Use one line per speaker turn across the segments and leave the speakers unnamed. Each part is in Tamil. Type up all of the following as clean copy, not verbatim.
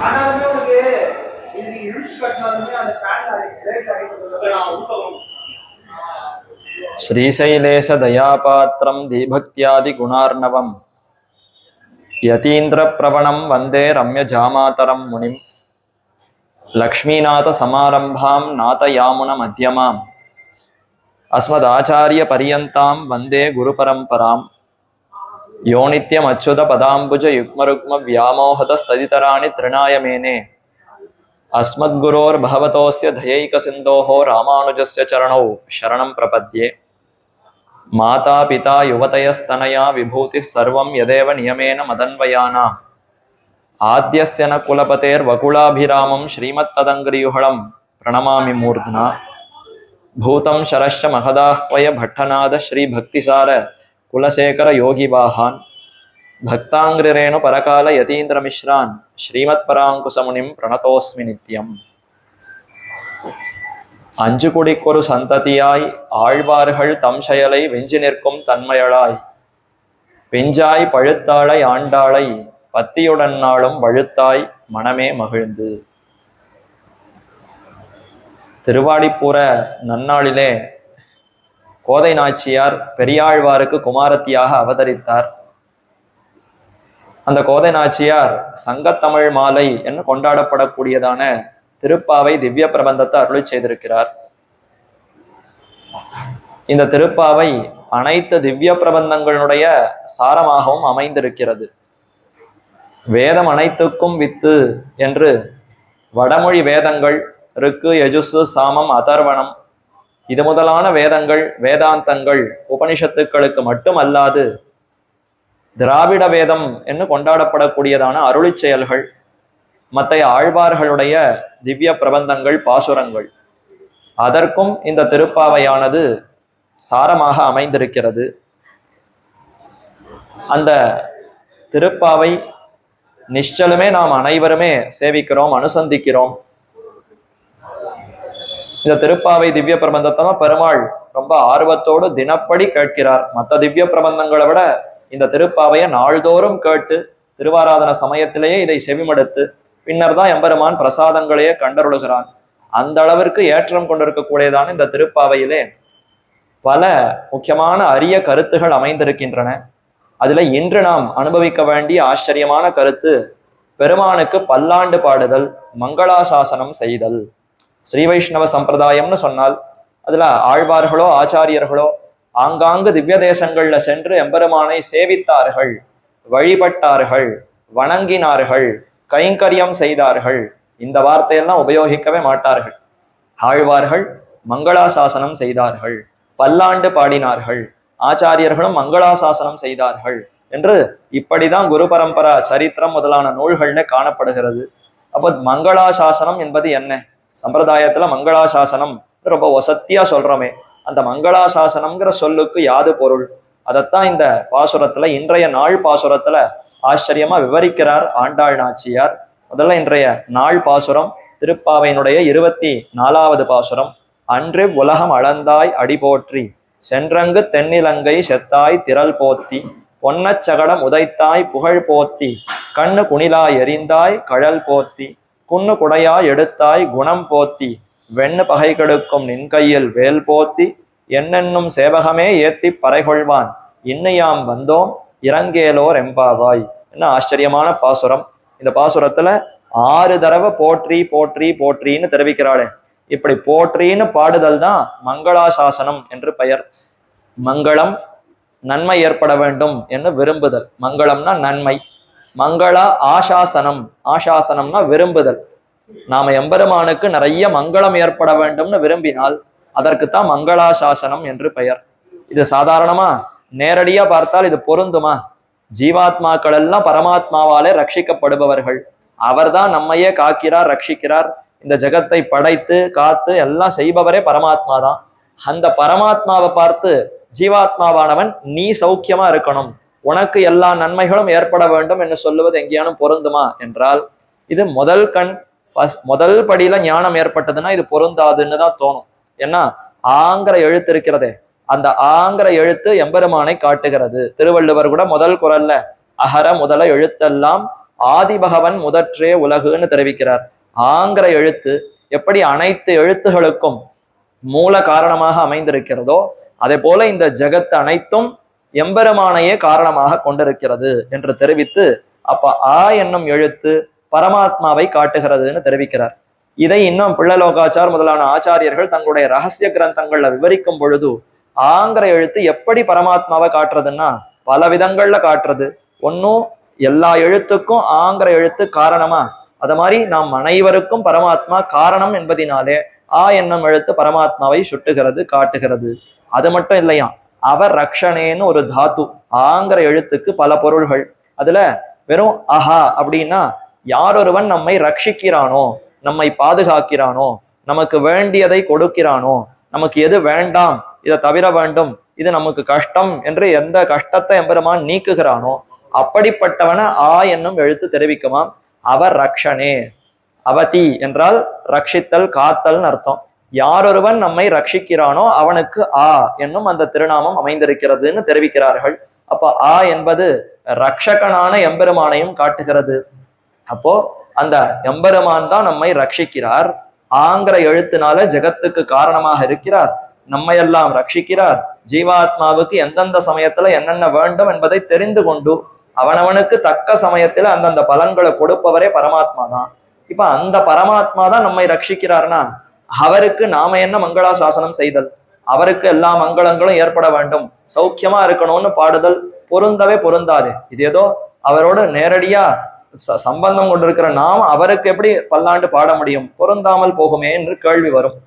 ஆனாலுமே உனக்கு இது இழுத்து கட்டினாலுமே அந்த
श्रीशैलेश दयापात्रं दीभक्त्यादिगुणार्णवं यतीन्द्रप्रवणं वन्दे रम्यजामातरं मुनिं लक्ष्मीनाथसमारम्भां नाथयामुनमध्यमाम् अस्मदाचार्यपर्यन्तां वन्दे गुरुपरम्परां यो नित्यमच्युतपदाम्बुजयुग्मरुग्मव्यामोहतस्तदितराणि तृणाय मेने अस्मद्गुरोर्भगवतोऽस्य दयैकसिन्धोः रामानुजस्य चरणौ शरणं प्रपद्ये। माता पिता युवतयस्तनया विभूतिः सर्वं यदेव नियमेन मदन्वयानाम् आद्यस्य न कुलपतेर्वकुलाभिरामं श्रीमत्तदङ्घ्रियुगलं प्रणमामि मूर्ध्ना। भूतं शरश्च महदाह्वय भट्टनाद श्रीभक्तिसार कुलशेखर योगिवाहान् भक्ताङ्घ्रिरेणु परकाल यतीन्द्रमिश्रान् श्रीमत्पराङ्कुशमुनिं प्रणतोऽस्मि नित्यम्। அஞ்சு குடிக்கொரு சந்ததியாய் ஆழ்வார்கள் தம் செயலை வெஞ்சி நிற்கும் தன்மையளாய் பெஞ்சாய் பழுத்தாளை ஆண்டாளை பத்தியுடன் நாளும் வழுத்தாய் மனமே மகிழ்ந்து. திருவாடிப்புற நன்னாளிலே கோதை நாச்சியார் பெரியாழ்வாருக்கு குமாரத்தியாக அவதரித்தார். அந்த கோதை நாச்சியார் சங்கத்தமிழ் மாலை என்று கொண்டாடப்படக்கூடியதான திருப்பாவை திவ்ய பிரபந்தத்தை அருளி செய்திருக்கிறார். இந்த திருப்பாவை அனைத்து திவ்ய பிரபந்தங்களுடைய சாரமாகவும் அமைந்திருக்கிறது. வேதம் அனைத்துக்கும் வித்து என்று வடமொழி வேதங்கள் ருக்கு, யஜுசு, சாமம், அதர்வணம் இது முதலான வேதங்கள் வேதாந்தங்கள் உபனிஷத்துக்களுக்கு மட்டுமல்லாது திராவிட வேதம் என்று கொண்டாடப்படக்கூடியதான அருளி செயல்கள் மற்ற ஆழ்வார்களுடைய திவ்ய பிரபந்தங்கள் பாசுரங்கள் அதற்கும் இந்த திருப்பாவையானது சாரமாக அமைந்திருக்கிறது. அந்த திருப்பாவை நிச்சலுமே நாம் அனைவருமே சேவிக்கிறோம், அனுசந்திக்கிறோம். இந்த திருப்பாவை திவ்ய பிரபந்தத்தை பெருமாள் ரொம்ப ஆர்வத்தோடு தினப்படி கேட்கிறார். மற்ற திவ்ய பிரபந்தங்களை விட இந்த திருப்பாவையை நாள்தோறும் கேட்டு திருவாராதன சமயத்திலேயே இதை செவிமடுத்து பின்னர் தான் எம்பெருமான் பிரசாதங்களையே கண்டருளுகிறான். அந்த அளவிற்கு ஏற்றம் கொண்டிருக்கக்கூடியதான இந்த திருப்பாவையிலே பல முக்கியமான அரிய கருத்துகள் அமைந்திருக்கின்றன. அதுல இன்று நாம் அனுபவிக்க வேண்டிய ஆச்சரியமான கருத்து பெருமானுக்கு பல்லாண்டு பாடுதல், மங்களாசாசனம் செய்தல். ஸ்ரீ வைஷ்ணவ சம்பிரதாயம்னு சொன்னால் அதுல ஆழ்வார்களோ ஆச்சாரியர்களோ ஆங்காங்கு திவ்ய தேசங்கள்ல சென்று எம்பெருமானை சேவித்தார்கள், வழிபட்டார்கள், வணங்கினார்கள், கைங்கரியம் செய்தார்கள். இந்த வார்த்தையெல்லாம் உபயோகிக்கவே மாட்டார்கள். ஆழ்வார்கள் மங்களாசாசனம் செய்தார்கள், பல்லாண்டு பாடினார்கள், ஆச்சாரியர்களும் மங்களாசாசனம் செய்தார்கள் என்று இப்படிதான் குரு பரம்பரா சரித்திரம் முதலான நூல்கள்ல காணப்படுகிறது. அப்போ மங்களாசாசனம் என்பது என்ன? சம்பிரதாயத்துல மங்களாசாசனம் ரொம்ப வசத்தியா சொல்றோமே, அந்த மங்களாசாசனம்ங்கிற சொல்லுக்கு யாது பொருள்? அதைத்தான் இந்த பாசுரத்துல இன்றைய நாள் பாசுரத்துல ஆச்சரியமா விவரிக்கிறார் ஆண்டாள் நாச்சியார். முதல்ல இன்றைய நாள் பாசுரம் திருப்பாவையினுடைய 24வது பாசுரம். அன்று உலகம் அளந்தாய் அடி போற்றி, சென்றங்கு தென்னிலங்கை செத்தாய் திரள் போத்தி, பொன்னச் சகடம் உதைத்தாய் புகழ் போத்தி, கண்ணு குணிலாய் எரிந்தாய் கழல் போத்தி, குன்னு குடையாய் எடுத்தாய் குணம் போத்தி, வெண்ணு பகை கெடுக்கும் நின் கையில் வேல் போத்தி, என்னென்னும் சேவகமே ஏத்தி பறைகொள்வான், இன்னையாம் வந்தோம் இறங்கேலோர் எம்பாவாய். என்ன ஆச்சரியமான பாசுரம்! இந்த பாசுரத்துல 6 தடவை போற்றி போற்றி போற்றின்னு தெரிவிக்கிறாளே. இப்படி போற்றின்னு பாடுதல் தான் மங்களாசாசனம் என்று பெயர். மங்களம் நன்மை ஏற்பட வேண்டும் என்று விரும்புதல். மங்களம்னா நன்மை. மங்களா ஆசாசனம், ஆசாசனம்னா விரும்புதல். நாம எம்பெருமானுக்கு நிறைய மங்களம் ஏற்பட வேண்டும்னு விரும்பினால் அதற்குத்தான் மங்களாசாசனம் என்று பெயர். இது சாதாரணமா நேரடியா பார்த்தால் இது பொருந்துமா? ஜீவாத்மாக்கள் எல்லாம் பரமாத்மாவாலே ரட்சிக்கப்படுபவர்கள். அவர்தான் நம்மையே காக்கிறார், ரட்சிக்கிறார். இந்த ஜெகத்தை படைத்து காத்து எல்லாம் செய்பவரே பரமாத்மா தான். அந்த பரமாத்மாவை பார்த்து ஜீவாத்மாவானவன் நீ சௌக்கியமா இருக்கணும், உனக்கு எல்லா நன்மைகளும் ஏற்பட வேண்டும் என்று சொல்லுவது எங்கேயானும் பொருந்துமா என்றால் இது முதல் படியில ஞானம் ஏற்பட்டதுன்னா இது பொருந்தாதுன்னு தான் தோணும். ஏன்னா ஆங்கிற எழுத்து இருக்கிறதே, அந்த ஆங்கிற எழுத்து எம்பெருமானை காட்டுகிறது. திருவள்ளுவர் கூட முதல் குறள்ல அகர முதல எழுத்தெல்லாம் ஆதிபகவன் முதற்றே உலகுன்னு தெரிவிக்கிறார். ஆங்கிற எழுத்து எப்படி அனைத்து எழுத்துகளுக்கும் மூல காரணமாக அமைந்திருக்கிறதோ அதே போல இந்த ஜெகத்து அனைத்தும் எம்பெருமானையே காரணமாக கொண்டிருக்கிறது என்று தெரிவித்து, அப்ப ஆ என்னும் எழுத்து பரமாத்மாவை காட்டுகிறதுன்னு தெரிவிக்கிறார். இதை இன்னும் பிள்ளலோகாச்சார் முதலான ஆச்சாரியர்கள் தங்களுடைய ரகசிய கிரந்தங்கள்ல விவரிக்கும் பொழுது, ஆங்கிற எழுத்து எப்படி பரமாத்மாவை காட்டுறதுன்னா பல விதங்கள்ல காட்டுறது. ஒன்னும் எல்லா எழுத்துக்கும் ஆங்கிற எழுத்து காரணமா, அது மாதிரி நாம் அனைவருக்கும் பரமாத்மா காரணம் என்பதினாலே ஆ என்னும் எழுத்து பரமாத்மாவை சுட்டுகிறது, காட்டுகிறது. அது மட்டும் இல்லையா, அவர் ரக்ஷணேன்னு ஒரு தாத்து. ஆங்கிற எழுத்துக்கு பல பொருள்கள். அதுல வெறும் அஹா அப்படின்னா யாரொருவன் நம்மை ரட்சிக்கிறானோ, நம்மை பாதுகாக்கிறானோ, நமக்கு வேண்டியதை கொடுக்கிறானோ, நமக்கு எது வேண்டாம் இதை தவிர வேண்டும், இது நமக்கு கஷ்டம் என்று எந்த கஷ்டத்தை எம்பெருமான் நீக்குகிறானோ அப்படிப்பட்டவன ஆ என்னும் எழுத்து தெரிவிக்குமாம். அவர் ரக்ஷனே. அவதி என்றால் ரட்சித்தல், காத்தல்னு அர்த்தம். யாரொருவன் நம்மை ரட்சிக்கிறானோ அவனுக்கு ஆ என்னும் அந்த திருநாமம் அமைந்திருக்கிறதுன்னு தெரிவிக்கிறார்கள். அப்ப ஆ என்பது ரக்ஷகனான எம்பெருமானையும் காட்டுகிறது. அப்போ அந்த எம்பெருமான் தான் நம்மை ரட்சிக்கிறார். ஆங்கிற எழுத்தினால ஜெகத்துக்கு காரணமாக இருக்கிறார், நம்மையெல்லாம் ரட்சிக்கிறார். ஜீவாத்மாவுக்கு எந்தெந்த சமயத்துல என்னென்ன வேண்டும் என்பதை தெரிந்து கொண்டு அவனவனுக்கு தக்க சமயத்துல அந்தந்த பலன்களை கொடுப்பவரே பரமாத்மா தான். இப்ப அந்த பரமாத்மா தான் நம்மை ரட்சிக்கிறார்னா அவருக்கு நாம என்ன மங்களாசாசனம் செய்தல்? அவருக்கு எல்லா மங்களங்களும் ஏற்பட வேண்டும், சௌக்கியமா இருக்கணும்னு பாடுதல் பொருந்தவே பொருந்தாது. இது ஏதோ அவரோட நேரடியா சம்பந்தம் கொண்டிருக்கிற நாம் அவருக்கு எப்படி பல்லாண்டு பாட முடியும்? பொருந்தாமல் போகுமே என்று கேள்வி வரும்.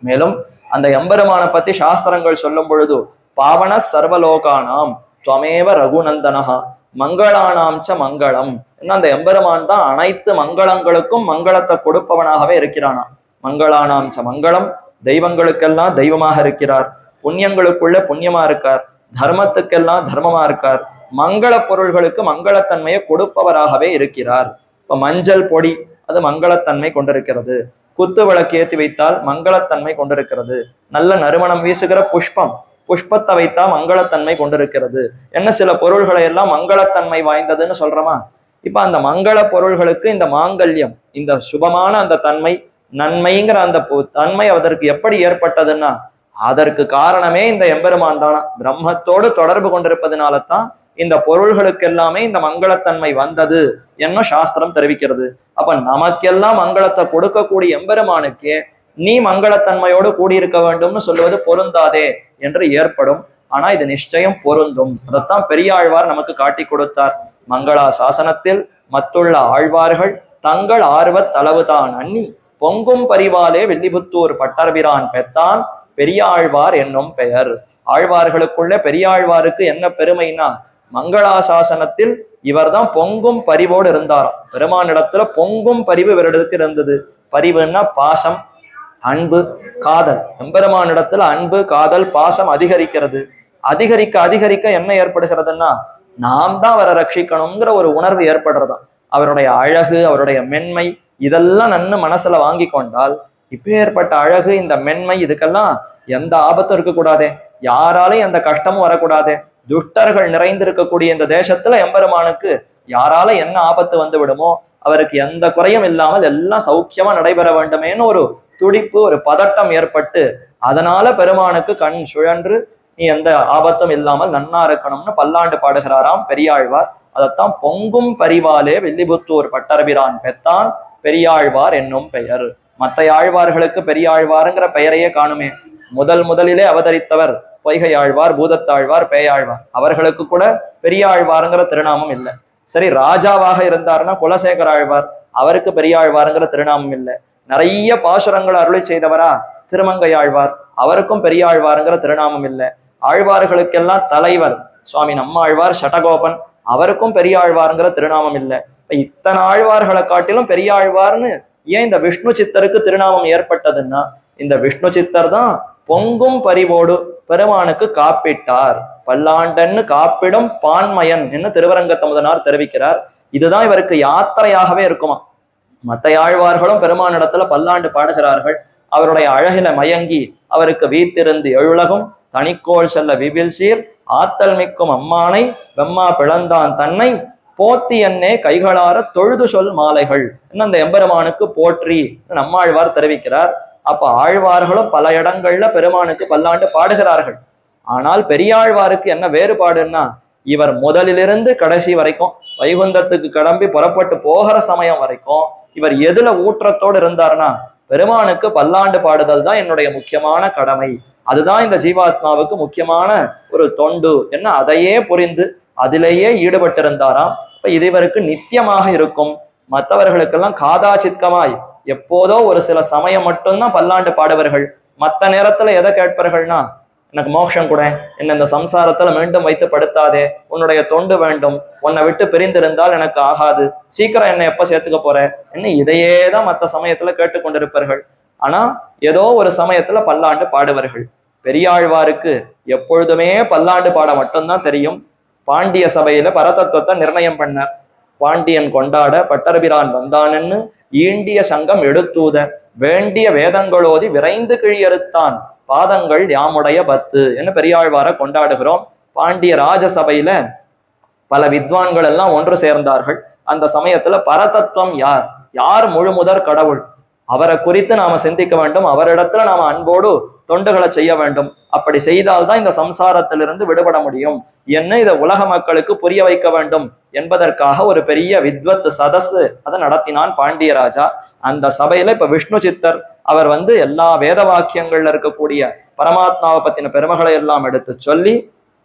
மேலும் அந்த எம்பெருமான பத்தி சாஸ்திரங்கள் சொல்லும் பொழுது, பாவன சர்வலோகானாம் துவமேவ ரகுநந்தனஹா மங்களானாம் ச மங்களம். அந்த எம்பெருமான் தான் அனைத்து மங்களங்களுக்கும் மங்களத்தை கொடுப்பவனாகவே இருக்கிறானா. மங்களானாம் ச மங்களம், தெய்வங்களுக்கெல்லாம் தெய்வமாக இருக்கிறார், புண்ணியங்களுக்குள்ள புண்ணியமா இருக்கார், தர்மத்துக்கெல்லாம் தர்மமா இருக்கார், மங்கள பொருள்களுக்கு மங்களத்தன்மையை கொடுப்பவராகவே இருக்கிறார். இப்ப மஞ்சள் பொடி அது மங்களத்தன்மை கொண்டிருக்கிறது, குத்து விளக்கு ஏற்றி வைத்தால் மங்களத்தன்மை கொண்டிருக்கிறது, நல்ல நறுமணம் வீசுகிற புஷ்பத்தை வைத்தா மங்களத்தன்மை கொண்டிருக்கிறது. என்ன சில பொருள்களை எல்லாம் மங்களத்தன்மை வாய்ந்ததுன்னு சொல்றோமா? இப்ப அந்த மங்கள பொருள்களுக்கு இந்த மாங்கல்யம், இந்த சுபமான அந்த தன்மை, நன்மைங்கிற அந்த தன்மை அதற்கு எப்படி ஏற்பட்டதுன்னா அதற்கு காரணமே இந்த எம்பெருமான் தானா. பிரம்மத்தோடு தொடர்பு கொண்டிருப்பதனால தான் இந்த பொருள்களுக்கு எல்லாமே இந்த மங்களத்தன்மை வந்தது என்ன சாஸ்திரம் தெரிவிக்கிறது. அப்ப நமக்கெல்லாம் மங்களத்தை கொடுக்கக்கூடிய எம்பெருமானுக்கே நீ மங்களத்தன்மையோடு கூடியிருக்க வேண்டும்னு சொல்லுவது பொருந்தாதே என்று ஏற்படும். ஆனா இது நிச்சயம் பொருந்தும். அதைத்தான் பெரியாழ்வார் நமக்கு காட்டி கொடுத்தார். மங்களா சாசனத்தில் மத்துள்ள ஆழ்வார்கள் தங்கள் ஆர்வத் அளவுதான் அன்னி பொங்கும் பரிவாலே வெள்ளிபுத்தூர் பட்டர்பிரான் பெத்தான் பெரியாழ்வார் என்னும் பெயர். ஆழ்வார்களுக்குள்ள பெரியாழ்வாருக்கு என்ன பெருமைனா, மங்களாசாசனத்தில் இவர்தான் பொங்கும் பரிவோடு இருந்தாராம். பெருமானிடத்துல பொங்கும் பரிவு இவரிடத்துக்கு இருந்தது. பரிவுன்னா பாசம், அன்பு, காதல். எம்பெருமானிடத்துல அன்பு, காதல், பாசம் அதிகரிக்கிறது. அதிகரிக்க அதிகரிக்க என்ன ஏற்படுகிறதுன்னா நாம் தான் அவரை ரட்சிக்கணுங்கிற ஒரு உணர்வு ஏற்படுறதாம். அவருடைய அழகு, அவருடைய மென்மை இதெல்லாம் நன்னு மனசுல வாங்கி கொண்டால் இப்ப ஏற்பட்ட அழகு, இந்த மென்மை, இதுக்கெல்லாம் எந்த ஆபத்தும் இருக்கக்கூடாதே, யாராலையும் எந்த கஷ்டமும் வரக்கூடாதே. துஷ்டர்கள் நிறைந்திருக்கக்கூடிய இந்த தேசத்துல எம்பெருமானுக்கு யாரால என்ன ஆபத்து வந்து விடுமோ, அவருக்கு எந்த குறையும் இல்லாமல் எல்லாம் சௌக்கியமா நடைபெற வேண்டுமேன்னு ஒரு துடிப்பு, ஒரு பதட்டம் ஏற்பட்டு அதனால பெருமானுக்கு கண் சுழன்று நீ எந்த ஆபத்தும் இல்லாமல் நன்னா இருக்கணும்னு பல்லாண்டு பாடுகிறாராம் பெரியாழ்வார். அதைத்தான் பொங்கும் பரிவாலே வெள்ளிபுத்தூர் பட்டர்பிரான் பெத்தான் பெரியாழ்வார் என்னும் பெயர். மற்ற ஆழ்வார்களுக்கு பெரியாழ்வாருங்கிற பெயரையே காணுமே. முதலிலே அவதரித்தவர் பொய்கையாழ்வார், பூதத்தாழ்வார், பேயாழ்வார். அவர்களுக்கு கூட பெரியாழ்வாருங்கிற திருநாமம் இல்லை. சரி, ராஜாவாக இருந்தாருன்னா குலசேகர ஆழ்வார், அவருக்கு பெரியாழ்வாருங்கிற திருநாமம் இல்லை. நிறைய பாசுரங்கள் அருளை செய்தவரா திருமங்கையாழ்வார், அவருக்கும் பெரியாழ்வாருங்கிற திருநாமம் இல்லை. ஆழ்வார்களுக்கெல்லாம் தலைவர் சுவாமி நம்மாழ்வார் சடகோபன், அவருக்கும் பெரியாழ்வாருங்கிற திருநாமம் இல்லை. இத்தனை ஆழ்வார்களை காட்டிலும் பெரியாழ்வார்னு ஏன் இந்த விஷ்ணு சித்தருக்கு திருநாமம் ஏற்பட்டதுன்னா, இந்த விஷ்ணு சித்தர் தான் பொங்கும் பரிவோடு பெருமானுக்கு காப்பிட்டார். பல்லாண்டன்னு காப்பிடும் பான்மயன் என்று திருவரங்கத்தமுதனார் தெரிவிக்கிறார். இதுதான் இவருக்கு யாத்திரையாகவே இருக்குமா. மற்ற ஆழ்வார்களும் பெருமானிடத்துல பல்லாண்டு பாடுகிறார்கள். அவருடைய அழகில மயங்கி அவருக்கு வீத்திருந்து எழுலகும் தனிக்கோள் செல்ல விபில் சீர் ஆத்தல் மிக்கும் அம்மானை வெம்மா பிளந்தான் தன்னை போத்தி என்னே கைகளார தொழுது சொல் மாலைகள் இன்னும் அந்த எம்பெருமானுக்கு போற்றி நம்மாழ்வார் தெரிவிக்கிறார். அப்ப ஆழ்வார்களும் பல இடங்கள்ல பெருமானுக்கு பல்லாண்டு பாடுகிறார்கள். ஆனால் பெரியாழ்வாருக்கு என்ன வேறுபாடுன்னா, இவர் முதலிலிருந்து கடைசி வரைக்கும் வைகுந்தத்துக்கு கிளம்பி புறப்பட்டு போகிற சமயம் வரைக்கும் இவர் எதுல ஊற்றத்தோடு இருந்தார்னா, பெருமானுக்கு பல்லாண்டு பாடுதல் தான் என்னுடைய முக்கியமான கடமை, அதுதான் இந்த ஜீவாத்மாவுக்கு முக்கியமான ஒரு தொண்டு என்ன, அதையே புரிந்து அதிலேயே ஈடுபட்டிருந்தாராம். இப்ப இது இவருக்கு நித்தியமாக இருக்கும். மற்றவர்களுக்கெல்லாம் காதாச்சித்கமாய் எப்போதோ ஒரு சில சமயம் மட்டும்தான் பல்லாண்டு பாடுவர்கள். மற்ற நேரத்துல எதை கேட்பார்கள்னா, எனக்கு மோட்சம் கூட, என்ன இந்த சம்சாரத்துல மீண்டும் வைத்து படுத்தாதே, உன்னுடைய தொண்டு வேண்டும், உன்னை விட்டு பிரிந்திருந்தால் எனக்கு ஆகாது, சீக்கிரம் என்னை எப்ப சேர்த்துக்க போற என்ன, இதையே தான் மற்ற சமயத்துல கேட்டுக்கொண்டிருப்பார்கள். ஆனா ஏதோ ஒரு சமயத்துல பல்லாண்டு பாடுவார்கள். பெரியாழ்வாருக்கு எப்பொழுதுமே பல்லாண்டு பாட மட்டும்தான் தெரியும். பாண்டிய சபையில பரதத்துவத்தை நிர்ணயம் பண்ணார். பாண்டியன் கொண்டாட பட்டர்பிரான் வந்தான்னு ஈண்டிய சங்கம் எடுத்தூத வேண்டிய வேதங்களோதி விரைந்து கிழியறுத்தான் பாதங்கள் யாமுடைய பத்து என்று பெரியாழ்வார கொண்டாடுகிறோம். பாண்டிய ராஜசபையில பல வித்வான்கள் எல்லாம் ஒன்று சேர்ந்தார்கள். அந்த சமயத்துல பரதத்துவம் யார், யார் முழுமுதற் கடவுள், அவரை குறித்து நாம சிந்திக்க வேண்டும், அவரிடத்துல நாம அன்போடு தொண்டுகளை செய்ய வேண்டும். அப்படி செய்தால்தான் இந்த சம்சாரத்திலிருந்து விடுபட முடியும் என்ன, இதை உலக மக்களுக்கு புரிய வைக்க வேண்டும் என்பதற்காக ஒரு பெரிய வித்வத் சதஸ் அதை நடத்தினான் பாண்டிய ராஜா. அந்த சபையில இப்ப விஷ்ணு சித்தர் அவர் எல்லா வேத வாக்கியங்கள்ல இருக்கக்கூடிய பரமாத்மாவை பத்தின பெருமைகளை எல்லாம் எடுத்து சொல்லி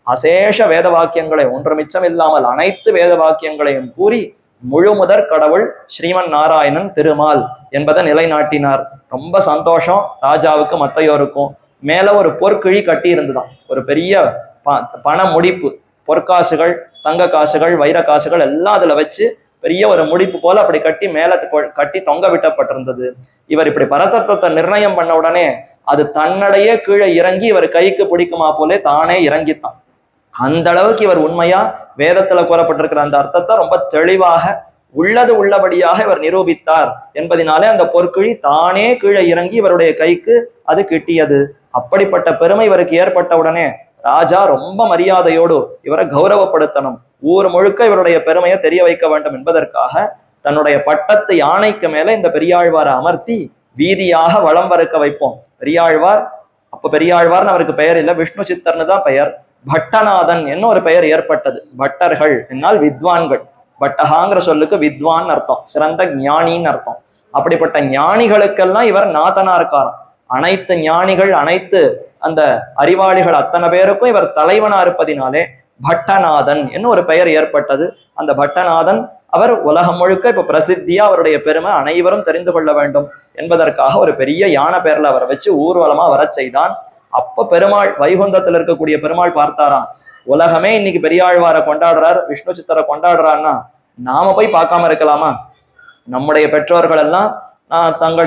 அசேஷ வேத வாக்கியங்களை ஒன்று மிச்சம் இல்லாமல் அனைத்து வேத வாக்கியங்களையும் கூறி முழுமுதற் கடவுள் ஸ்ரீமன் நாராயணன் திருமால் என்பதை நிலைநாட்டினார். ரொம்ப சந்தோஷம் ராஜாவுக்கு மத்தையோருக்கும். மேல ஒரு பொற்கிழி கட்டி இருந்துதான், ஒரு பெரிய பண முடிப்பு, பொற்காசுகள், தங்க காசுகள், வைர காசுகள் எல்லாம் அதுல வச்சு பெரிய ஒரு முடிப்பு போல அப்படி கட்டி மேல கட்டி தொங்க விட்டப்பட்டிருந்தது. இவர் இப்படி பரதத்துவத்தை நிர்ணயம் பண்ண உடனே அது தன்னடையே கீழே இறங்கி இவர் கைக்கு பிடிக்குமா போலே தானே இறங்கித்தான். அந்த அளவுக்கு இவர் உண்மையா வேதத்துல கூறப்பட்டிருக்கிற அந்த அர்த்தத்தை ரொம்ப தெளிவாக உள்ளது உள்ளபடியாக இவர் நிரூபித்தார் என்பதனாலே அந்த பொற்கிழி தானே கீழே இறங்கி இவருடைய கைக்கு அது கிட்டியது. அப்படிப்பட்ட பெருமை இவருக்கு ஏற்பட்ட உடனே ராஜா ரொம்ப மரியாதையோடு இவரை கௌரவப்படுத்தணும், ஊர் முழுக்க இவருடைய பெருமையை தெரிய வைக்க வேண்டும் என்பதற்காக தன்னுடைய பட்டத்து யானைக்கு மேல இந்த பெரியாழ்வாரை அமர்த்தி வீதியாக வலம் வறுக்க வைப்போம். பெரியாழ்வார் அப்ப பெரியாழ்வார்னு அவருக்கு பெயர் இல்லை, விஷ்ணு சித்தர்னு தான் பெயர். பட்டநாதன் என்ன ஒரு பெயர் ஏற்பட்டது. பட்டர்கள் என்னால் வித்வான்கள், பட்டகாங்கிற சொல்லுக்கு வித்வான் அர்த்தம், சிறந்த ஞானின்னு அர்த்தம். அப்படிப்பட்ட ஞானிகளுக்கெல்லாம் இவர் நாதனா இருக்காராம். அனைத்து ஞானிகள் அனைத்து அந்த அறிவாளிகள் அத்தனை பேருக்கும் இவர் தலைவனா இருப்பதினாலே பட்டநாதன் என்ன ஒரு பெயர் ஏற்பட்டது. அந்த பட்டநாதன் அவர் உலகம் முழுக்க இப்ப பிரசித்தியா அவருடைய பெருமை அனைவரும் தெரிந்து கொள்ள வேண்டும் என்பதற்காக ஒரு பெரிய யானை பேர்ல அவரை வச்சு ஊர்வலமா வர செய்தான். அப்ப பெருமாள் வைகுந்தத்துல இருக்கக்கூடிய பெருமாள் பார்த்தாராம், உலகமே இன்னைக்கு பெரியாழ்வாரை கொண்டாடுறார், விஷ்ணு சித்தரை கொண்டாடுறான்னா நாம போய் பார்க்காம இருக்கலாமா? நம்முடைய பெற்றோர்கள் எல்லாம்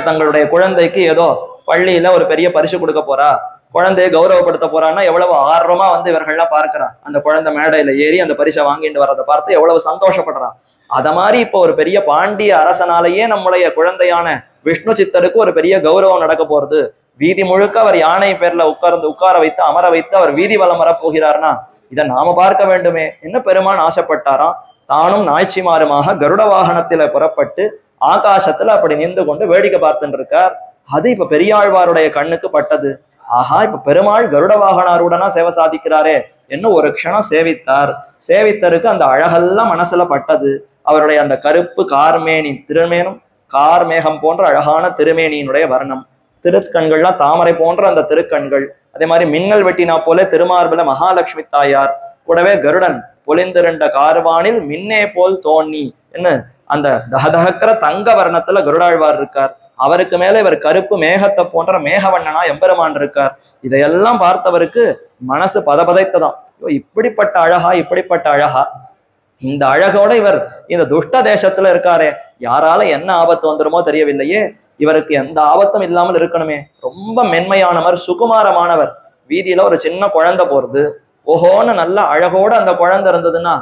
தங்களுடைய குழந்தைக்கு ஏதோ பள்ளியில ஒரு பெரிய பரிசு கொடுக்க போறா, குழந்தையை கௌரவப்படுத்த போறான்னா எவ்வளவு ஆர்வமா இவர்கள்லாம் பார்க்கிறான். அந்த குழந்தை மேடையில ஏறி அந்த பரிசை வாங்கிட்டு வர்றதை பார்த்து எவ்வளவு சந்தோஷப்படுறான். அத மாதிரி இப்போ ஒரு பெரிய பாண்டிய அரசனாலேயே நம்முடைய குழந்தையான விஷ்ணு சித்தருக்கு ஒரு பெரிய கௌரவம் நடக்க போறது. வீதி முழுக்க அவர் யானை பேர்ல உட்கார வைத்து அமர வைத்து அவர் வீதி வலம் வரப்போகிறார்னா இதை நாம பார்க்க வேண்டுமே என்ன பெருமான் ஆசைப்பட்டாராம். தானும் நாய்ச்சிமாருமாக கருட வாகனத்தில புறப்பட்டு ஆகாசத்துல அப்படி நின்று கொண்டு வேடிக்கை பார்த்துட்டு இருக்கார். அது இப்ப பெரியாழ்வாருடைய கண்ணுக்கு பட்டது. ஆஹா, இப்ப பெருமாள் கருட வாகனாருடனா சேவை சாதிக்கிறாரே என்ன ஒரு க்ஷணம் சேவித்தார். சேவித்தருக்கு அந்த அழகெல்லாம் மனசுல பட்டது. அவருடைய அந்த கருப்பு கார்மேனி திருமேனும் கார்மேகம் போன்ற அழகான திருமேனியினுடைய வர்ணம், திருக்கண்கள்லாம் தாமரை போன்ற அந்த திருக்கண்கள், அதே மாதிரி மின்னல் வெட்டினா போல திருமார்பில மகாலட்சுமி தாயார், கூடவே கருடன் பொலிந்திருண்ட கார்வானில் மின்னே போல் தோணி என்ன அந்த தகதகக்கிற தங்க வர்ணத்துல கருடாழ்வார் இருக்கார். அவருக்கு மேல இவர் கருப்பு மேகத்தை போன்ற மேகவண்ணனா எம்பெருமான் இருக்கார். இதையெல்லாம் பார்த்தவருக்கு மனசு பதபதைத்ததான். இப்படிப்பட்ட அழகா, இப்படிப்பட்ட அழகா, இந்த அழகோட இவர் இந்த துஷ்ட தேசத்துல இருக்காரே, யாரால என்ன ஆபத்து வந்துருமோ தெரியவில்லையே, இவருக்கு எந்த ஆபத்தும் இல்லாமல் இருக்கணுமே. ரொம்ப மென்மையானவர், சுகுமாரமானவர். வீதியில ஒரு சின்ன குழந்தை போறது, ஓஹோன்னு நல்ல அழகோட அந்த குழந்தை இருந்ததுன்னா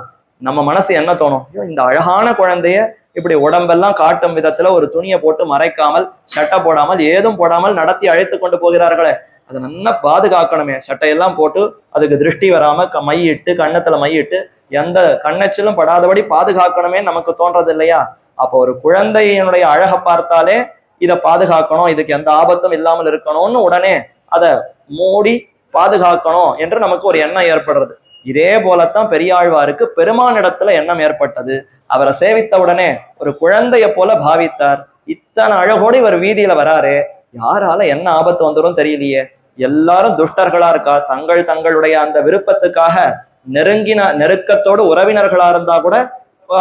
நம்ம மனசு என்ன தோணும்? இந்த அழகான குழந்தைய இப்படி உடம்பெல்லாம் காட்டும் விதத்துல ஒரு துணியை போட்டு மறைக்காமல், சட்டை போடாமல், ஏதும் போடாமல் நடத்தி அழைத்து கொண்டு போகிறார்களே, அதை நல்லா பாதுகாக்கணுமே. சட்டையெல்லாம் போட்டு அதுக்கு திருஷ்டி வராம மையிட்டு கன்னத்துல மையிட்டு எந்த கண்ணெச்சிலும் படாதபடி பாதுகாக்கணுமே நமக்கு தோன்றது இல்லையா? அப்போ ஒரு குழந்தையினுடைய அழகை பார்த்தாலே இதை பாதுகாக்கணும், இதுக்கு எந்த ஆபத்தும் இல்லாமல் இருக்கணும்னு உடனே அதை மூடி பாதுகாக்கணும் என்று நமக்கு ஒரு எண்ணம் ஏற்படுறது. இதே போலத்தான் பெரியாழ்வாருக்கு பெருமானிடத்துல எண்ணம் ஏற்பட்டது. அவரை சேவித்த உடனே ஒரு குழந்தைய போல பாவித்தார். இத்தனை அழகோடு இவர் வீதியில வராரு, யாரால என்ன ஆபத்து வந்துடும் தெரியலையே, எல்லாரும் துஷ்டர்களா இருக்கா, தங்களுடைய அந்த விருப்பத்துக்காக நெருக்கத்தோடு உறவினர்களா இருந்தா கூட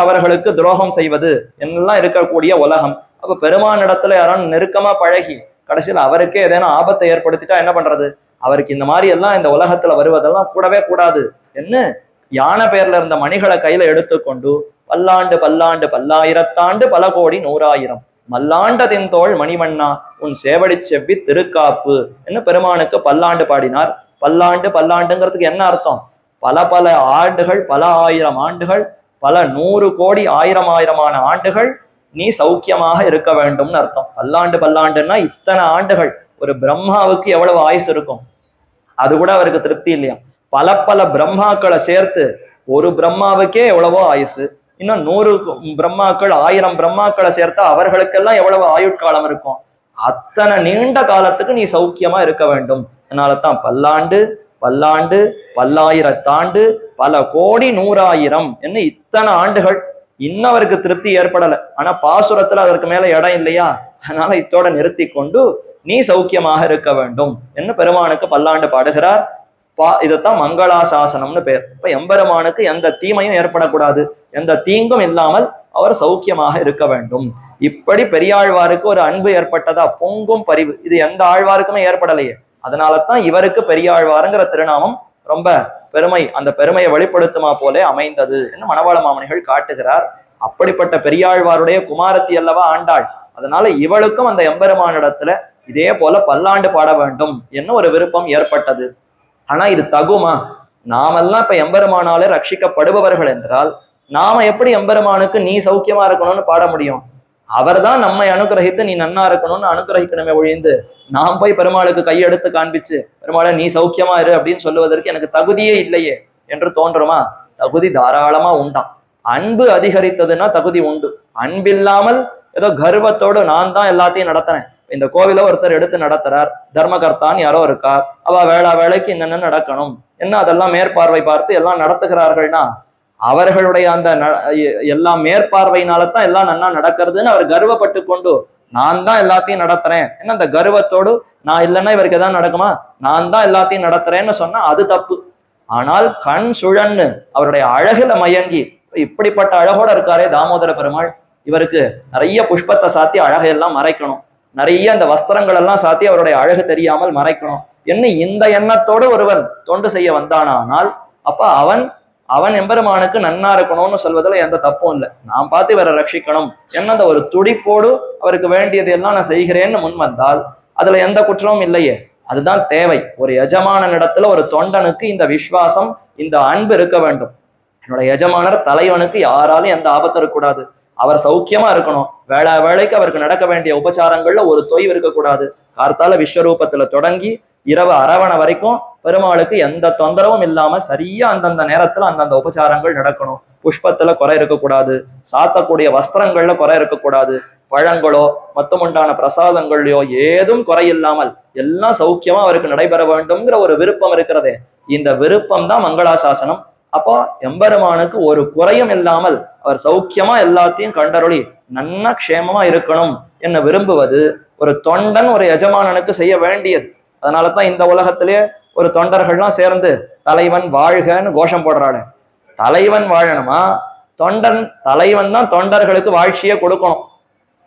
அவர்களுக்கு துரோகம் செய்வது என்னெல்லாம் இருக்கக்கூடிய உலகம். அப்ப பெருமானிடத்துல யாரும் நெருக்கமா பழகி கடைசியில் அவருக்கே ஏதேனும் ஆபத்தை ஏற்படுத்திட்டா என்ன பண்றது? அவருக்கு இந்த மாதிரி எல்லாம் இந்த உலகத்துல வருவதெல்லாம் கூடவே கூடாது என்ன யானை பேர்ல இருந்த மணிகளை கையில எடுத்துக்கொண்டு பல்லாண்டு பல்லாண்டு பல்லாயிரத்தாண்டு பல கோடி நூறாயிரம் மல்லாண்டதின் தோள் மணிவண்ணா உன் சேவடி செவ்வி திருக்காப்பு என்ன பெருமானுக்கு பல்லாண்டு பாடினார். பல்லாண்டு பல்லாண்டுங்கிறதுக்கு என்ன அர்த்தம்? பல பல ஆண்டுகள், பல ஆயிரம் ஆண்டுகள், பல 100 கோடி ஆயிரமான ஆண்டுகள் நீ சௌக்கியமாக இருக்க வேண்டும்னு அர்த்தம். பல்லாண்டு பல்லாண்டுன்னா இத்தனை ஆண்டுகள். ஒரு பிரம்மாவுக்கு எவ்வளவு ஆயுசு இருக்கும்? அது கூட அவருக்கு திருப்தி இல்லையா? பல பல பிரம்மாக்களை சேர்த்து ஒரு பிரம்மாவுக்கே எவ்வளவோ ஆயுசு, இன்னும் 100 பிரம்மாக்கள் 1000 பிரம்மாக்களை சேர்த்தா அவர்களுக்கெல்லாம் எவ்வளவு ஆயுட்காலம் இருக்கும்? அத்தனை நீண்ட காலத்துக்கு நீ சௌக்கியமா இருக்க வேண்டும். அதனாலதான் பல்லாண்டு பல்லாண்டு பல்லாயிரத்தாண்டு பல கோடி நூறாயிரம் என்ன இத்தனை ஆண்டுகள். இன்னும் அவருக்கு திருப்தி ஏற்படல. ஆனா பாசுரத்துல அதற்கு மேல இடம் இல்லையா? அதனால இத்தோட நிறுத்தி கொண்டு நீ சௌக்கியமாக இருக்க வேண்டும் என்ன பெருமானுக்கு பல்லாண்டு பாடுகிறார். இதைத்தான் மங்களாசாசனம்னு பேர். இப்ப எம்பெருமானுக்கு எந்த தீமையும் ஏற்படக்கூடாது, எந்த தீங்கும் இல்லாமல் அவர் சௌக்கியமாக இருக்க வேண்டும். இப்படி பெரியாழ்வாருக்கு ஒரு அன்பு ஏற்பட்டதா, பொங்கும் பரிவு. இது எந்த ஆழ்வாருக்குமே ஏற்படலையே. அதனாலதான் இவருக்கு பெரியாழ்வாருங்கிற திருநாமம் ரொம்ப பெருமை, அந்த பெருமையை வெளிப்படுத்துமா போலே அமைந்தது என்று மணவாள மாமனிகள் காட்டுகிறார். அப்படிப்பட்ட பெரியாழ்வாருடைய குமாரத்தி அல்லவா ஆண்டாள். அதனால இவளுக்கும் அந்த எம்பெருமானிடத்துல இதே போல பல்லாண்டு பாட வேண்டும் என்ன ஒரு விருப்பம் ஏற்பட்டது. ஆனா இது தகுமா? நாமெல்லாம் இப்ப எம்பெருமானாலே ரட்சிக்கப்படுபவர்கள் என்றால் நாம எப்படி எம்பெருமானுக்கு நீ சௌக்கியமா இருக்கணும்னு பாட முடியும்? அவர் தான் நம்மை அனுகிரகித்து நீ நன்னா இருக்கணும்னு அனுகிரகிக்கணுமே ஒழிந்து நாம் போய் பெருமாளுக்கு கையெடுத்து காண்பிச்சு பெருமாளை நீ சௌக்கியமா இரு அப்படின்னு சொல்லுவதற்கு எனக்கு தகுதியே இல்லையே என்று தோன்றுமா? தகுதி தாராளமா உண்டாம். அன்பு அதிகரித்ததுன்னா தகுதி உண்டு. அன்பில்லாமல் ஏதோ கர்வத்தோடு நான் தான் எல்லாத்தையும் நடத்துறேன், இந்த கோவில ஒருத்தர் எடுத்து நடத்துறார், தர்மகர்த்தான்னு யாரோ இருக்கா, அவ வேளைக்கு என்னென்ன நடக்கணும் என்ன அதெல்லாம் மேற்பார்வை பார்த்து எல்லாம் நடத்துகிறார்கள்னா அவர்களுடைய அந்த எல்லாம் மேற்பார்வையினாலதான் எல்லாம் நன்னா நடக்கிறதுன்னு அவர் கர்வப்பட்டு கொண்டு நான் தான் எல்லாத்தையும் நடத்துறேன் என்ன அந்த கர்வத்தோடு நான் இல்லைன்னா இவருக்கு எதாவது நடக்குமா, நான் தான் எல்லாத்தையும் நடத்துறேன்னு சொன்னா அது தப்பு. ஆனால் கண் சுழன்னு அவருடைய அழகுல மயங்கி இப்படிப்பட்ட அழகோட இருக்காரே தாமோதர பெருமாள், இவருக்கு நிறைய புஷ்பத்தை சாத்தி அழகையெல்லாம் மறைக்கணும், நிறைய அந்த வஸ்திரங்கள் எல்லாம் சாத்தி அவருடைய அழகு தெரியாமல் மறைக்கணும் என்ன இந்த எண்ணத்தோடு ஒருவன் தொண்டு செய்ய வந்தானால் அப்ப அவன் எம்பெருமானுக்கு நன்னா இருக்கணும்னு சொல்வதில் எந்த தப்பும் இல்லை. நான் பார்த்து இவரை ரட்சிக்கணும் என்ன அந்த ஒரு துடிப்போடு அவருக்கு வேண்டியது எல்லாம் நான் செய்கிறேன்னு முன் வந்தால் அதுல எந்த குற்றமும் இல்லையே. அதுதான் தேவை. ஒரு எஜமானனிடத்துல ஒரு தொண்டனுக்கு இந்த விசுவாசம், இந்த அன்பு இருக்க வேண்டும். என்னோட எஜமானர் தலைவனுக்கு யாராலும் எந்த ஆபத்தும் இருக்கக்கூடாது, அவர் சௌக்கியமா இருக்கணும், வேளைக்கு அவருக்கு நடக்க வேண்டிய உபச்சாரங்கள்ல ஒரு தொய்வு இருக்கக்கூடாது. கார்த்தால விஸ்வரூபத்துல தொடங்கி இரவு அரவணை வரைக்கும் பெருமாளுக்கு எந்த தொந்தரவும் இல்லாம சரியா அந்தந்த நேரத்துல அந்தந்த உபச்சாரங்கள் நடக்கணும். புஷ்பத்துல குறை இருக்கக்கூடாது, சாத்தக்கூடிய வஸ்திரங்கள்ல குறை இருக்கக்கூடாது, பழங்களோ மொத்தமுண்டான பிரசாதங்கள்லயோ ஏதும் குறையில்லாமல் எல்லாம் சௌக்கியமா அவருக்கு நடைபெற வேண்டும்ங்கிற ஒரு விருப்பம் இருக்கிறதே, இந்த விருப்பம் தான் மங்களாசாசனம். அப்போ எம்பெருமானுக்கு ஒரு குறையும் இல்லாமல் அவர் சௌக்கியமா எல்லாத்தையும் கண்டருளி நன்னா க்ஷேமமா இருக்கணும் என்ன விரும்புவது ஒரு தொண்டன் ஒரு எஜமானனுக்கு செய்ய வேண்டியது. அதனாலதான் இந்த உலகத்திலே ஒரு தொண்டர்கள்லாம் சேர்ந்து தலைவன் வாழ்கன்னு கோஷம் போடுறாள். தலைவன் வாழணுமா? தலைவன் தான் தொண்டர்களுக்கு வாழ்ச்சியே கொடுக்கணும்,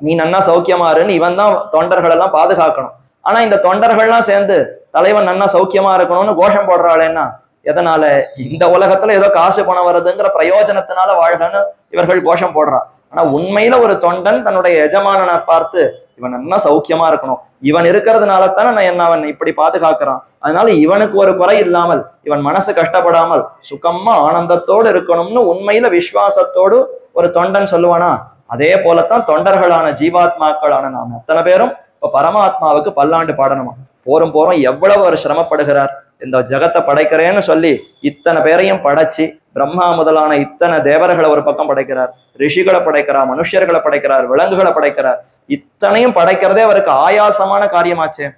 நீ நன்னா சௌக்கியமாருன்னு இவன் தான் தொண்டர்கள் எல்லாம் பாதுகாக்கணும். ஆனா இந்த தொண்டர்கள்லாம் சேர்ந்து தலைவன் நன்னா சௌக்கியமா இருக்கணும்னு கோஷம் போடுறாளேன்னா எதனால? இந்த உலகத்துல ஏதோ காசு பணம் வருதுங்கிற பிரயோஜனத்தினால வாழ்கன்னு இவர்கள் கோஷம் போடுறான். ஆனா உண்மையில ஒரு தொண்டன் தன்னுடைய எஜமானனை பார்த்து இவன் நல்லா சௌக்கியமா இருக்கணும், இவன் இருக்கிறதுனால தானே நான் அவன் இப்படி பாதுகாக்கிறான், அதனால இவனுக்கு ஒரு குறை இல்லாமல் இவன் மனசு கஷ்டப்படாமல் சுகமா ஆனந்தத்தோடு இருக்கணும்னு உண்மையில விசுவாசத்தோடு ஒரு தொண்டன் சொல்லுவானா? அதே போலத்தான் தொண்டர்களான ஜீவாத்மாக்களான நாம் அத்தனை பேரும் இப்ப பரமாத்மாவுக்கு பல்லாண்டு பாடணுமா? போரும் எவ்வளவு ஒரு சிரமப்படுகிறார். இந்த ஜகத்தை படைக்கிறேன்னு சொல்லி இத்தனை பேரையும் படைச்சு பிரம்மா முதலான இத்தனை தேவர்களை ஒரு பக்கம் படைக்கிறார், ரிஷிகளை படைக்கிறார், மனுஷர்களை படைக்கிறார், விலங்குகளை படைக்கிறார். இத்தனையும் படைக்கிறதே அவருக்கு ஆயாசமான காரியமாச்சே.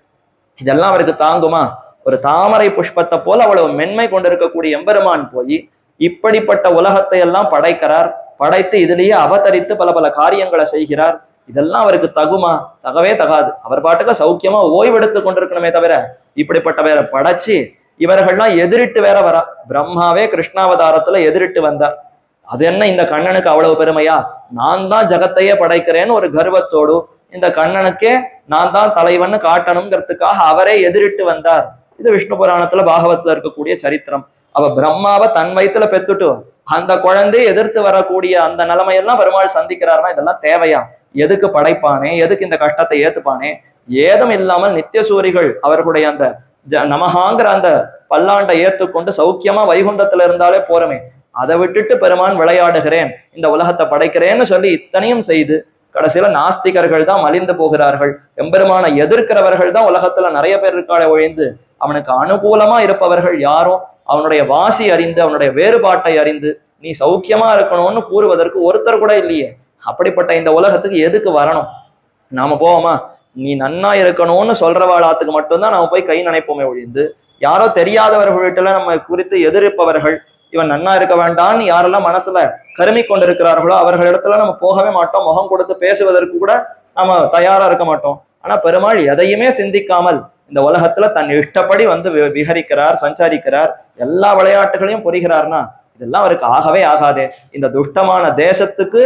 இதெல்லாம் அவருக்கு தாங்குமா? ஒரு தாமரை புஷ்பத்தை போல அவ்வளவு மென்மை கொண்டிருக்கக்கூடிய எம்பெருமான் போய் இப்படிப்பட்ட உலகத்தை எல்லாம் படைக்கிறார். படைத்து இதிலேயே அவதரித்து பல பல காரியங்களை செய்கிறார். இதெல்லாம் அவருக்கு தகுமா? தகவே தகாது. அவர் பாட்டுக்கு சௌக்கியமா ஓய்வெடுத்து கொண்டிருக்கணுமே தவிர இப்படிப்பட்ட வேற படைச்சு இவர்கள்லாம் எதிரிட்டு வேற வரா. பிரம்மாவே கிருஷ்ணாவதாரத்துல எதிரிட்டு வந்தார். அது என்ன இந்த கண்ணனுக்கு அவ்வளவு பெருமையா? நான் தான் ஜகத்தையே படைக்கிறேன்னு ஒரு கர்வத்தோடு இந்த கண்ணனுக்கே நான் தான் தலைவன்னு காட்டணுங்கிறதுக்காக அவரே எதிரிட்டு வந்தார். இது விஷ்ணு புராணத்துல பாகவத்துல இருக்கக்கூடிய சரித்திரம். அவ பிரம்மாவை தன் வயித்துல பெத்துட்டு அந்த குழந்தையை எதிர்த்து வரக்கூடிய அந்த நிலைமையெல்லாம் பெருமாள் சந்திக்கிறாருன்னா இதெல்லாம் தேவையா? எதுக்கு படைப்பானே? எதுக்கு இந்த கஷ்டத்தை ஏத்துப்பானே? ஏதும் இல்லாமல் நித்தியசூரிகள் அவர்களுடைய அந்த நமகாங்கிற அந்த பல்லாண்டை ஏத்துக்கொண்டு சௌக்கியமா வைகுண்டத்துல இருந்தாலே போறமே. அதை விட்டுட்டு பெருமான் விளையாடுகிறேன், இந்த உலகத்தை படைக்கிறேன்னு சொல்லி இத்தனையும் செய்து கடைசியில நாஸ்திகர்கள் தான் மலிந்து போகிறார்கள். எம்பெருமான எதிர்க்கிறவர்கள் தான் உலகத்துல நிறைய பேர் இருக்காளே ஒழிந்து அவனுக்கு அனுகூலமா இருப்பவர்கள் யாரும் அவனுடைய வாசி அறிந்து அவனுடைய வேறுபாட்டை அறிந்து நீ சௌக்கியமா இருக்கணும்னு கூறுவதற்கு ஒருத்தர் கூட இல்லையே. அப்படிப்பட்ட இந்த உலகத்துக்கு எதுக்கு வரணும்? நாம போவோமா? நீ நன்னா இருக்கணும்னு சொல்றவாளாத்துக்கு மட்டும்தான் நாம போய் கை நினைப்போமே ஒழிந்து யாரோ தெரியாதவர்கள்கிட்ட நம்ம குறித்து எதிர்ப்பவர்கள் இவன் நன்னா இருக்க வேண்டாம்னு யாரெல்லாம் மனசுல கருமி கொண்டிருக்கிறார்களோ அவர்களிடத்துல நம்ம போகவே மாட்டோம். முகம் கொடுத்து பேசுவதற்கு கூட நம்ம தயாரா இருக்க மாட்டோம். ஆனா பெருமாள் எதையுமே சிந்திக்காமல் இந்த உலகத்துல தன் இஷ்டப்படி வந்து விஹரிக்கிறார், சஞ்சாரிக்கிறார், எல்லா விளையாட்டுகளையும் புரிகிறார்னா இதெல்லாம் அவருக்கு ஆகவே ஆகாதே. இந்த துஷ்டமான தேசத்துக்கு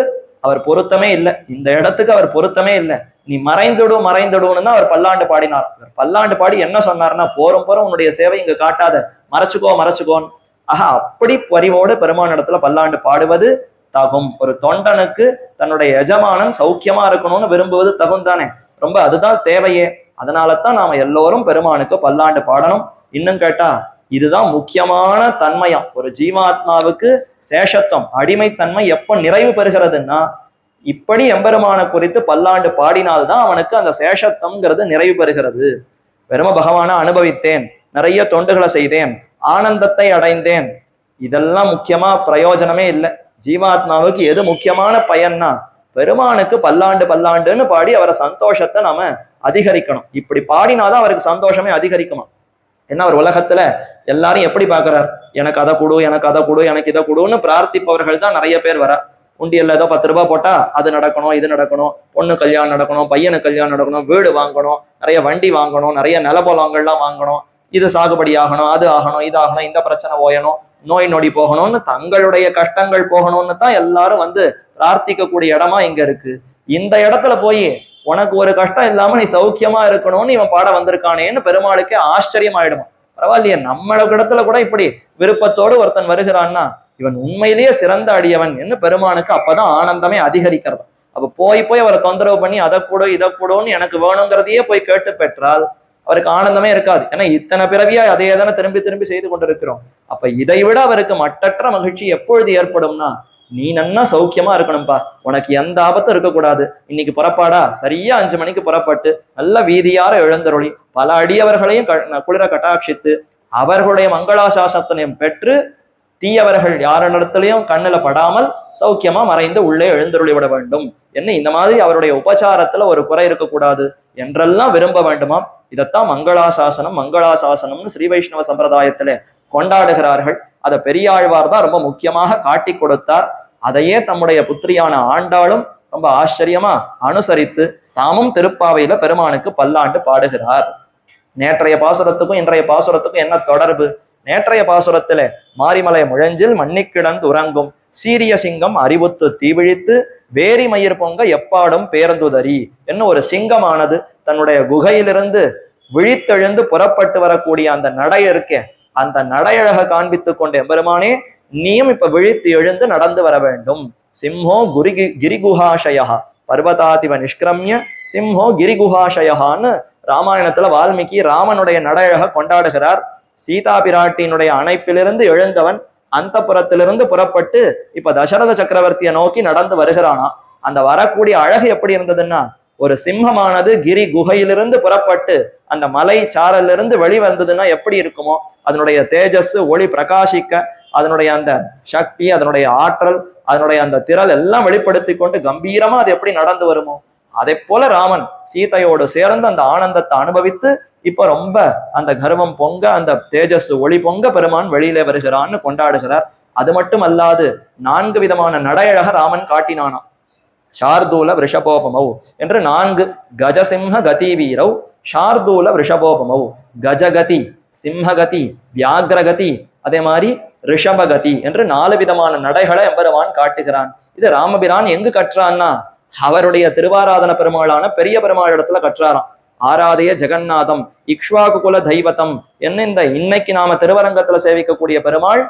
அவர் பொருத்தமே இல்லை, இந்த இடத்துக்கு அவர் பொருத்தமே இல்லை. நீ மறைந்துடுன்னு தான் அவர் பல்லாண்டு பாடினார். பல்லாண்டு பாடி என்ன சொன்னார்னா, போரும் உன்னுடைய சேவை இங்க காட்டாத, மறைச்சுக்கோன்னு. ஆஹா, அப்படி பரிவோடு பெருமான் இடத்துல பல்லாண்டு பாடுவது தகும். ஒரு தொண்டனுக்கு தன்னுடைய எஜமானன் சௌக்கியமா இருக்கணும்னு விரும்புவது தகும் தானே. ரொம்ப அதுதான் தேவையே. அதனாலதான் நாம எல்லோரும் பெருமானுக்கு பல்லாண்டு பாடணும். இன்னும் கேட்டா இதுதான் முக்கியமான தன்மையம். ஒரு ஜீவாத்மாவுக்கு சேஷத்துவம், அடிமைத்தன்மை எப்போ நிறைவு பெறுகிறதுன்னா இப்படி எம்பெருமான குறித்து பல்லாண்டு பாடினால்தான் அவனுக்கு அந்த சேஷத்துவம்ங்கிறது நிறைவு பெறுகிறது. வெறும பகவானை அனுபவித்தேன், நிறைய தொண்டுகளை செய்தேன், ஆனந்தத்தை அடைந்தேன், இதெல்லாம் முக்கியமா பிரயோஜனமே இல்லை. ஜீவாத்மாவுக்கு எது முக்கியமான பயன்னா பெருமானுக்கு பல்லாண்டுன்னு பாடி அவரை சந்தோஷத்தை நாம அதிகரிக்கணும். இப்படி பாடினாதான் அவருக்கு சந்தோஷமே அதிகரிக்குமா. ஏன்னா அவர் உலகத்துல எல்லாரும் எப்படி பாக்குறார்? எனக்கு அதை கொடு, எனக்கு அதை கொடு, எனக்கு இதை கொடுன்னு பிரார்த்திப்பவர்கள் தான் நிறைய பேர் வர. உண்டியல்ல ஏதோ 10 ரூபாய் போட்டா அது நடக்கணும், இது நடக்கணும், பொண்ணு கல்யாணம் நடக்கணும், பையனுக்கு கல்யாணம் நடக்கணும், வீடு வாங்கணும், நிறைய வண்டி வாங்கணும், நிறைய நிலபோலங்கள்லாம் வாங்கணும், இது சாகுபடி ஆகணும், அது ஆகணும், இது ஆகணும், இந்த பிரச்சனை ஓயணும், நோய் நொடி போகணும்னு தங்களுடைய கஷ்டங்கள் போகணும்னு தான் எல்லாரும் வந்து பிரார்த்திக்கக்கூடிய இடமா இங்க இருக்கு. இந்த இடத்துல போய் உனக்கு ஒரு கஷ்டம் இல்லாம நீ சௌக்கியமா இருக்கணும்னு இவன் பாட வந்திருக்கானேன்னு பெருமாளுக்கே ஆச்சரியம் ஆயிடுமா. பரவாயில்லையே, நம்மளுக்கு இடத்துல கூட இப்படி விருப்பத்தோடு ஒருத்தன் வருகிறான்னா இவன் உண்மையிலேயே சிறந்த அடியவன் என்று பெருமானுக்கு அப்பதான் ஆனந்தமே அதிகரிக்கிறது. அப்ப போய் அவரை தொந்தரவு பண்ணி அதை கூட இதை கூடன்னு எனக்கு வேணுங்கிறதையே போய் கேட்டு பெற்றால் அவருக்கு ஆனந்தமே இருக்காது. ஏன்னா இத்தனை பிறவியா அதே தானே திரும்பி செய்து கொண்டிருக்கிறோம். அப்ப இதை விட அவருக்கு மட்டற்ற மகிழ்ச்சி எப்பொழுது ஏற்படும்னா, நீ நன்னா சௌக்கியமா இருக்கணும்பா, உனக்கு எந்த ஆபத்தும் இருக்கக்கூடாது. இன்னைக்கு புறப்பாடா, சரியா 5 மணிக்கு புறப்பட்டு நல்ல வீதியார எழுந்தருளி பல அடியவர்களையும் குளிர கட்டாட்சித்து அவர்களுடைய மங்களாசாசனத்தையும் பெற்று தீயவர்கள் யாரிடத்திலையும் கண்ணுல படாமல் சௌக்கியமா மறைந்து உள்ளே எழுந்தருளி விட வேண்டும் என்ன. இந்த மாதிரி அவருடைய உபச்சாரத்துல ஒரு குறை இருக்கக்கூடாது என்றெல்லாம் விரும்ப வேண்டுமா. இதைத்தான் மங்களாசாசனம்னு ஸ்ரீ வைஷ்ணவ சம்பிரதாயத்திலே கொண்டாடுகிறார்கள். அதை பெரியாழ்வார் தான் ரொம்ப முக்கியமாக காட்டி கொடுத்தார். அதையே தம்முடைய புத்திரியான ஆண்டாளும் ரொம்ப ஆச்சரியமா அனுசரித்து தாமும் திருப்பாவையில பெருமானுக்கு பல்லாண்டு பாடுகிறார். நேற்றைய பாசுரத்துக்கும் இன்றைய பாசுரத்துக்கும் என்ன தொடர்பு? நேற்றைய பாசுரத்துல மாரிமலை முழஞ்சில் மன்னிக்கிடந்து உறங்கும் சீரிய சிங்கம் அறிவுத்து தீவிழித்து வேரி மயிர் பொங்க எப்பாடும் பேரந்துதறி என்ன ஒரு சிங்கமானது தன்னுடைய குகையிலிருந்து விழித்தெழுந்து புறப்பட்டு வரக்கூடிய அந்த நடை இருக்கே, அந்த நடையழக காண்பித்து கொண்ட எம்பெருமானே நீயும் இப்ப விழித்து எழுந்து நடந்து வர வேண்டும். சிம்ஹோ கிரிகுஹாஷயா பர்வதாதிவ நிஷ்கிரமிய சிம்ஹோ கிரிகுஹாஷயான்னு ராமாயணத்துல வால்மீகி ராமனுடைய நடையழக கொண்டாடுகிறார். சீதா பிராட்டியினுடைய அணைப்பிலிருந்து எழுந்தவன் அந்த புறத்திலிருந்து புறப்பட்டு இப்ப தசரத சக்கரவர்த்தியை நோக்கி நடந்து வருகிறானா. அந்த வரக்கூடிய அழகு எப்படி இருந்ததுன்னா, ஒரு சிம்மமானது கிரி குகையிலிருந்து புறப்பட்டு அந்த மலை சாரலிருந்து வெளிவந்ததுன்னா எப்படி இருக்குமோ அதனுடைய தேஜஸ் ஒளி பிரகாசிக்க அதனுடைய அந்த சக்தி, அதனுடைய ஆற்றல், அதனுடைய அந்த திரள் எல்லாம் வெளிப்படுத்தி கொண்டு கம்பீரமா அது எப்படி நடந்து வருமோ அதை போல ராமன் சீதையோடு சேர்ந்து அந்த ஆனந்தத்தை அனுபவித்து இப்ப ரொம்ப அந்த கர்வம் பொங்க, அந்த தேஜஸ் ஒளி பொங்க பெருமான் வெளியிலே வருகிறான்னு கொண்டாடுகிறார். அது மட்டும் அல்லாது 4 விதமான நடையழக ராமன் காட்டினானாம். ஷார்தூல விஷபோபமௌ என்று 4 கஜசிம்ஹ கதி வீரவ் ஷார்தூல விஷபோபமௌ, கஜகதி, சிம்ஹகதி, வியாகிரகதி, அதே மாதிரி ரிஷபகதி என்று 4 விதமான நடைகளை எம்பெருமான் காட்டுகிறான். இது ராமபிரான் எங்கு கற்றான்னா அவருடைய திருவாராதன பெருமாளான பெரிய பெருமாள் இடத்துல கற்றாராம். ஆராதய ஜெகநாதம் இக்ஷ்வாகு குல தெய்வத்தம் என்ன இந்த இன்னைக்கு நாம திருவரங்கத்துல சேவிக்கக்கூடிய பெருமாள்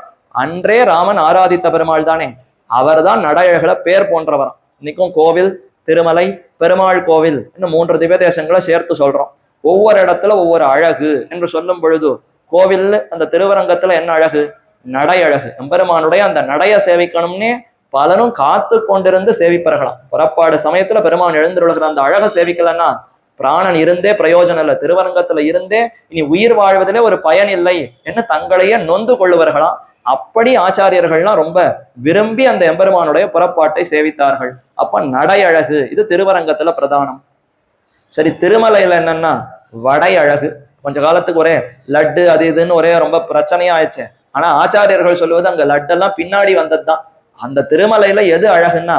அன்றே ராமன் ஆராதித்த பெருமாள் தானே. அவர்தான் நடையழகளை பேர் போன்றவர். இன்னைக்கும் கோவில், திருமலை, பெருமாள் கோவில் இன்னும் 3 திவ்ய தேசங்களை சேர்த்து சொல்றோம். ஒவ்வொரு இடத்துல ஒவ்வொரு அழகு என்று சொல்லும் பொழுது கோவில் அந்த திருவரங்கத்துல என்ன அழகு? நடை அழகு. எம்பெருமானுடைய அந்த நடைய சேவிக்கணும்னே பலரும் காத்து கொண்டிருந்து சேவிப்பார்களாம். புறப்பாடு சமயத்துல பெருமான் எழுந்துருகிற அந்த அழகை சேவிக்கலன்னா பிராணன் இருந்தே பிரயோஜனம் இல்லை, திருவரங்கத்துல இருந்தே இனி உயிர் வாழ்வதிலே ஒரு பயன் இல்லை என்று தங்களையே நொந்து கொள்ளுவார்களாம். அப்படி ஆச்சாரியர்கள்லாம் ரொம்ப விரும்பி அந்த எம்பெருமானுடைய புறப்பாட்டை சேவித்தார்கள். அப்ப நடை அழகு இது திருவரங்கத்துல பிரதானம். சரி, திருமலையில என்னன்னா வடை அழகு. கொஞ்ச காலத்துக்கு ஒரே லட்டு அது இதுன்னு ஒரே ரொம்ப பிரச்சனையா ஆயிடுச்சு. ஆனா ஆச்சாரியர்கள் சொல்லுவது அங்க லட்டெல்லாம் பின்னாடி வந்ததுதான். அந்த திருமலையில எது அழகுன்னா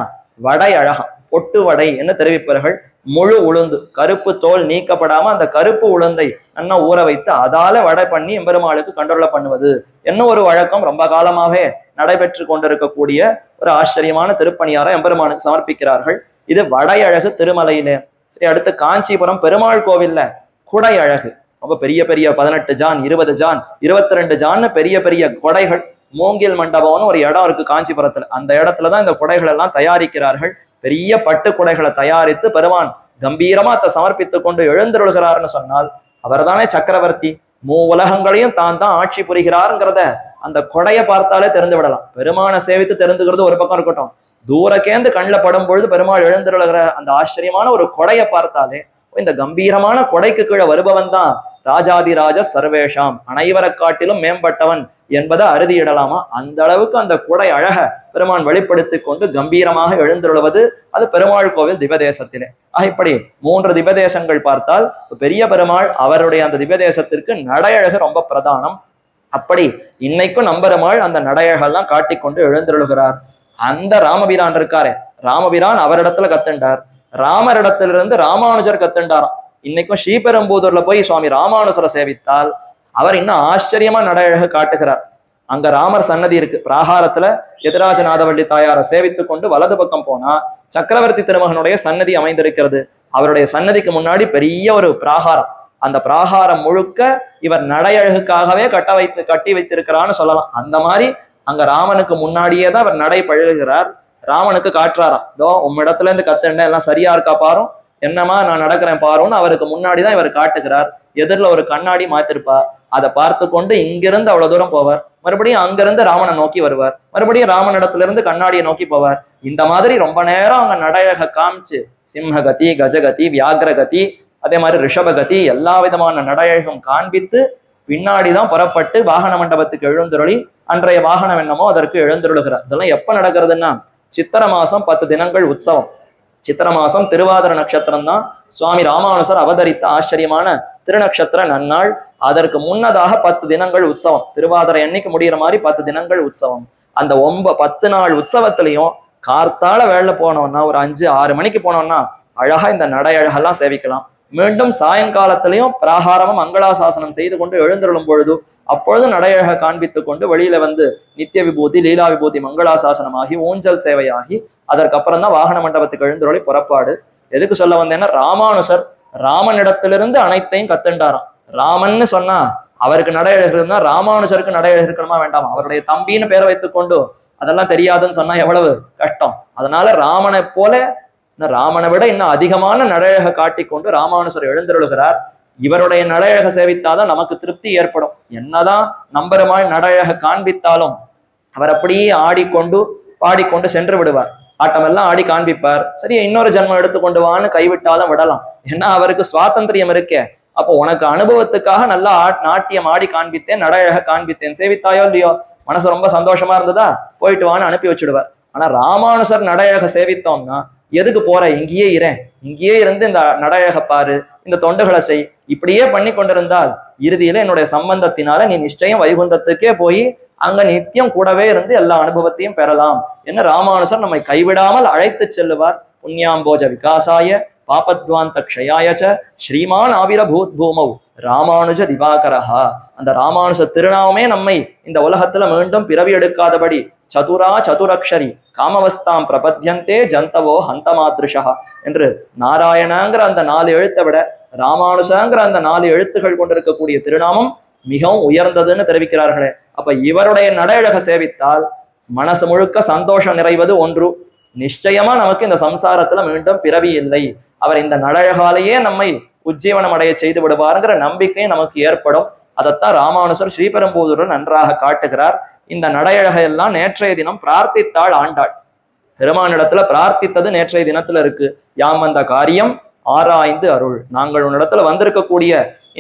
வடை அழகம். பொட்டு வடை என்ன தெரிவிப்பார்கள்? முழு உளுந்து, கருப்பு தோல் நீக்கப்படாம அந்த கருப்பு உளுந்தை நல்லா ஊற வைத்து அதால வடை பண்ணி எம்பெருமாளுக்கு கண்ட்ரோல பண்ணுவது என்ன ஒரு வழக்கம் ரொம்ப காலமாவே நடைபெற்று கொண்டிருக்கக்கூடிய ஒரு ஆச்சரியமான திருப்பணியார எம்பெருமானுக்கு சமர்ப்பிக்கிறார்கள். இது வடை அழகு திருமலையிலே. சரி, அடுத்து காஞ்சிபுரம் பெருமாள் கோவில்ல குடை அழகு. ரொம்ப பெரிய பெரிய 18 ஜான், 20 ஜான், 22 ஜான்னு பெரிய பெரிய கொடைகள். மூங்கில் மண்டபம்னு ஒரு இடம் இருக்கு காஞ்சிபுரத்துல. அந்த இடத்துலதான் இந்த குடைகள் எல்லாம் தயாரிக்கிறார்கள். பெரிய பட்டு குடைகளை தயாரித்து பெருமான் கம்பீரமா அதை சமர்ப்பித்துக் கொண்டு எழுந்தருள்கிறார்னு சொன்னால் அவர்தானே சக்கரவர்த்தி. உலகங்களையும் தான் ஆட்சி புரிகிறாருங்கிறத அந்த கொடையை பார்த்தாலே தெரிந்து விடலாம். பெருமானை சேவித்து தெரிந்துக்கிறது ஒரு பக்கம் இருக்கட்டும், தூரக்கேந்து கண்ணில் படும் பொழுது பெருமாள் எழுந்தருளுகிற அந்த ஆச்சரியமான ஒரு கொடையை பார்த்தாலே இந்த கம்பீரமான கொடைக்கு கீழே வருபவன் தான் ராஜாதிராஜ சர்வேஷாம், அனைவரை காட்டிலும் மேம்பட்டவன் என்பதை அறுதியிடலாமா. அந்த அளவுக்கு அந்த குடை அழக பெருமான் வெளிப்படுத்தி கொண்டு கம்பீரமாக எழுந்துள்ளவது அது பெருமாள் கோவில் திவ்யதேசத்திலே. இப்படி 3 திவ்யதேசங்கள் பார்த்தால் பெரிய பெருமாள் அவருடைய அந்த திவ்யதேசத்திற்கு நடையழகு ரொம்ப பிரதானம். அப்படி இன்னைக்கும் நம்பெருமாள் அந்த நடையழகெல்லாம் காட்டிக்கொண்டு எழுந்துள்ளுகிறார். அந்த ராமபிரான் இருக்காரே, ராமபிரான் அவரிடத்துல கத்துண்டார். ராமரிடத்திலிருந்து ராமானுஜர் கத்துண்டாராம். இன்னைக்கும் ஸ்ரீபெரும்புதூர்ல போய் சுவாமி ராமானுஜரை சேவித்தால் அவர் இன்னும் ஆச்சரியமா நடையழகு காட்டுகிறார். அங்க ராமர் சன்னதி இருக்கு. பிராகாரத்துல எதிராஜநாதவள்ளி தாயாரை சேவித்து கொண்டு வலது பக்கம் போனா சக்கரவர்த்தி திருமகனுடைய சன்னதி அமைந்திருக்கிறது. அவருடைய சன்னதிக்கு முன்னாடி பெரிய ஒரு பிராகாரம். அந்த பிராகாரம் முழுக்க இவர் நடையழகுக்காகவே கட்டி வைத்திருக்கிறான்னு சொல்லலாம். அந்த மாதிரி அங்க ராமனுக்கு முன்னாடியே தான் அவர் நடை பழகுகிறார். ராமனுக்கு காட்டுறாராம், இதோ உம்மிடத்துல இருந்து கத்துண்டேன், எல்லாம் சரியா இருக்கா பாரும், என்னமா நான் நடக்கிறேன் பாருன்னு அவருக்கு முன்னாடிதான் இவர் காட்டுகிறார். எதிரில் ஒரு கண்ணாடி மாத்திருப்பா, அதை பார்த்து கொண்டு இங்கிருந்து அவ்வளவு தூரம் போவார். மறுபடியும் அங்கிருந்து ராமனை நோக்கி வருவார். மறுபடியும் ராமனிடத்துல இருந்து கண்ணாடியை நோக்கி போவார். இந்த மாதிரி ரொம்ப நேரம் அங்க நடையழக காமிச்சு சிம்ஹகதி, கஜகதி, வியாகிரகதி, அதே மாதிரி ரிஷபகதி எல்லா விதமான நடையழகம் காண்பித்து பின்னாடிதான் புறப்பட்டு வாகன மண்டபத்துக்கு எழுந்துருளி அன்றைய வாகனம் என்னமோ அதற்கு எழுந்துருளுகிறார். இதெல்லாம் எப்ப நடக்கிறதுன்னா சித்திர மாசம் 10 தினங்கள் உற்சவம். சித்திர மாசம் திருவாதிர நட்சத்திரம் தான் சுவாமி ராமானுஜர் அவதரித்த ஆச்சரியமான திருநக்ஷத்திர நன்னாள். அதற்கு முன்னதாக 10 தினங்கள் உற்சவம். திருவாதிரை என்னைக்கு முடிகிற மாதிரி 10 தினங்கள் உற்சவம். அந்த 10 நாள் உற்சவத்திலையும் கார்த்தால வேலை போனோம்னா ஒரு 5-6 மணிக்கு போனோம்னா அழகா இந்த நடையழகெல்லாம் சேவிக்கலாம். மீண்டும் சாயங்காலத்திலையும் பிராகாரமும் மங்களாசாசனம் செய்து கொண்டு எழுந்தருளும் பொழுது அப்பொழுது நடையழக காண்பித்துக் கொண்டு வெளியில வந்து நித்திய விபூதி, லீலா விபூதி, மங்களாசாசனமாகி ஊஞ்சல் சேவையாகி அதற்கப்புறம் தான் வாகன மண்டபத்துக்கு எழுந்தருளி புறப்பாடு. எதுக்கு சொல்ல வந்தேன்னா ராமானுஜர் ராமனிடத்திலிருந்து அனைத்தையும் கத்துண்டாராம். ராமன்னு சொன்னா அவருக்கு நடையழகு இருந்தா ராமானுஜருக்கு நடையழகு இருக்கணுமா வேண்டாமா? அவருடைய தம்பின்னு பேரை வைத்துக் கொண்டு அதெல்லாம் தெரியாதுன்னு சொன்னா எவ்வளவு கஷ்டம். அதனால ராமனை போல ராமனை விட இன்னும் அதிகமான நடையழக காட்டிக்கொண்டு ராமானுஜர் எழுந்தருளுகிறார். இவருடைய நடையழக சேவித்தாதான் நமக்கு திருப்தி ஏற்படும். என்னதான் நம்பெருமாள் நடையழக காண்பித்தாலும் அவர் அப்படியே ஆடிக்கொண்டு பாடிக்கொண்டு சென்று விடுவார். ஆட்டமெல்லாம் ஆடி காண்பிப்பார். சரி, இன்னொரு ஜென்மம் எடுத்துக்கொண்டு வான்னு கைவிட்டாலும் விடலாம். ஏன்னா அவருக்கு சுவாதந்திரியம் இருக்கே. அப்போ உனக்கு அனுபவத்துக்காக நல்லா நாட்டியம் ஆடி காண்பித்தேன், நடையழக காண்பித்தேன், சேவித்தாயோ இல்லையோ, மனசு ரொம்ப சந்தோஷமா இருந்ததா போயிட்டு வான்னு அனுப்பி வச்சுடுவார். ஆனா ராமானுசர் நடையழக சேவித்தோம்னா எதுக்கு போற, இங்கேயே இங்கேயே இருந்து இந்த நடையழக பாரு, இந்த தொண்டுகளை செய், இப்படியே பண்ணி கொண்டிருந்தால் இறுதியில என்னுடைய சம்பந்தத்தினால நீ நிச்சயம் வைகுந்தத்துக்கே போய் அங்க நித்தியம் கூடவே இருந்து எல்லா அனுபவத்தையும் பெறலாம் என்ன ராமானுசர் நம்மை கைவிடாமல் அழைத்து செல்லுவார். புண்ணியாம்போஜ விகாசாய பாபத்வாந்த க்ஷயாயச்ச ஸ்ரீமான் ஆவிரபூத் பூமௌ ராமானுஜ திவாகரஹா. அந்த ராமானுஜ திருநாமமே நம்மை இந்த உலகத்துல மீண்டும் பிறவி எடுக்காதபடி சதுரா சதுரக்ஷரி காமவஸ்தாம் பிரபத்யந்தே ஜந்தவோ ஹந்தமாத்ருஷா என்று நாராயணங்கிற அந்த 4 எழுத்தை விட ராமானுஜங்கிற அந்த 4 எழுத்துகள் கொண்டிருக்கக்கூடிய திருநாமம் மிகவும் உயர்ந்ததுன்னு தெரிவிக்கிறார்களே. அப்ப இவருடைய நடையழக சேவித்தால் மனசு முழுக்க சந்தோஷம் நிறைவது ஒன்று, நிச்சயமா நமக்கு இந்த சம்சாரத்துல மீண்டும் பிறவி இல்லை, அவர் இந்த நடையழகாலேயே நம்மை உஜ்ஜீவனம் அடைய செய்து விடுவாருங்கிற நம்பிக்கை நமக்கு ஏற்படும். அதைத்தான் ராமானுசர் ஸ்ரீபெரும்புதூரில் நன்றாக காட்டுகிறார். இந்த நடையழகை எல்லாம் நேற்றைய தினம் பிரார்த்தித்தாள் ஆண்டாள். பெருமானிடத்துல பிரார்த்தித்தது நேற்றைய தினத்துல இருக்கு. யாம் வந்த காரியம் ஆராய்ந்து அருள். நாங்கள் உன்னிடத்துல வந்திருக்கக்கூடிய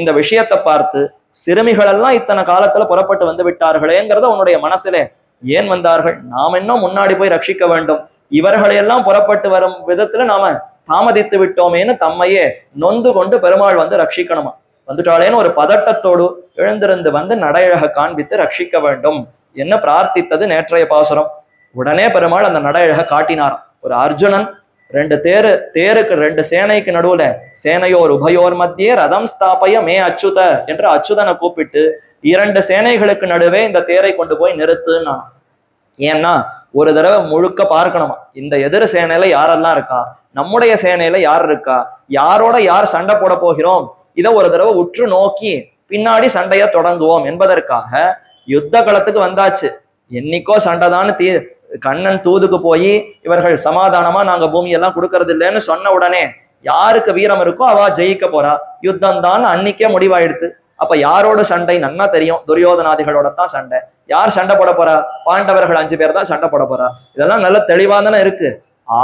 இந்த விஷயத்தை பார்த்து சிறுமிகள் எல்லாம் இத்தனை காலத்துல புறப்பட்டு வந்து விட்டார்களேங்கிறத உன்னுடைய மனசுல ஏன் வந்தார்கள், நாம் இன்னும் முன்னாடி போய் ரட்சிக்க வேண்டும், இவர்களையெல்லாம் புறப்பட்டு வரும் விதத்துல நாம தாமதித்து விட்டோமேன்னு தம்மையே நொந்து கொண்டு பெருமாள் வந்து ரட்சிக்கணுமா, வந்துட்டாளேன்னு ஒரு பதட்டத்தோடு எழுந்திருந்து வந்து நடையழக காண்பித்து ரட்சிக்க வேண்டும் என்ன பிரார்த்தித்தது நேற்றைய பாசுரம். உடனே பெருமாள் அந்த நடையழக காட்டினாராம். ஒரு அர்ஜுனன் 2 தேருக்கு 2 சேனைக்கு நடுவுல சேனையோர் உபயோர் மத்தியே ரதம் ஸ்தாபய மே அச்சுத என்று அச்சுதனை கூப்பிட்டு 2 சேனைகளுக்கு நடுவே இந்த தேரை கொண்டு போய் நிறுத்துன்னா. ஏன்னா ஒரு தடவை முழுக்க பார்க்கணுமா, இந்த எதிர் சேனையில யாரெல்லாம் இருக்கா, நம்முடைய சேனையில யார் இருக்கா, யாரோட யார் சண்டை போட போகிறோம், இதை ஒரு தடவை உற்று நோக்கி பின்னாடி சண்டைய தொடங்குவோம் என்பதற்காக யுத்த களத்துக்கு வந்தாச்சு. என்னைக்கோ சண்டைதான்னு கண்ணன் தூதுக்கு போய் இவர்கள் சமாதானமா நாங்க பூமியெல்லாம் கொடுக்கறது இல்லைன்னு சொன்ன உடனே யாருக்கு வீரம் இருக்கோ அவ ஜெயிக்க போறா, யுத்தம் தான் அன்னைக்கே முடிவாயிடுது. அப்ப யாரோட சண்டை நன்னா தெரியும், துரியோதனாதிகளோட தான் சண்டை. யார் சண்டை போட போறா, பாண்டவர்கள் 5 பேர் தான் சண்டை போட போறா. இதெல்லாம் நல்ல தெளிவா தானே இருக்கு.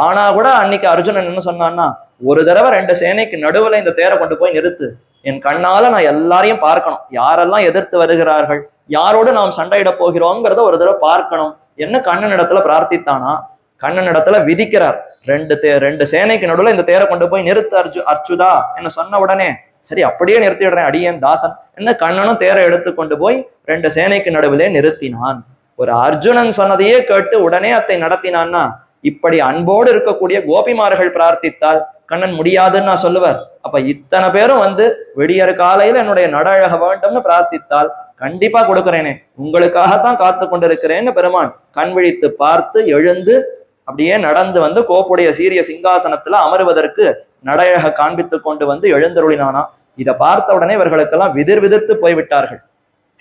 ஆனா கூட அன்னைக்கு அர்ஜுனன் என்ன சொன்னான்னா, ஒரு தடவை 2 சேனைக்கு நடுவுல இந்த தேரை கொண்டு போய் நிறுத்து, என் கண்ணால நான் எல்லாரையும் பார்க்கணும், யாரெல்லாம் எதிர்த்து வருகிறார்கள், யாரோடு நாம் சண்டையிட போகிறோங்கிறத ஒரு தடவை பார்க்கணும் என்ன கண்ணன் இடத்துல பிரார்த்தித்தானா. கண்ணன் இடத்துல விதிக்கிறார், 2 சேனைக்கு நடுவுல இந்த தேரை கொண்டு போய் நிறுத்து அர்ச்சுதா என்ன சொன்ன உடனே சரி அப்படியே நிறுத்திடுறேன் அடியேன் தாசன் என்ன கண்ணனும் தேரை எடுத்து கொண்டு போய் 2 சேனைக்கு நடுவிலே நிறுத்தினான். ஒரு அர்ஜுனன் சொன்னதையே கேட்டு உடனே அதை நடத்தினான்னா, இப்படி அன்போடு இருக்கக்கூடிய கோபிமார்கள் பிரார்த்தித்தால் கண்ணன் முடியாதுன்னு நான் சொல்லுவார். அப்ப இத்தனை பேரும் வந்து விடியற் காலையில என்னுடைய நடழக வேண்டும்னு பிரார்த்தித்தால் கண்டிப்பா கொடுக்குறேனே, உங்களுக்காகத்தான் காத்து கொண்டிருக்கிறேன்னு பெருமான் கண் விழித்து பார்த்து எழுந்து அப்படியே நடந்து வந்து கோப்புடைய சீரிய சிங்காசனத்துல அமருவதற்கு நடையழக காண்பித்து கொண்டு வந்து எழுந்தருளினானா. இதை பார்த்த உடனே இவர்களுக்கெல்லாம் விதிர்த்து போய்விட்டார்கள்.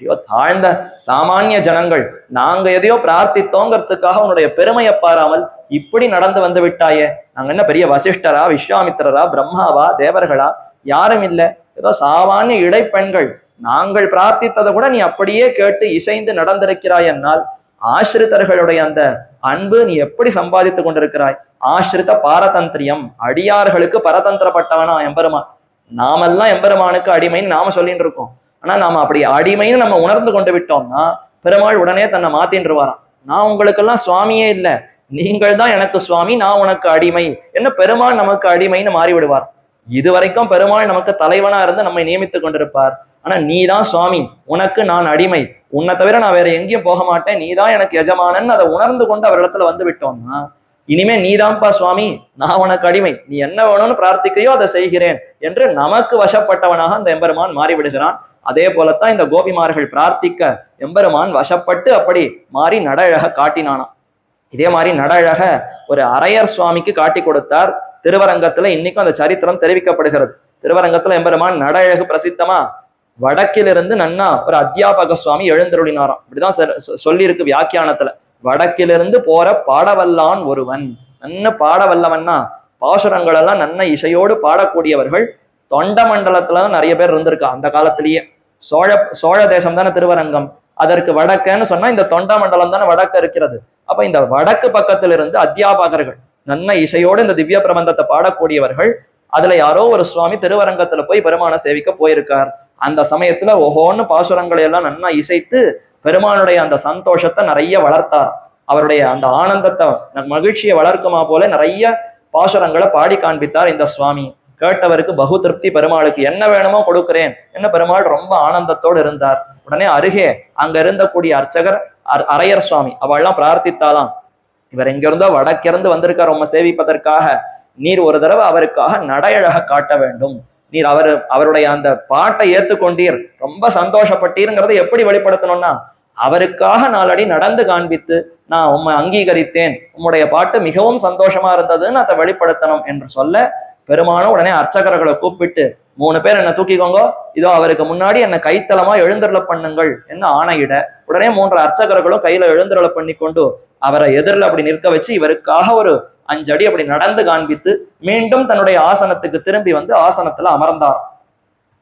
ஐயோ தாழ்ந்த சாமானிய ஜனங்கள், நாங்க எதையோ பிரார்த்தித்தோங்கிறதுக்காக உன்னுடைய பெருமையை பாராமல் இப்படி நடந்து வந்து விட்டாயே, நாங்க என்ன பெரிய வசிஷ்டரா, விஸ்வாமித்திரரா, பிரம்மாவா, தேவர்களா, யாரும் இல்லை, ஏதோ சாமானிய இடைப்பெண்கள், நாங்கள் பிரார்த்தித்ததை கூட நீ அப்படியே கேட்டு இசைந்து நடந்திருக்கிறாய் என்னால் ஆசிரித்தர்களுடைய அந்த அன்பு நீ எப்படி சம்பாதித்து கொண்டிருக்கிறாய். ஆசிரித்த பாரதந்திரியம், அடியார்களுக்கு பரதந்திரப்பட்டவனா எம்பெருமான். நாமெல்லாம் எம்பெருமானுக்கு அடிமைன்னு நாம சொல்லிட்டு இருக்கோம். ஆனா நாம அப்படி அடிமைன்னு நம்ம உணர்ந்து கொண்டு விட்டோம்னா பெருமாள் உடனே தன்னை மாத்தின்றுவாராம். நான் உங்களுக்கெல்லாம் சுவாமியே இல்லை, நீங்கள் தான் எனக்கு சுவாமி, நான் உனக்கு அடிமை என்ன பெருமாள் நமக்கு அடிமைன்னு மாறி விடுவார். இதுவரைக்கும் பெருமாள் நமக்கு தலைவனா இருந்து நம்மை நியமித்துக் கொண்டிருப்பார். ஆனா நீ தான் சுவாமி, உனக்கு நான் அடிமை, உன்னை தவிர நான் வேற எங்கேயும் போக மாட்டேன், நீ தான் எனக்கு எஜமானன்னு அதை உணர்ந்து கொண்டு அவரிடத்துல வந்து விட்டோம்னா இனிமே நீதான்ப்பா சுவாமி, நான் உனக்கு அடிமை, நீ என்ன வேணும்னு பிரார்த்திக்கையோ அதை செய்கிறேன் என்று நமக்கு வசப்பட்டவனாக அந்த எம்பெருமான் மாறிவிடுகிறான். அதே போலத்தான் இந்த கோபிமார்கள் பிரார்த்திக்க எம்பெருமான் வசப்பட்டு அப்படி மாறி நடழக காட்டினானாம். இதே மாதிரி நடழக ஒரு அரையர் சுவாமிக்கு காட்டி கொடுத்தார். திருவரங்கத்துல இன்னைக்கும் அந்த சரித்திரம் தெரிவிக்கப்படுகிறது. திருவரங்கத்துல எம்பெருமான் நடழகு பிரசித்தமா வடக்கிலிருந்து நன்னா ஒரு அத்தியாபக சுவாமி எழுந்தருளினாராம். இப்படிதான் சொல்லி இருக்கு வியாக்கியானத்துல. வடக்கிலிருந்து போற பாடவல்லான் ஒருவன், நன்ன பாடவல்லவன்னா பாசுரங்கள் எல்லாம் நன்ன இசையோடு பாடக்கூடியவர்கள் தொண்ட மண்டலத்துலதான் நிறைய பேர் இருந்திருக்கா. அந்த காலத்திலேயே சோழ தேசம் தானே திருவரங்கம், அதற்கு வடக்குன்னு சொன்னா இந்த தொண்ட மண்டலம் தானே வடக்கு இருக்கிறது. அப்ப இந்த வடக்கு பக்கத்திலிருந்து அத்தியாபகர்கள் நன்ன இசையோடு இந்த திவ்ய பிரபந்தத்தை பாடக்கூடியவர்கள். அதுல யாரோ ஒரு சுவாமி திருவரங்கத்துல போய் பெருமான சேவிக்க போயிருக்கார். அந்த சமயத்துல ஒவ்வொன்னு பாசுரங்களை எல்லாம் நன்னா இசைத்து பெருமானுடைய அந்த சந்தோஷத்தை நிறைய வளர்த்தார். அவருடைய அந்த ஆனந்தத்தை மகிழ்ச்சியை வளர்க்குமா போல நிறைய பாசுரங்களை பாடி காண்பித்தார் இந்த சுவாமி. கேட்டவருக்கு பகு திருப்தி, பெருமாளுக்கு என்ன வேணுமோ கொடுக்கிறேன் என்ன பெருமாள் ரொம்ப ஆனந்தத்தோடு இருந்தார். உடனே அருகே அங்க இருந்தக்கூடிய அர்ச்சகர் அரையர் சுவாமி அவள்லாம் பிரார்த்தித்தாலாம், இவர் எங்கிருந்தோ வடக்கிருந்து வந்திருக்கார் உம்மை சேவிப்பதற்காக, நீர் ஒரு தடவை அவருக்காக நடையழக காட்ட வேண்டும், நீர் அவருடைய அந்த பாட்டை ஏத்துக்கொண்டீர், ரொம்ப சந்தோஷப்பட்டீருங்கிறத எப்படி வெளிப்படுத்தணும்னா அவருக்காக நாளடி நடந்து காண்பித்து நான் உம்மை அங்கீகரித்தேன், உம்முடைய பாட்டு மிகவும் சந்தோஷமா இருந்ததுன்னு அதை வெளிப்படுத்தணும் என்று சொல்ல, பெருமானும் உடனே அர்ச்சகர்களை கூப்பிட்டு 3 பேர் என்ன தூக்கிக்கோங்க, இதோ அவருக்கு முன்னாடி என்ன கைத்தலமா எழுந்தருள பண்ணுங்கள் என்ன ஆணையிட, உடனே 3 அர்ச்சகர்களும் கையில எழுந்தருள பண்ணி கொண்டு அவரை எதிரில் அப்படி நிற்க வச்சு இவருக்காக ஒரு 5 அடி அப்படி நடந்து காண்பித்து மீண்டும் தன்னுடைய ஆசனத்துக்கு திரும்பி வந்து ஆசனத்துல அமர்ந்தார்.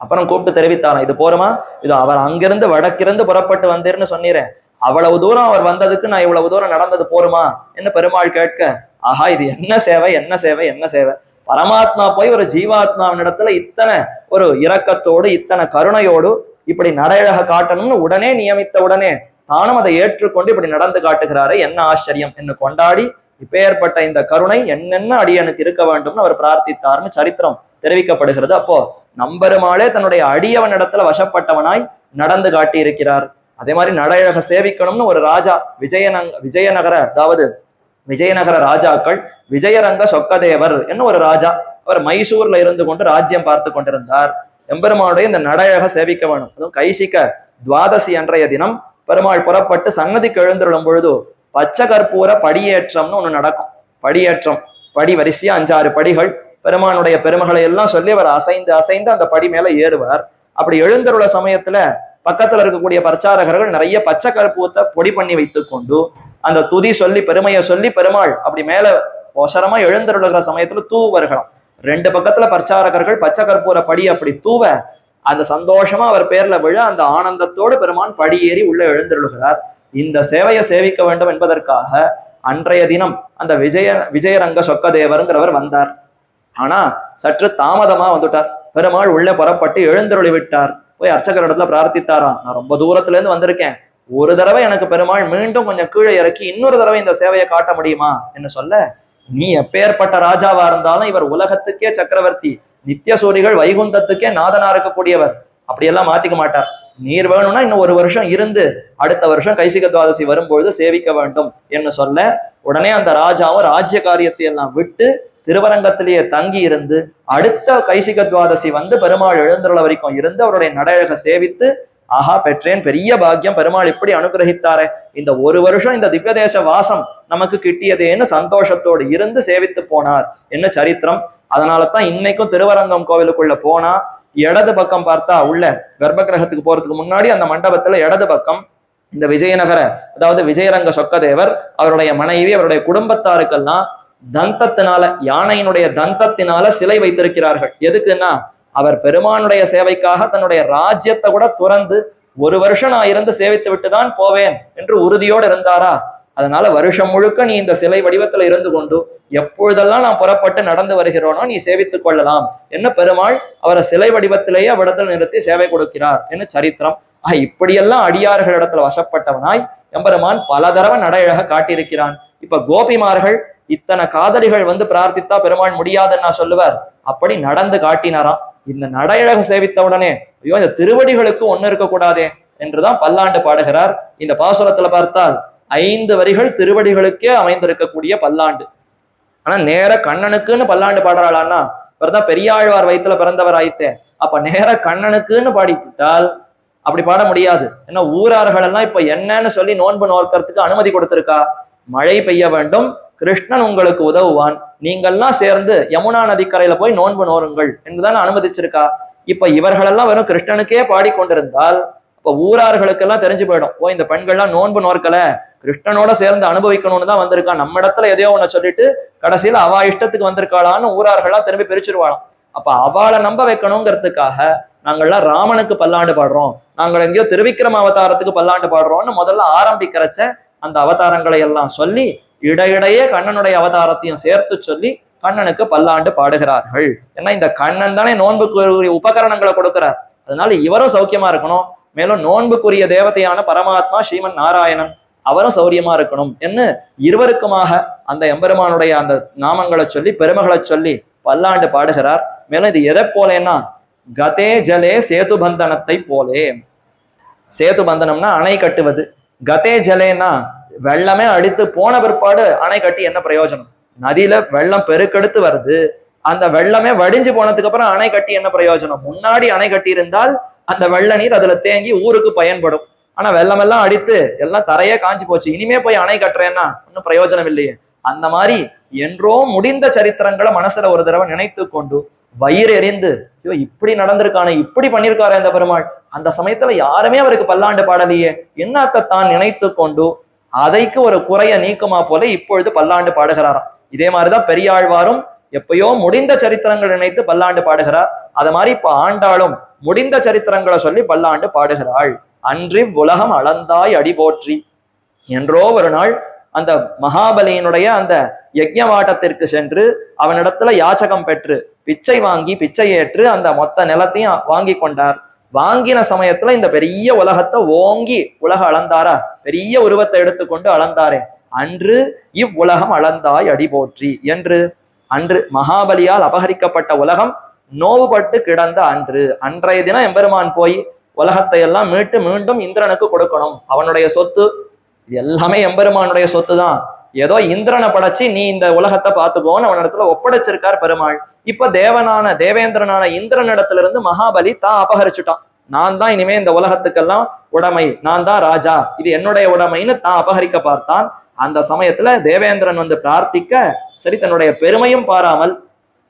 அப்புறம் கூப்பிட்டு தெரிவித்தாராம், இது போருமா, இது அவர் அங்கிருந்து வடக்கிருந்து புறப்பட்டு வந்தேர்னு சொன்னீரேன், அவ்வளவு தூரம் அவர் வந்ததுக்கு நான் இவ்வளவு தூரம் நடந்தது போருமா என்ன பெருமாள் கேட்க, ஆஹா இது என்ன சேவை என்ன சேவை என்ன சேவை, பரமாத்மா போய் ஒரு ஜீவாத்மாவின் இடத்துல இத்தனை ஒரு இரக்கத்தோடு இத்தனை கருணையோடு இப்படி நடையழக காட்டணும்னு உடனே நியமித்த உடனே தானும் அதை ஏற்றுக்கொண்டு இப்படி நடந்து காட்டுகிறாரு, என்ன ஆச்சரியம் என்று கொண்டாடி இப்பேற்பட்ட இந்த கருணை என்னென்ன அடியனுக்கு இருக்க வேண்டும்னு அவர் பிரார்த்தித்தார்னு சரித்திரம் தெரிவிக்கப்படுகிறது. அப்போ நம்பெருமாளே தன்னுடைய அடியவன் இடத்துல வசப்பட்டவனாய் நடந்து காட்டி இருக்கிறார். அதே மாதிரி நடையழக சேவிக்கணும்னு ஒரு ராஜா விஜயநகர அதாவது விஜயநகர ராஜாக்கள் விஜயரங்க சொக்கதேவர் என்ன ஒரு ராஜா, அவர் மைசூர்ல இருந்து கொண்டு ராஜ்யம் பார்த்து கொண்டிருந்தார். எம்பெருமானுடைய இந்த நடையழக சேவிக்க வேணும். அதுவும் கைசிக துவாதசி அன்றைய தினம் பெருமாள் புறப்பட்டு சன்னதிக்கு எழுந்துள்ளும் பொழுது பச்சை கற்பூர படியேற்றம்னு ஒண்ணு நடக்கும். படியேற்றம், படி வரிசையா 5-6 படிகள், பெருமானுடைய பெருமகளை எல்லாம் சொல்லி அவர் அசைந்து அசைந்து அந்த படி மேல ஏறுவார். அப்படி எழுந்தருள சமயத்துல பக்கத்துல இருக்கக்கூடிய பிரச்சாரகர்கள் நிறைய பச்சை கற்பூரத்தை பொடி பண்ணி வைத்து கொண்டு அந்த துதி சொல்லி பெருமையை சொல்லி பெருமாள் அப்படி மேல ஒசரமா எழுந்தருளுகிற சமயத்துல தூவர்களாம். 2 பக்கத்துல பிரச்சாரகர்கள் பச்சை கற்பூர படி அப்படி தூவ அந்த சந்தோஷமா அவர் பேர்ல விழ அந்த ஆனந்தத்தோடு பெருமான் படியேறி உள்ள எழுந்தருளுகிறார். இந்த சேவையை சேவிக்க வேண்டும் என்பதற்காக அன்றைய தினம் அந்த விஜயரங்க சொக்கதேவருங்கிறவர் வந்தார். ஆனா சற்று தாமதமா வந்துட்டார். பெருமாள் உள்ள புறப்பட்டு எழுந்தருளி விட்டார். போய் அர்ச்சகர் இடத்துல பிரார்த்தித்தாராம், நான் ரொம்ப தூரத்துல இருந்து வந்திருக்கேன், ஒரு தடவை எனக்கு பெருமாள் மீண்டும் கொஞ்சம் கீழே இறக்கி இன்னொரு தடவை இந்த சேவையை காட்ட முடியுமா என்று சொல்ல, நீ எப்பேற்பட்ட ராஜாவா இருந்தாலும் இவர் உலகத்துக்கே சக்கரவர்த்தி, நித்தியசூரிகள் வைகுந்தத்துக்கே நாதனா இருக்கக்கூடியவர், அப்படியெல்லாம் மாத்திக்க மாட்டார், நீர் வேணும்னா இன்னும் 1 வருஷம் இருந்து அடுத்த வருஷம் கைசிக துவாதசி வரும்பொழுது சேவிக்க வேண்டும் என்று சொல்ல, உடனே அந்த ராஜாவும் ராஜ்ய காரியத்தை எல்லாம் விட்டு திருவரங்கத்திலேயே தங்கி இருந்து அடுத்த கைசிக துவாதசி வந்து பெருமாள் எழுந்தருள வரைக்கும் இருந்து அவருடைய நடையழக சேவித்து, ஆஹா பெற்றேன், பெரிய பாக்கியம், பெருமாள் இப்படி அனுகிரகித்தாரே, இந்த 1 வருஷம் இந்த திவ்யதேச வாசம் நமக்கு கிட்டியதேன்னு சந்தோஷத்தோடு இருந்து சேவித்து போனார் என்ன சரித்திரம். அதனால தான் இன்னைக்கும் திருவரங்கம் கோவிலுக்குள்ள போனா இடது பக்கம் பார்த்தா உள்ள கர்ப்ப கிரகத்துக்கு போறதுக்கு முன்னாடி அந்த மண்டபத்துல இடது பக்கம் இந்த விஜயநகர அதாவது விஜயரங்க சொக்கதேவர் அவருடைய மனைவி அவருடைய குடும்பத்தாருக்கெல்லாம் தந்தத்தினால யானையினுடைய தந்தத்தினால சிலை வைத்திருக்கிறார்கள். எதுக்குன்னா அவர் பெருமானுடைய சேவைக்காக தன்னுடைய ராஜ்யத்தை கூட துறந்து 1 வருஷம் நான் இருந்து சேவித்து விட்டுதான் போவேன் என்று உறுதியோடு இருந்தாரா, அதனால வருஷம் முழுக்க நீ இந்த சிலை வடிவத்துல இருந்து கொண்டு எப்பொழுதெல்லாம் நான் புறப்பட்டு நடந்து வருகிறோனோ நீ சேவித்துக் கொள்ளலாம் என்ன பெருமாள் அவரை சிலை வடிவத்திலேயே அவ்விடத்தில் நிறுத்தி சேவை கொடுக்கிறார் என்ன சரித்திரம். இப்படியெல்லாம் அடியார்கள் இடத்துல வசப்பட்டவனாய் எம்பெருமான் பல தடவை நடையழக காட்டியிருக்கிறான். இப்ப கோபிமார்கள் இத்தனை காதலிகள் வந்து பிரார்த்தித்தா பெருமாள் முடியாதுன்னு நான் சொல்லுவார், அப்படி நடந்து காட்டினாராம். இந்த நடையழக சேவித்த உடனே ஐயோ இந்த திருவடிகளுக்கு ஒண்ணு இருக்கக்கூடாதே என்றுதான் பல்லாண்டு பாடுகிறார். இந்த பாசுரத்துல பார்த்தால் 5 வரிகள் திருவடிகளுக்கே அமைந்திருக்கக்கூடிய பல்லாண்டு. ஆனா நேர கண்ணனுக்குன்னு பல்லாண்டு பாடுறாளான்னா இவர்தான் பெரியாழ்வார் வயிற்றுல பிறந்தவர் ஆயித்தே, அப்ப நேர கண்ணனுக்குன்னு பாடிவிட்டால் அப்படி பாட முடியாது. ஏன்னா ஊரார்கள் எல்லாம் இப்ப என்னன்னு சொல்லி நோன்பு நோக்கிறதுக்கு அனுமதி கொடுத்திருக்கா, மழை பெய்ய வேண்டும், கிருஷ்ணன் உங்களுக்கு உதவுவான், நீங்கள்லாம் சேர்ந்து யமுனா நதிக்கரையில போய் நோன்பு நோருங்கள் என்றுதான் அனுமதிச்சிருக்கா. இப்ப இவர்களெல்லாம் வெறும் கிருஷ்ணனுக்கே பாடிக்கொண்டிருந்தால் இப்ப ஊரார்களுக்கெல்லாம் தெரிஞ்சு போயிடும், ஓ இந்த பெண்கள்லாம் நோன்பு நோக்கல கிருஷ்ணனோட சேர்ந்து அனுபவிக்கணும்னு தான் வந்திருக்கா, நம்ம இடத்துல எதையோ ஒண்ணு சொல்லிட்டு கடைசியில அவ இஷ்டத்துக்கு வந்திருக்காளான்னு ஊரார்கள்லாம் திரும்பி பிரிச்சிருவாளாம். அப்ப அவளை நம்ப வைக்கணுங்கிறதுக்காக நாங்கள்லாம் ராமனுக்கு பல்லாண்டு பாடுறோம், நாங்கள் எங்கேயோ திருவிக்கிரம அவதாரத்துக்கு பல்லாண்டு பாடுறோம்னு முதல்ல ஆரம்பிக்கிறச்ச அந்த அவதாரங்களை எல்லாம் சொல்லி இடையிடையே கண்ணனுடைய அவதாரத்தையும் சேர்த்து சொல்லி கண்ணனுக்கு பல்லாண்டு பாடுகிறார்கள். ஏன்னா இந்த கண்ணன் தானே நோன்புக்கு உபகரணங்களை கொடுக்கிறார், அதனால இவரும் சௌக்கியமா இருக்கணும், மேலும் நோன்புக்குரிய தேவதையான பரமாத்மா ஸ்ரீமன் நாராயணன் அவரும் சௌரியமா இருக்கணும் என்று இருவருக்குமாக அந்த எம்பெருமானுடைய அந்த நாமங்களை சொல்லி பெருமைகளை சொல்லி பல்லாண்டு பாடுகிறார். மேலும் இது எதை போலேன்னா கதே ஜலே சேது பந்தனத்தை போலே. சேது பந்தனம்னா அணை கட்டுவது, கதே ஜலேனா வெள்ளமே அடித்து போன பிற்பாடு அணை கட்டி என்ன பிரயோஜனம்? நதியில வெள்ளம் பெருக்கெடுத்து வருது, அந்த வெள்ளமே வடிஞ்சு போனதுக்கு அப்புறம் அணை கட்டி என்ன பிரயோஜனம்? முன்னாடி அணை கட்டி இருந்தால் அந்த வெள்ள நீர் அதுல தேங்கி ஊருக்கு பயன்படும். ஆனா வெள்ளம் எல்லாம் அடித்து எல்லாம் தரையே காஞ்சி போச்சு, இனிமே போய் அணை கட்டுறேன்னா ஒன்னும் பிரயோஜனம் இல்லையே. அந்த மாதிரி என்றோ முடிந்த சரித்திரங்களை மனசுல ஒரு தடவை நினைத்து கொண்டு வயிறு எறிந்து ஐயோ இப்படி நடந்திருக்கானே, இப்படி பண்ணிருக்காரு அந்த பெருமாள், அந்த சமயத்துல யாருமே அவருக்கு பல்லாண்டு பாடலையே, என்னத்தை தான் நினைத்து கொண்டு அதைக்கு ஒரு குறைய நீக்குமா போல இப்பொழுது பல்லாண்டு பாடுகிறாராம். இதே மாதிரிதான் பெரியாழ்வாரும் எப்பயோ முடிந்த சரித்திரங்கள் நினைத்து பல்லாண்டு பாடுகிறார். அது மாதிரி இப்ப ஆண்டாளும் முடிந்த சரித்திரங்களை சொல்லி பல்லாண்டு பாடுகிறாள். அன்றி உலகம் அளந்தாய் அடி போற்றி. என்றோ ஒரு நாள் அந்த மகாபலியினுடைய அந்த யஜ்ஞவாட்டத்திற்கு சென்று அவனிடத்துல யாச்சகம் பெற்று பிச்சை வாங்கி பிச்சை ஏற்று அந்த மொத்த நிலத்தையும் வாங்கி கொண்டார். வாங்கின சமயத்துல இந்த பெரிய உலகத்தை ஓங்கி உலக அளந்தாரா, பெரிய உருவத்தை எடுத்துக்கொண்டு அளந்தாரே. அன்று இவ்வுலகம் அளந்தாய் அடி போற்றி என்று. அன்று மகாபலியால் அபகரிக்கப்பட்ட உலகம் நோவுபட்டு கிடந்த அன்று, அன்றைய தினம் எம்பெருமான் போய் உலகத்தை எல்லாம் மீட்டு மீண்டும் இந்திரனுக்கு கொடுக்கணும். அவனுடைய சொத்து எல்லாமே எம்பெருமானுடைய சொத்து தான். ஏதோ இந்திரனை படைச்சு நீ இந்த உலகத்தை பார்த்துக்கோன்னு அவனிடத்துல ஒப்படைச்சிருக்கார் பெருமாள். இப்ப தேவேந்திரனான இந்திரனிடத்துல இருந்து மகாபலி தான் அபகரிச்சுட்டான். நான் தான் இனிமே இந்த உலகத்துக்கெல்லாம் உடைமை, நான் தான் ராஜா, இது என்னுடைய உடைமைன்னு தான் அபகரிக்க பார்த்தான். அந்த சமயத்துல தேவேந்திரன் வந்து பிரார்த்திக்க, சரி தன்னுடைய பெருமையும் பாராமல்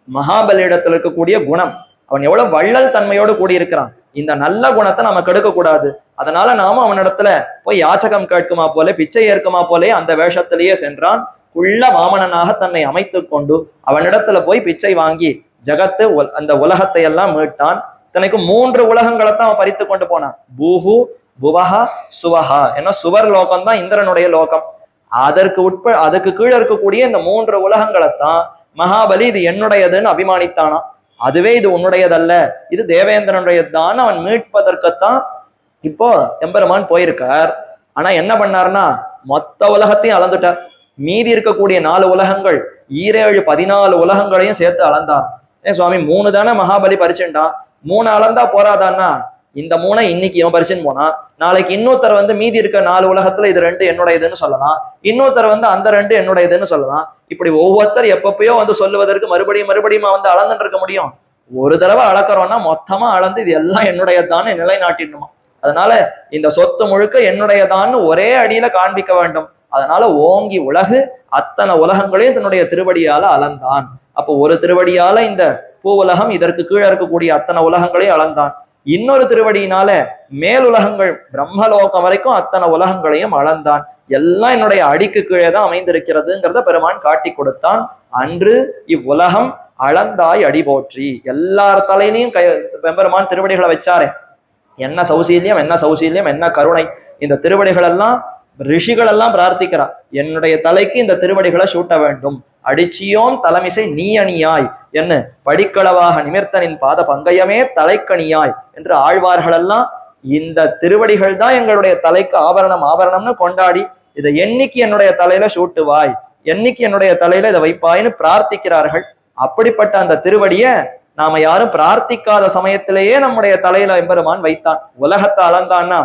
மகாபலியிடத்துல இருக்கக்கூடிய குணம், அவன் எவ்வளவு வள்ளல் தன்மையோடு கூடியிருக்கிறான், இந்த நல்ல குணத்தை நம்ம கெடுக்க கூடாது. அதனால நாம அவனிடத்துல போய் யாச்சகம் கேட்குமா போல பிச்சை ஏற்குமா போலே அந்த வேஷத்திலேயே சென்றான். குள்ள வாமனனாக தன்னை அமைத்து கொண்டு அவனிடத்துல போய் பிச்சை வாங்கி ஜகத்து அந்த உலகத்தை எல்லாம் மீட்டான். தனக்கு 3 உலகங்களைத்தான் அவன் பறித்து கொண்டு போனான். பூஹு புவஹா சுவஹா என்ன சுவர் லோகம் தான் இந்திரனுடைய லோகம். அதுக்கு கீழே இருக்கக்கூடிய இந்த 3 உலகங்களைத்தான் மகாபலி இது என்னுடையதுன்னு அபிமானித்தானா. அதுவே இது உன்னுடையதல்ல, இது தேவேந்திரனுடையதுதான் அவன் மீட்பதற்குத்தான் இப்போ எம்பெருமான் போயிருக்கார். ஆனா என்ன பண்ணார்னா மொத்த உலகத்தையும் அளந்துட்டார். மீதி இருக்கக்கூடிய 4 உலகங்கள் 14 உலகங்களையும் சேர்த்து அளந்தார். சுவாமி 3 தானே மகாபலி பறிச்சுட்டான், 3 அளந்தா போறாதான்னா இந்த 3 இன்னைக்கு இவன் பறிச்சுன்னு போனா, நாளைக்கு இன்னொருத்தர் வந்து மீதி இருக்க 4 உலகத்துல இது 2 என்னுடையதுன்னு சொல்லலாம், இன்னொருத்தர் வந்து அந்த 2 என்னுடையதுன்னு சொல்லலாம். இப்படி ஒவ்வொருத்தர் எப்பப்பயோ வந்து சொல்லுவதற்கு மறுபடியும் வந்து அளந்துட்டு இருக்க முடியும்? ஒரு தடவை அளக்கிறோம்னா மொத்தமா அளந்து இது எல்லாம் என்னுடையதான்னு நிலைநாட்டிடணுமா. அதனால இந்த சொத்து முழுக்க என்னுடையதான்னு ஒரே அடியில காண்பிக்க வேண்டும். அதனால ஓங்கி உலகு அத்தனை உலகங்களையும் தன்னுடைய திருவடியால அளந்தான். அப்போ ஒரு திருவடியால இந்த பூ உலகம், இதற்கு கீழே இருக்கக்கூடிய அத்தனை உலகங்களையும் அளந்தான். இன்னொரு திருவடியினால மேலுலகங்கள் பிரம்மலோகம் வரைக்கும் அத்தனை உலகங்களையும் அளந்தான். எல்லாம் என்னுடைய அடிக்கு கீழே தான் அமைந்திருக்கிறதுங்கிறத பெருமான் காட்டி கொடுத்தான். அன்று இவ்வுலகம் அளந்தாய் அடி போற்றி. எல்லார் தலையிலையும் பெருமான் திருவடிகளை வச்சாரே. என்ன சௌசீல்யம், என்ன சௌசீல்யம், என்ன கருணை. இந்த திருவடிகள் எல்லாம் ரிஷிகள் எல்லாம் பிரார்த்திக்கிறார், என்னுடைய தலைக்கு இந்த திருவடிகளை சூட்ட வேண்டும். அடிச்சியோம் தலைமிசை நீ அணியாய் என்ன படிக்களவாக நிமிர்த்தனின் பாத பங்கயமே தலைக்கணியாய் என்று ஆழ்வார்கள் எல்லாம் இந்த திருவடிகள் தான் எங்களுடைய தலைக்கு ஆபரணம்னு கொண்டாடி இதை என்னைக்கு என்னுடைய தலையில சூட்டுவாய், என்னைக்கு என்னுடைய தலையில இதை வைப்பாய்னு பிரார்த்திக்கிறார்கள். அப்படிப்பட்ட அந்த திருவடிய நாம யாரும் பிரார்த்திக்காத சமயத்திலேயே நம்முடைய தலையில எம்பெருமான் வைத்தான். உலகத்தை அளந்தான்னா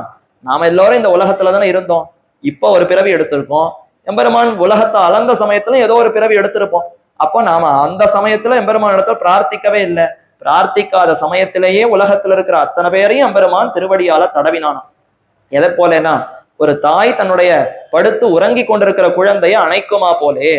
நாம எல்லாரும் இந்த உலகத்துல தானே இருந்தோம், இப்போ ஒரு பிறவி எடுத்திருக்கோம். எம்பெருமான் உலகத்தை அளந்த சமயத்துல ஏதோ ஒரு பிறவி எடுத்திருப்போம். அப்போ நாம அந்த சமயத்துல எம்பெருமான் இடத்துல பிரார்த்திக்கவே இல்லை. பிரார்த்திக்காத சமயத்திலேயே உலகத்துல இருக்கிற அத்தனை பேரையும் எம்பெருமான் திருவடியால தடவினானாம். எதை போலேனா ஒரு தாய் தன்னுடைய படுத்து உறங்கி கொண்டிருக்கிற குழந்தைய அணைக்குமா போலே.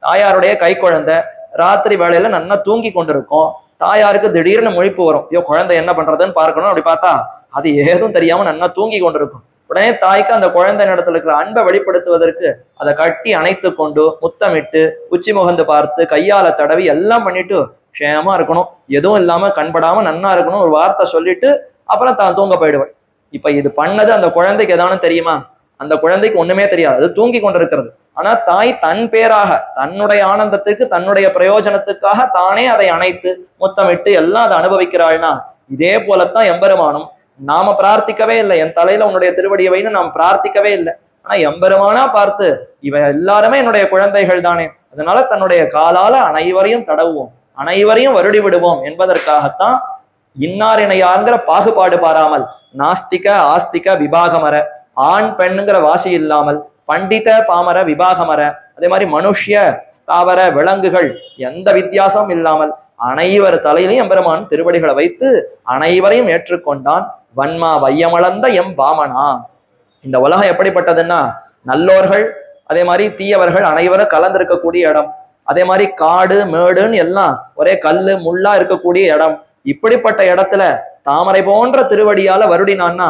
தாயாருடைய கை குழந்தை ராத்திரி வேளையில நன்னா தூங்கி கொண்டிருக்கும். தாயாருக்கு திடீர்னு முழிப்பு வரும், ஐயோ குழந்தை என்ன பண்றதுன்னு பார்க்கணும். அப்படி பார்த்தா அது ஏதும் தெரியாம நன்னா தூங்கி கொண்டிருக்கும். உடனே தாய்க்கு அந்த குழந்தை இடத்துல இருக்கிற அன்பை வெளிப்படுத்துவதற்கு அதை கட்டி அணைத்து கொண்டு முத்தமிட்டு உச்சி முகந்து பார்த்து கையால தடவி எல்லாம் பண்ணிட்டு க்ஷேமா இருக்கணும், எதுவும் இல்லாம கண்படாம நன்னா இருக்கணும் ஒரு வார்த்தை சொல்லிட்டு அப்புறம் தான் தூங்க போயிடுவேன். இப்ப இது பண்ணது அந்த குழந்தைக்கு எதானு தெரியுமா? அந்த குழந்தைக்கு ஒண்ணுமே தெரியாது, அது தூங்கி கொண்டிருக்கிறது. ஆனா தாய் தன் பேராக தன்னுடைய ஆனந்தத்துக்கு தன்னுடைய பிரயோஜனத்துக்காக தானே அதை அணைத்து முத்தமிட்டு எல்லாம் அதை அனுபவிக்கிறாள்னா இதே போலத்தான் எம்பெருமானும் நாம பிரார்த்திக்கவே இல்லை. என் தலையில உன்னுடைய திருவடியை வைன்னு நாம் பிரார்த்திக்கவே இல்லை. ஆனா எம்பெருமானா பார்த்து இவ எல்லாருமே என்னுடைய குழந்தைகள் தானே, அதனால தன்னுடைய காலால அனைவரையும் தடவுவோம், அனைவரையும் வருடி விடுவோம் என்பதற்காகத்தான் இன்னார் இணையாங்கிற பாகுபாடு பாராமல், நாஸ்திக ஆஸ்திக விபாகமர, ஆண் பெண்ணுங்கிற வாசி இல்லாமல், பண்டித பாமர விபாகமர, அதே மாதிரி மனுஷ்ய ஸ்தாவர விலங்குகள் எந்த வித்தியாசமும் இல்லாமல் அனைவர் தலையிலையும் எம்பெருமான் திருவடிகளை வைத்து அனைவரையும் ஏற்றுக்கொண்டான். வன்மா வையமளந்த எம் பாமனா. இந்த உலகம் எப்படிப்பட்டதுன்னா, நல்லோர்கள் அதே மாதிரி தீயவர்கள் அனைவரும் கலந்திருக்கக்கூடிய இடம். அதே மாதிரி காடு மேடுன்னு எல்லாம் ஒரே கல்லு முள்ளா இருக்கக்கூடிய இடம். இப்படிப்பட்ட இடத்துல தாமரை போன்ற திருவடியால வருடினான்னா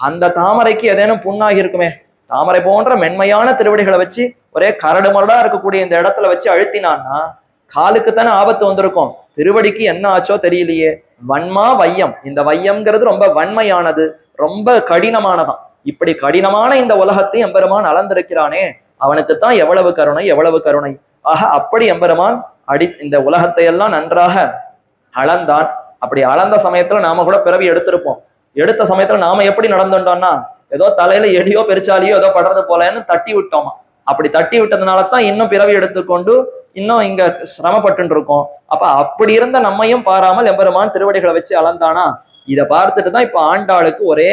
அந்த தாமரைக்கு ஏதேனும் புண்ணாகி இருக்குமே. தாமரை போன்ற மென்மையான திருவடிகளை வச்சு ஒரே கரடு மரடா இருக்கக்கூடிய இந்த இடத்துல வச்சு அழுத்தினான்னா காலுக்குத்தானே ஆபத்து வந்திருக்கும். திருவடிக்கு என்ன ஆச்சோ தெரியலையே. வன்மா வையம், இந்த வையம்ங்கிறது ரொம்ப வன்மையானது, ரொம்ப கடினமானதான். இப்படி கடினமான இந்த உலகத்தை எம்பெருமான் அளந்திருக்கிறானே, அவனுக்குத்தான் எவ்வளவு கருணை, எவ்வளவு கருணை. ஆக அப்படி எம்பெருமான் இந்த உலகத்தை எல்லாம் நன்றாக அளந்தான். அப்படி அளந்த சமயத்துல நாம கூட பிறவி எடுத்திருப்போம். எடுத்த சமயத்துல நாம எப்படி நடந்துட்டோம்னா, ஏதோ தலையில எடியோ பெருச்சாலியோ ஏதோ படுறது போலன்னு தட்டி விட்டோமா. அப்படி தட்டி விட்டதுனாலதான் இன்னும் பிறவி எடுத்துக்கொண்டு இன்னும் இங்க சிரமப்பட்டு இருக்கோம். அப்ப அப்படி இருந்த நம்மையும் பாராமல் எம்பெருமான் திருவடிகளை வச்சு அளந்தானா. இதை பார்த்துட்டு தான் இப்ப ஆண்டாளுக்கு ஒரே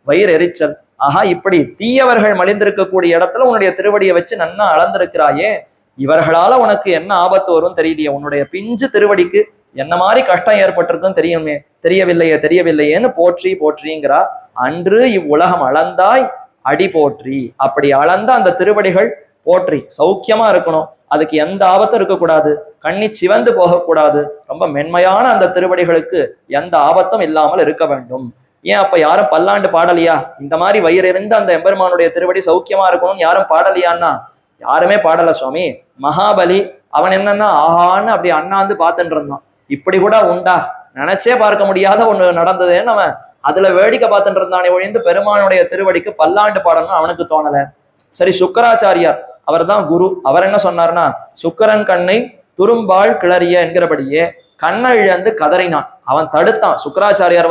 வயிறு எரிச்சல். ஆஹா, இப்படி தீயவர்கள் மலிந்திருக்கக்கூடிய இடத்துல உன்னுடைய திருவடியை வச்சு நன்னா அளந்திருக்கிறாயே, இவர்களால உனக்கு என்ன ஆபத்து வரும் தெரியலையே, உன்னுடைய பிஞ்சு திருவடிக்கு என்ன மாதிரி கஷ்டம் ஏற்பட்டிருக்கும் தெரியுமே, தெரியவில்லையேன்னு போற்றி போற்றிங்கிறா. அன்று இவ்வுலகம் அளந்தாய் அடி போற்றி. அப்படி அளந்த அந்த திருவடிகள் போற்றி. சௌக்கியமா இருக்கணும், அதுக்கு எந்த ஆபத்தும் இருக்கக்கூடாது, கண்ணி சிவந்து போகக்கூடாது. ரொம்ப மென்மையான அந்த திருவடிகளுக்கு எந்த ஆபத்தும் இல்லாமல் இருக்க வேண்டும். ஏன் அப்ப யாரும் பல்லாண்டு பாடலையா? இந்த மாதிரி வயிறு இருந்து அந்த எம்பெருமானுடைய திருவடி சௌக்கியமா இருக்கணும்னு யாரும் பாடலையான்னா யாருமே பாடல சுவாமி. மகாபலி அவன் என்னன்னா ஆஹான்னு அப்படி அண்ணாந்து பார்த்துட்டு இருந்தான். இப்படி கூட உண்டா, நினைச்சே பார்க்க முடியாத ஒண்ணு நடந்ததுன்னு அவன் அதுல வேடிக்கை பார்த்துட்டு இருந்தானே ஒழிந்து பெருமானுடைய திருவடிக்கு பல்லாண்டு பாடணும் அவனுக்கு தோணல. சரி, சுக்கராச்சாரியார் அவர் தான் குரு. அவர் என்ன சொன்னார்னா, சுக்கரன் கண்ணை துரும்பால் கிளறிய என்கிறபடியே கண்ணை இழந்து கதறினான். அவன் தடுத்தான். சுக்கராச்சாரியார்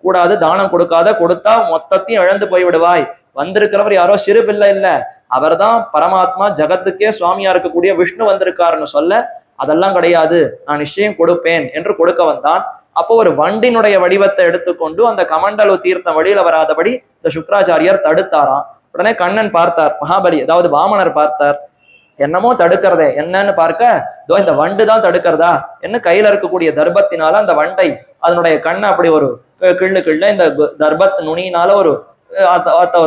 கூடாது, தானம் கொடுக்காத, கொடுத்தா மொத்தத்தையும் இழந்து போய் விடுவாய். வந்திருக்கிறவர் யாரோ சிறு பிள்ளை இல்ல, அவர் தான் பரமாத்மா, ஜகத்துக்கே சுவாமியா இருக்கக்கூடிய விஷ்ணு வந்திருக்காருன்னு சொல்ல, அதெல்லாம் கிடையாது, நான் நிச்சயம் கொடுப்பேன் என்று கொடுக்க வந்தான். அப்போ ஒரு வண்டினுடைய வடிவத்தை எடுத்துக்கொண்டு அந்த கமண்டலு தீர்த்தம் வழியில வராதபடி இந்த சுக்கராச்சாரியார் தடுத்தாராம். உடனே கண்ணன் பார்த்தார், மகாபலி அதாவது வாமனர் பார்த்தார், என்னமோ தடுக்கிறதே, என்னன்னு பார்க்க இதோ இந்த வண்டு தான் தடுக்கிறதா என்ன கையில இருக்கக்கூடிய தர்பத்தினால அந்த வண்டை அதனுடைய கண்ணை அப்படி ஒரு கிள்ளு இந்த தர்பத் நுனியினால ஒரு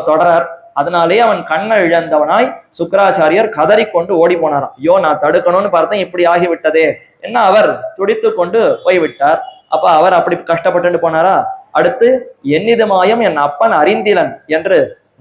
தொடரார். அதனாலேயே அவன் கண்ணை இழந்தவனாய் சுக்கராச்சாரியர் கதறிக்கொண்டு ஓடி போனாராம். ஐயோ, நான் தடுக்கணும்னு பார்த்தேன், இப்படி ஆகிவிட்டதே என்ன அவர் துடித்து கொண்டு போய்விட்டார். அப்ப அவர் அப்படி கஷ்டப்பட்டு போனாரா. அடுத்து எண்ணிது மாயம் என் அப்பன் அறிந்திலன் என்று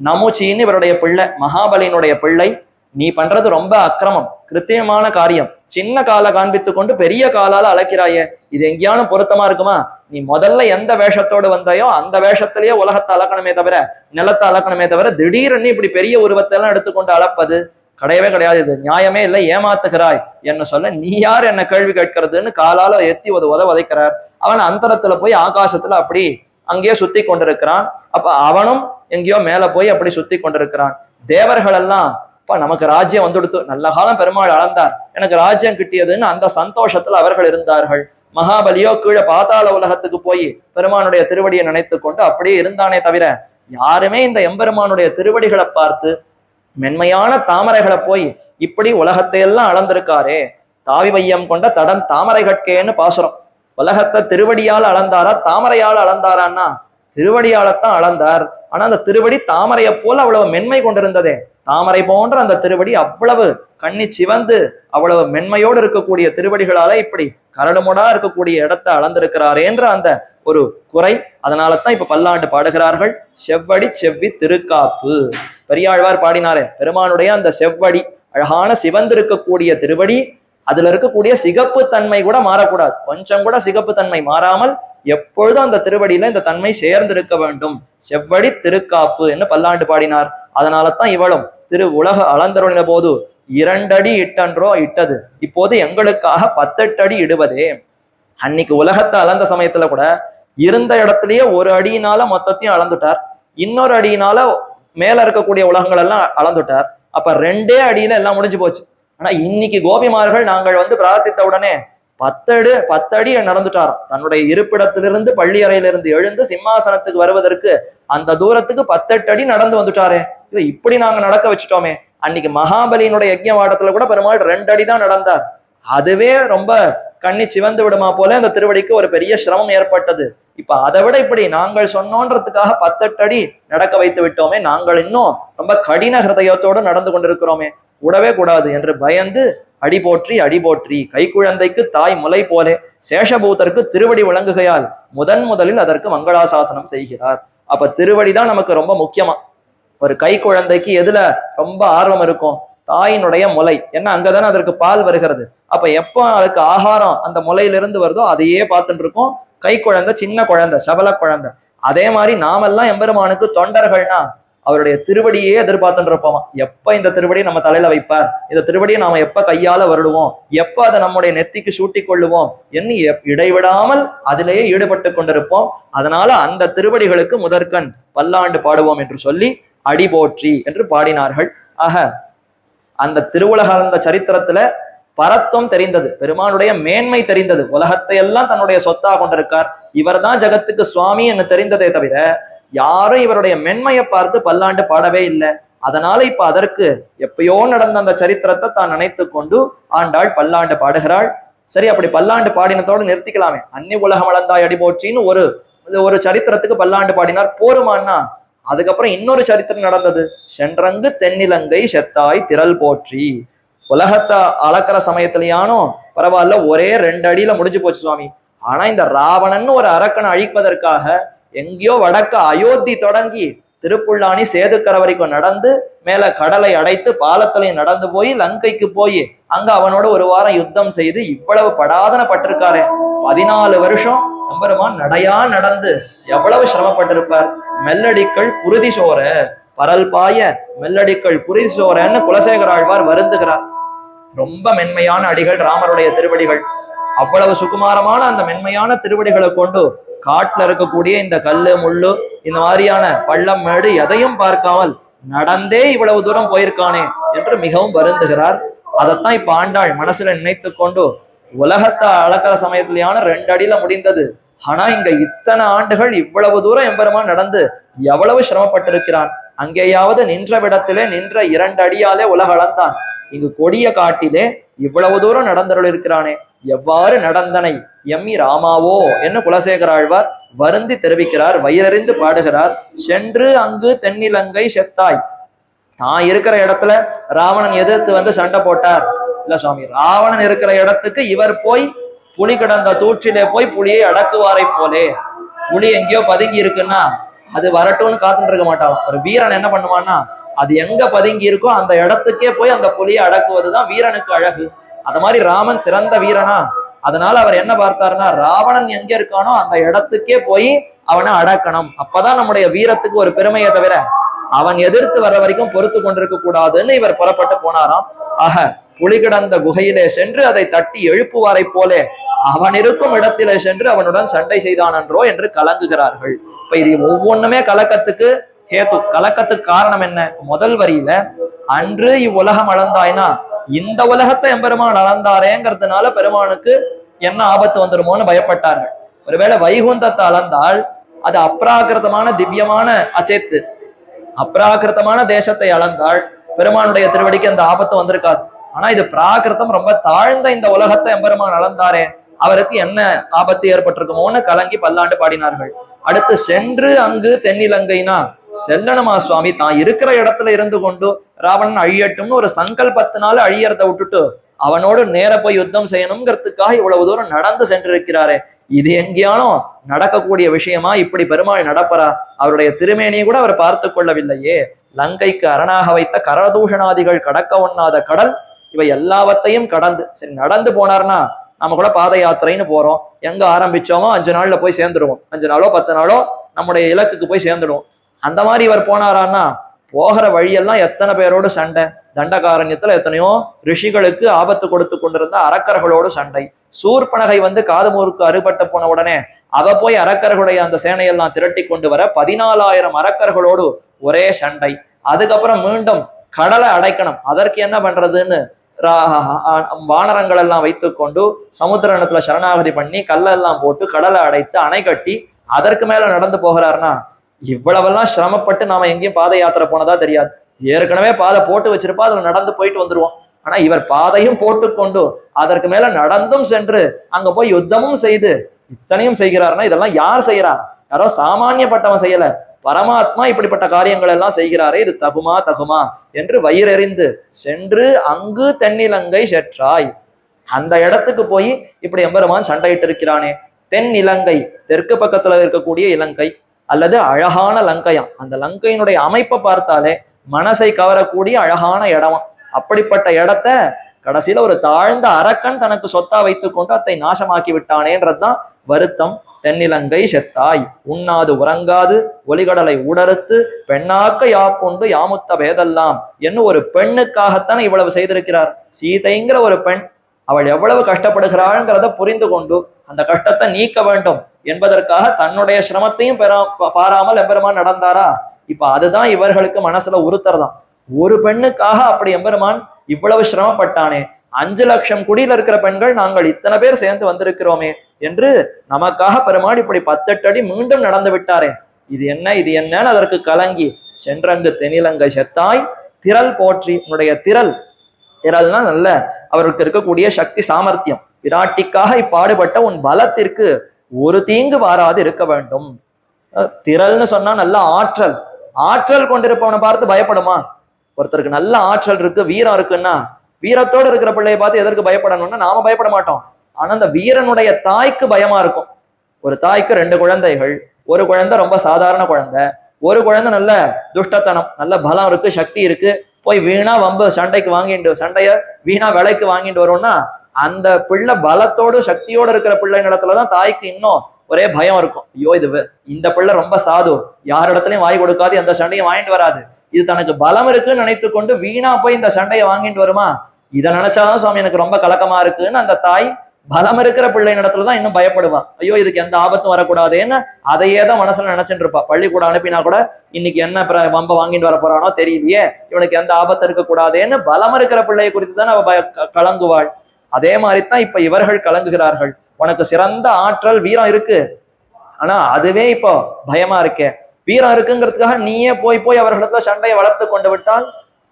நமுச்சின்னு இவருடைய பிள்ளை, மகாபலியினுடைய பிள்ளை, நீ பண்றது ரொம்ப அக்கிரமம், கிருத்தியமான காரியம், சின்ன காலை காண்பித்து கொண்டு பெரிய காலால அழைக்கிறாயே, இது எங்கேயானும் பொருத்தமா இருக்குமா? நீ முதல்ல எந்த வேஷத்தோடு வந்தாயோ அந்த வேஷத்திலேயே உலகத்தை அளக்கணுமே தவிர, நிலத்தை அளக்கணுமே தவிர, திடீர்னு இப்படி பெரிய உருவத்தை எல்லாம் எடுத்துக்கொண்டு அளப்பது கிடையவே கிடையாது, இது நியாயமே இல்லை, ஏமாத்துகிறாய் என்ன சொல்ல, நீ யார் என்ன கேள்வி கேட்கறதுன்னு காலால எத்தி உதைக்கிறார். அவன் அந்தரத்துல போய் ஆகாசத்துல அப்படி அங்கேயே சுத்தி கொண்டிருக்கிறான். அப்ப அவனும் எங்கேயோ மேல போய் அப்படி சுத்தி கொண்டிருக்கிறான். தேவர்கள் எல்லாம் அப்ப நமக்கு ராஜ்யம் வந்துடுத்து, நல்ல காலம் பெருமாள் அளந்தார், எனக்கு ராஜ்யம் கிட்டியதுன்னு அந்த சந்தோஷத்துல அவர்கள் இருந்தார்கள். மகாபலியோ கீழே பாதாள உலகத்துக்கு போய் பெருமானுடைய திருவடியை நினைத்து கொண்டு அப்படியே இருந்தானே தவிர, யாருமே இந்த எம்பெருமானுடைய திருவடிகளை பார்த்து மென்மையான தாமரைகளை போய் இப்படி உலகத்தை எல்லாம் அளந்திருக்காரே, தாவி வையம் கொண்ட தடம் தாமரை கட்கேன்னு பாசுரம். உலகத்தை திருவடியால் அளந்தாரா தாமரையால் அளந்தாரான்னா திருவடியாலத்தான் அளந்தார். ஆனா அந்த திருவடி தாமரையை போல அவ்வளவு மென்மை கொண்டிருந்ததே, தாமரை போன்ற அந்த திருவடி அவ்வளவு கண்ணி சிவந்து அவ்வளவு மென்மையோடு இருக்கக்கூடிய திருவடிகளால இப்படி கரடுமுடா இருக்கக்கூடிய இடத்தை அளந்திருக்கிறாரேன்ற அந்த ஒரு குறை. அதனால தான் இப்ப பல்லாண்டு பாடுகிறார்கள், செவ்வடி செவ்வி திருக்காப்பு. பெரியாழ்வார் பாடினாரே, பெருமானுடைய அந்த செவ்வடி அழகான சிவந்திருக்கக்கூடிய திருவடி, அதுல இருக்கக்கூடிய சிகப்பு தன்மை கூட மாறக்கூடாது, கொஞ்சம் கூட சிகப்பு தன்மை மாறாமல் எப்பொழுதும் அந்த திருவடியில இந்த தன்மை சேர்ந்திருக்க வேண்டும். செவ்வடி திருக்காப்பு என்று பல்லாண்டு பாடினார். அதனால தான் இவளும் திரு உலக அளந்தருளின போது 2 அடி இட்டன்றோ இட்டது, இப்போது எங்களுக்காக 18 அடி இடுவதே. அன்னைக்கு உலகத்தை அளந்த சமயத்துல கூட இருந்த இடத்துலயே ஒரு அடியினால மொத்தத்தையும் அளந்துட்டார், இன்னொரு அடியினால மேல இருக்கக்கூடிய உலகங்கள் எல்லாம் அளந்துட்டார். அப்ப 2 அடியில எல்லாம் முடிஞ்சு போச்சு. ஆனா இன்னைக்கு கோபிமார்கள் நாங்கள் வந்து பிரார்த்தித்த உடனே 10 அடி நடந்துட்டாராம். தன்னுடைய இருப்பிடத்திலிருந்து பள்ளி அறையிலிருந்து எழுந்து சிம்மாசனத்துக்கு வருவதற்கு அந்த தூரத்துக்கு 18 அடி நடந்து வந்துட்டாரே. இது இப்படி நாங்க நடக்க வச்சுட்டோமே. அன்னைக்கு மகாபலியினுடைய யஜ்ஞவாடத்துல கூட பெருமாள் 2 அடி தான் நடந்தார். அதுவே ரொம்ப கண்ணி சிவந்து விடுமா போல அந்த திருவடிக்கு ஒரு பெரிய சிரமம் ஏற்பட்டது. இப்ப அதை விட இப்படி நாங்கள் சொன்னோன்றதுக்காக 18 அடி நடக்க வைத்து விட்டோமே, நாங்கள் இன்னும் ரொம்ப கடின ஹிருதயத்தோடு நடந்து கொண்டிருக்கிறோமே, கூடவே கூடாது என்று பயந்து அடி போற்றி கைக்குழந்தைக்கு தாய் முலை போலே சேஷபூதருக்கு திருவடி விளங்குகையால் முதலில் அதற்கு மங்களாசாசனம் செய்கிறார். அப்ப திருவடிதான் நமக்கு ரொம்ப முக்கியமா. ஒரு கை குழந்தைக்கு எதுல ரொம்ப ஆர்வம் இருக்கும்? தாயினுடைய முலை. ஏன்னா அங்கதானே அதற்கு பால் வருகிறது. அப்ப எப்போ அதுக்கு ஆகாரம் அந்த முலையிலிருந்து வருதோ அதையே பார்த்துட்டு இருக்கோம். கை குழந்தை, சின்ன குழந்தை, சபல குழந்தை. அதே மாதிரி நாமெல்லாம் எம்பெருமானுக்கு தொண்டர்கள்னா அவருடைய திருவடியே எதிர்பார்த்துட்டு இருப்போமா. எப்ப இந்த திருவடியை நம்ம தலையில வைப்பார், இந்த திருவடியை நாம எப்ப கையால வருடுவோம், எப்ப அதை நம்முடைய நெத்திக்கு சூட்டி கொள்ளுவோம் என்று இடைவிடாமல் அதிலேயே ஈடுபட்டு கொண்டிருப்போம். அதனால அந்த திருவடிகளுக்கு முதற்கண் பல்லாண்டு பாடுவோம் என்று சொல்லி அடி போற்றி என்று பாடினார்கள். ஆக அந்த திருவுலக சரித்திரத்துல பரத்துவம் தெரிந்தது, பெருமானுடைய மேன்மை தெரிந்தது, உலகத்தை எல்லாம் தன்னுடைய சொத்தா கொண்டிருக்கார், இவர் தான் ஜகத்துக்கு சுவாமி என்று தெரிந்ததே தவிர யாரும் இவருடைய மென்மையை பார்த்து பல்லாண்டு பாடவே இல்லை. அதனால இப்ப அதற்கு எப்பயோ நடந்த அந்த சரித்திரத்தை தான் நினைத்து கொண்டு ஆண்டாள் பல்லாண்டு பாடுகிறாள். சரி, அப்படி பல்லாண்டு பாடினத்தோடு நிறுத்திக்கலாமே. அன்னி உலகம் அளந்தாய் அடி போற்றின்னு ஒரு சரித்திரத்துக்கு பல்லாண்டு பாடினார், போருமான்னா அதுக்கப்புறம் இன்னொரு சரித்திரம் நடந்தது. சென்றங்கு தென்னிலங்கை செத்தாய் திரள் போற்றி. உலகத்தை அளக்கிற சமயத்திலேயானோ பரவாயில்ல, ஒரே 2 அடியில முடிஞ்சு போச்சு சுவாமி. ஆனா இந்த ராவணன் ஒரு அரக்கனை அழிப்பதற்காக எங்கேயோ வடக்க அயோத்தி தொடங்கி திருப்புல்லானி சேதுக்கரை வரைக்கும் நடந்து மேல கடலை அடைத்து பாலத்திலையும் நடந்து போய் லங்கைக்கு போய் அங்க அவனோட ஒரு வாரம் யுத்தம் செய்து இவ்வளவு படாதன பட்டிருக்காரு. 14 வருஷம் எம்பெருமான் நடையா நடந்து எவ்வளவு சிரமப்பட்டிருப்பார். மெல்லடிக்கள் புருதி சோர பரல் பாய மெல்லடிக்கள் புருதி சோரன்னு குலசேகர ஆழ்வார் வருந்துகிறார். ரொம்ப மென்மையான அடிகள் ராமருடைய திருவடிகள். அவ்வளவு சுகுமாரமான அந்த மென்மையான திருவடிகளை கொண்டு காட்டுல இருக்கக்கூடிய இந்த கல்லு முள்ளு இந்த மாதிரியான பள்ளம் மேடு எதையும் பார்க்காமல் நடந்தே இவ்வளவு தூரம் போயிருக்கானே என்று மிகவும் வருந்துகிறார். அதைத்தான் இப்ப ஆண்டாள் மனசுல நினைத்து கொண்டு உலகத்தை அளக்கிற சமயத்திலேயான 2 அடியில முடிந்தது. ஆனா இங்க இத்தனை ஆண்டுகள் இவ்வளவு தூரம் எம்பெருமான் நடந்து எவ்வளவு சிரமப்பட்டிருக்கிறான். அங்கேயாவது நின்ற விடத்திலே நின்ற 2 அடியாலே உலக அளந்தான். இங்கு கொடிய காட்டிலே இவ்வளவு தூரம் நடந்தருள் இருக்கிறானே, எவ்வாறு நடந்தனை எம்மி ராமாவோ என்று குலசேகர ஆழ்வார் வருந்தி தெரிவிக்கிறார், வயிறறிந்து பாடுகிறார். சென்று அங்கு தென்னிலங்கை செத்தாய். நான் இருக்கிற இடத்துல ராவணன் எதிர்த்து வந்து சண்டை போட்டார் இல்ல சுவாமி, ராவணன் இருக்கிற இடத்துக்கு இவர் போய் புலி கிடந்த தூற்றிலே போய் புலியை அடக்குவாரை போலே. புலி எங்கேயோ பதுங்கி இருக்குன்னா அது வரட்டும்னு காத்துட்டு இருக்க மாட்டான். ஒரு வீரன் என்ன பண்ணுவான்னா அது எங்க பதுங்கி இருக்கோ அந்த இடத்துக்கே போய் அந்த புலியை அடக்குவதுதான் வீரனுக்கு அழகு. அது மாதிரி ராமன் சிறந்த வீரனா, அதனால அவர் என்ன பார்த்தாருன்னா ராவணன் எங்க இருக்கானோ அந்த இடத்துக்கே போய் அவனை அடக்கணும். அப்பதான் நம்முடைய வீரத்துக்கு ஒரு பெருமையை தவிர அவன் எதிர்த்து வர வரைக்கும் பொறுத்து கொண்டிருக்க கூடாதுன்னு இவர் புறப்பட்டு போனாராம். ஆக புலி கிடந்த குகையிலே சென்று அதை தட்டி எழுப்புவாரை போலே அவன் இருக்கும் இடத்திலே சென்று அவனுடன் சண்டை செய்தானன்றோ என்று கலங்குகிறார்கள். இப்ப இது ஒவ்வொன்றுமே கலக்கத்துக்கு ஹேத்து. கலக்கத்துக்கு காரணம் என்ன? முதல் வரியில அன்று இவ்வுலகம் அளந்தாய்னா இந்த உலகத்தை எம்பெருமான் அளந்தாரேங்கிறதுனால பெருமானுக்கு என்ன ஆபத்து வந்துருமோன்னு பயப்பட்டார்கள். ஒருவேளை வைகுந்தத்தை அளந்தால் அது அப்ராகிருதமான திவ்யமான அச்சேத்து, அப்ராகிருதமான தேசத்தை அளந்தால் பெருமானுடைய திருவடிக்கு அந்த ஆபத்து வந்திருக்காது. ஆனா இது பிராகிருதம், ரொம்ப தாழ்ந்த இந்த உலகத்தை எம்பெருமான் அளந்தாரே, அவருக்கு என்ன ஆபத்து ஏற்பட்டிருக்குமோன்னு கலங்கி பல்லாண்டு பாடினார்கள். அடுத்து சென்று அங்கு தென்னிலங்கைனா செல்லணுமா சுவாமி, தான் இருக்கிற இடத்துல இருந்து கொண்டு ராவணன் அழியட்டும்னு ஒரு சங்கல்பத்தினால அழியறத விட்டுட்டு அவனோடு நேர போய் யுத்தம் செய்யணுங்கிறதுக்காக இவ்வளவு தூரம் நடந்து சென்றிருக்கிறாரே, இது எங்கேயானோ நடக்கக்கூடிய விஷயமா? இப்படி பெருமாள் நடப்பரா? அவருடைய திருமேனியை கூட அவர் பார்த்து கொள்ளவில்லையே. லங்கைக்கு அரணாக வைத்த கரதூஷணாதிகள் கடக்க ஒண்ணாத கடல் இவை எல்லாவற்றையும் கடந்து சரி நடந்து போனார்னா நம்ம கூட பாத யாத்திரைன்னு போறோம். எங்க ஆரம்பிச்சோமோ 5 நாள்ல போய் சேர்ந்துடுவோம். 5 நாளோ 10 நாளோ நம்முடைய இலக்குக்கு போய் சேர்ந்துடுவோம். அந்த மாதிரி இவர் போனாரான்னா போகிற வழியெல்லாம் எத்தனை பேரோடு சண்டை. தண்டகாரண்யத்துல எத்தனையோ ரிஷிகளுக்கு ஆபத்து கொடுத்து கொண்டிருந்த அரக்கர்களோடு சண்டை. சூர்பனகை வந்து காதுமூருக்கு அறுபட்டு போன உடனே அவ போய் அரக்கர்களுடைய அந்த சேனையெல்லாம் திரட்டி கொண்டு வர 14,000 அரக்கர்களோடு ஒரே சண்டை. அதுக்கப்புறம் மீண்டும் கடலை அடைக்கணும். அதற்கு என்ன பண்றதுன்னு வானரங்கள் எல்லாம் வைத்துக்கொண்டு சமுத்திரத்துல சரணாகதி பண்ணி கல்லெல்லாம் போட்டு கடலை அடைத்து அணை கட்டி அதற்கு மேல நடந்து போகிறாருன்னா, இவ்வளவெல்லாம் சிரமப்பட்டு நாம எங்கேயும் பாத யாத்திரை போனதா தெரியாது. ஏற்கனவே பாதை போட்டு வச்சிருப்பா, அதுல நடந்து போயிட்டு வந்துருவோம். ஆனா இவர் பாதையும் போட்டுக்கொண்டு அதற்கு மேல நடந்தும் சென்று அங்க போய் யுத்தமும் செய்து இத்தனையும் செய்கிறாருன்னா, இதெல்லாம் யார் செய்யறா? யாரோ சாமானியப்பட்டவன் செய்யல, பரமாத்மா இப்படிப்பட்ட காரியங்கள் எல்லாம் செய்கிறாரே, இது தகுமா என்று வயிறெறிந்து சென்று அங்கு தென்னிலங்கை செற்றாய். அந்த இடத்துக்கு போய் இப்படி எம்பெருமான் சண்டையிட்டு இருக்கிறானே. தென்னிலங்கை தெற்கு பக்கத்துல இருக்கக்கூடிய இலங்கை அல்லது அழகான லங்கையாம். அந்த லங்கையினுடைய அமைப்பை பார்த்தாலே மனசை கவரக்கூடிய அழகான இடமா. அப்படிப்பட்ட இடத்த கடைசியில ஒரு தாழ்ந்த அரக்கன் தனக்கு சொத்தா வைத்துக் கொண்டு அதை நாசமாக்கி விட்டானேன்றதுதான் வருத்தம். தென்னிலங்கை செத்தாய், உண்ணாது உறங்காது ஒலிகடலை ஊடறுத்து பெண்ணாக்க யாப்புண்டு யாமுத்த பேதெல்லாம் என்று ஒரு பெண்ணுக்காகத்தான் இவ்வளவு செய்திருக்கிறார். சீதைங்கிற ஒரு பெண், அவள் எவ்வளவு கஷ்டப்படுகிறாள்ங்கிறத புரிந்து கொண்டு அந்த கஷ்டத்தை நீக்க வேண்டும் என்பதற்காக தன்னுடைய சிரமத்தையும் பாராமல் எம்பெருமான் நடந்தாரா? இப்ப அதுதான் இவர்களுக்கு மனசுல உறுத்தறதான். ஒரு பெண்ணுக்காக அப்படி எம்பெருமான் இவ்வளவு சிரமப்பட்டானே, 5 லட்சம் குடியில இருக்கிற பெண்கள் நாங்கள் இத்தனை பேர் சேர்ந்து வந்திருக்கிறோமே என்று நமக்காக பெருமாள் இப்படி 18 அடி மீண்டும் நடந்து விட்டாரே, இது என்னன்னு அதற்கு கலங்கி சென்றங்கு தென்னிலங்கை செத்தாய் திரள் போற்றி. உன்னுடைய திரள்னா நல்ல அவருக்கு இருக்கக்கூடிய சக்தி சாமர்த்தியம், விராட்டிக்காக இப்பாடுபட்ட உன் பலத்திற்கு ஒரு தீங்கு வாராது இருக்க வேண்டும். திரள்னு சொன்னா நல்ல ஆற்றல் கொண்டிருப்பவனை பார்த்து பயப்படுமா? ஒருத்தருக்கு நல்ல ஆற்றல் இருக்கு, வீரம் இருக்குன்னா, வீரத்தோடு இருக்கிற பிள்ளையை பார்த்து எதற்கு பயப்படணும்னா நாம பயப்பட மாட்டோம். ஆனா அந்த வீரனுடைய தாய்க்கு பயமா இருக்கும். ஒரு தாய்க்கு 2 குழந்தைகள், ஒரு குழந்தை ரொம்ப சாதாரண குழந்தை, ஒரு குழந்தை நல்ல துஷ்டத்தனம், நல்ல பலம் இருக்கு, சக்தி இருக்கு, போய் வீணா வம்பு சண்டைய வீணா விலைக்கு வாங்கிட்டு வரும்னா அந்த பிள்ளை பலத்தோடு சக்தியோடு இருக்கிற பிள்ளை இடத்துலதான் தாய்க்கு இன்னும் ஒரே பயம் இருக்கும். ஐயோ இந்த பிள்ளை ரொம்ப சாது, யார் இடத்துலயும் வாய் கொடுக்காது, எந்த சண்டையும் வாங்கிட்டு வராது, இது தனக்கு பலம் இருக்குன்னு நினைத்து கொண்டு வீணா போய் இந்த சண்டையை வாங்கிட்டு வருமா, இதை நினைச்சாதான் சுவாமி எனக்கு ரொம்ப கலக்கமா இருக்குன்னு அந்த தாய் பலம் இருக்கிற பிள்ளை இடத்துலதான் இன்னும் பயப்படுவா. ஐயோ இதுக்கு எந்த ஆபத்தும் வரக்கூடாதுன்னு அதையே தான் மனசுல நினைச்சுட்டு இருப்பா. பள்ளிக்கூட அனுப்பினா கூட இன்னைக்கு என்ன வம்ப வாங்கிட்டு வர போறானோ தெரியலையே, இவனுக்கு எந்த ஆபத்து இருக்கக்கூடாதுன்னு பலம் இருக்கிற பிள்ளையை குறித்து தான் அவ கலங்குவாள். அதே மாதிரிதான் இப்ப இவர்கள் கலங்குகிறார்கள். உனக்கு சிறந்த ஆற்றல் வீரம் இருக்கு, ஆனா அதுவே இப்போ பயமா இருக்கே. வீரம் இருக்குங்கிறதுக்காக நீயே போய் அவர்களிடத்துல சண்டையை வளர்த்து கொண்டு விட்டால்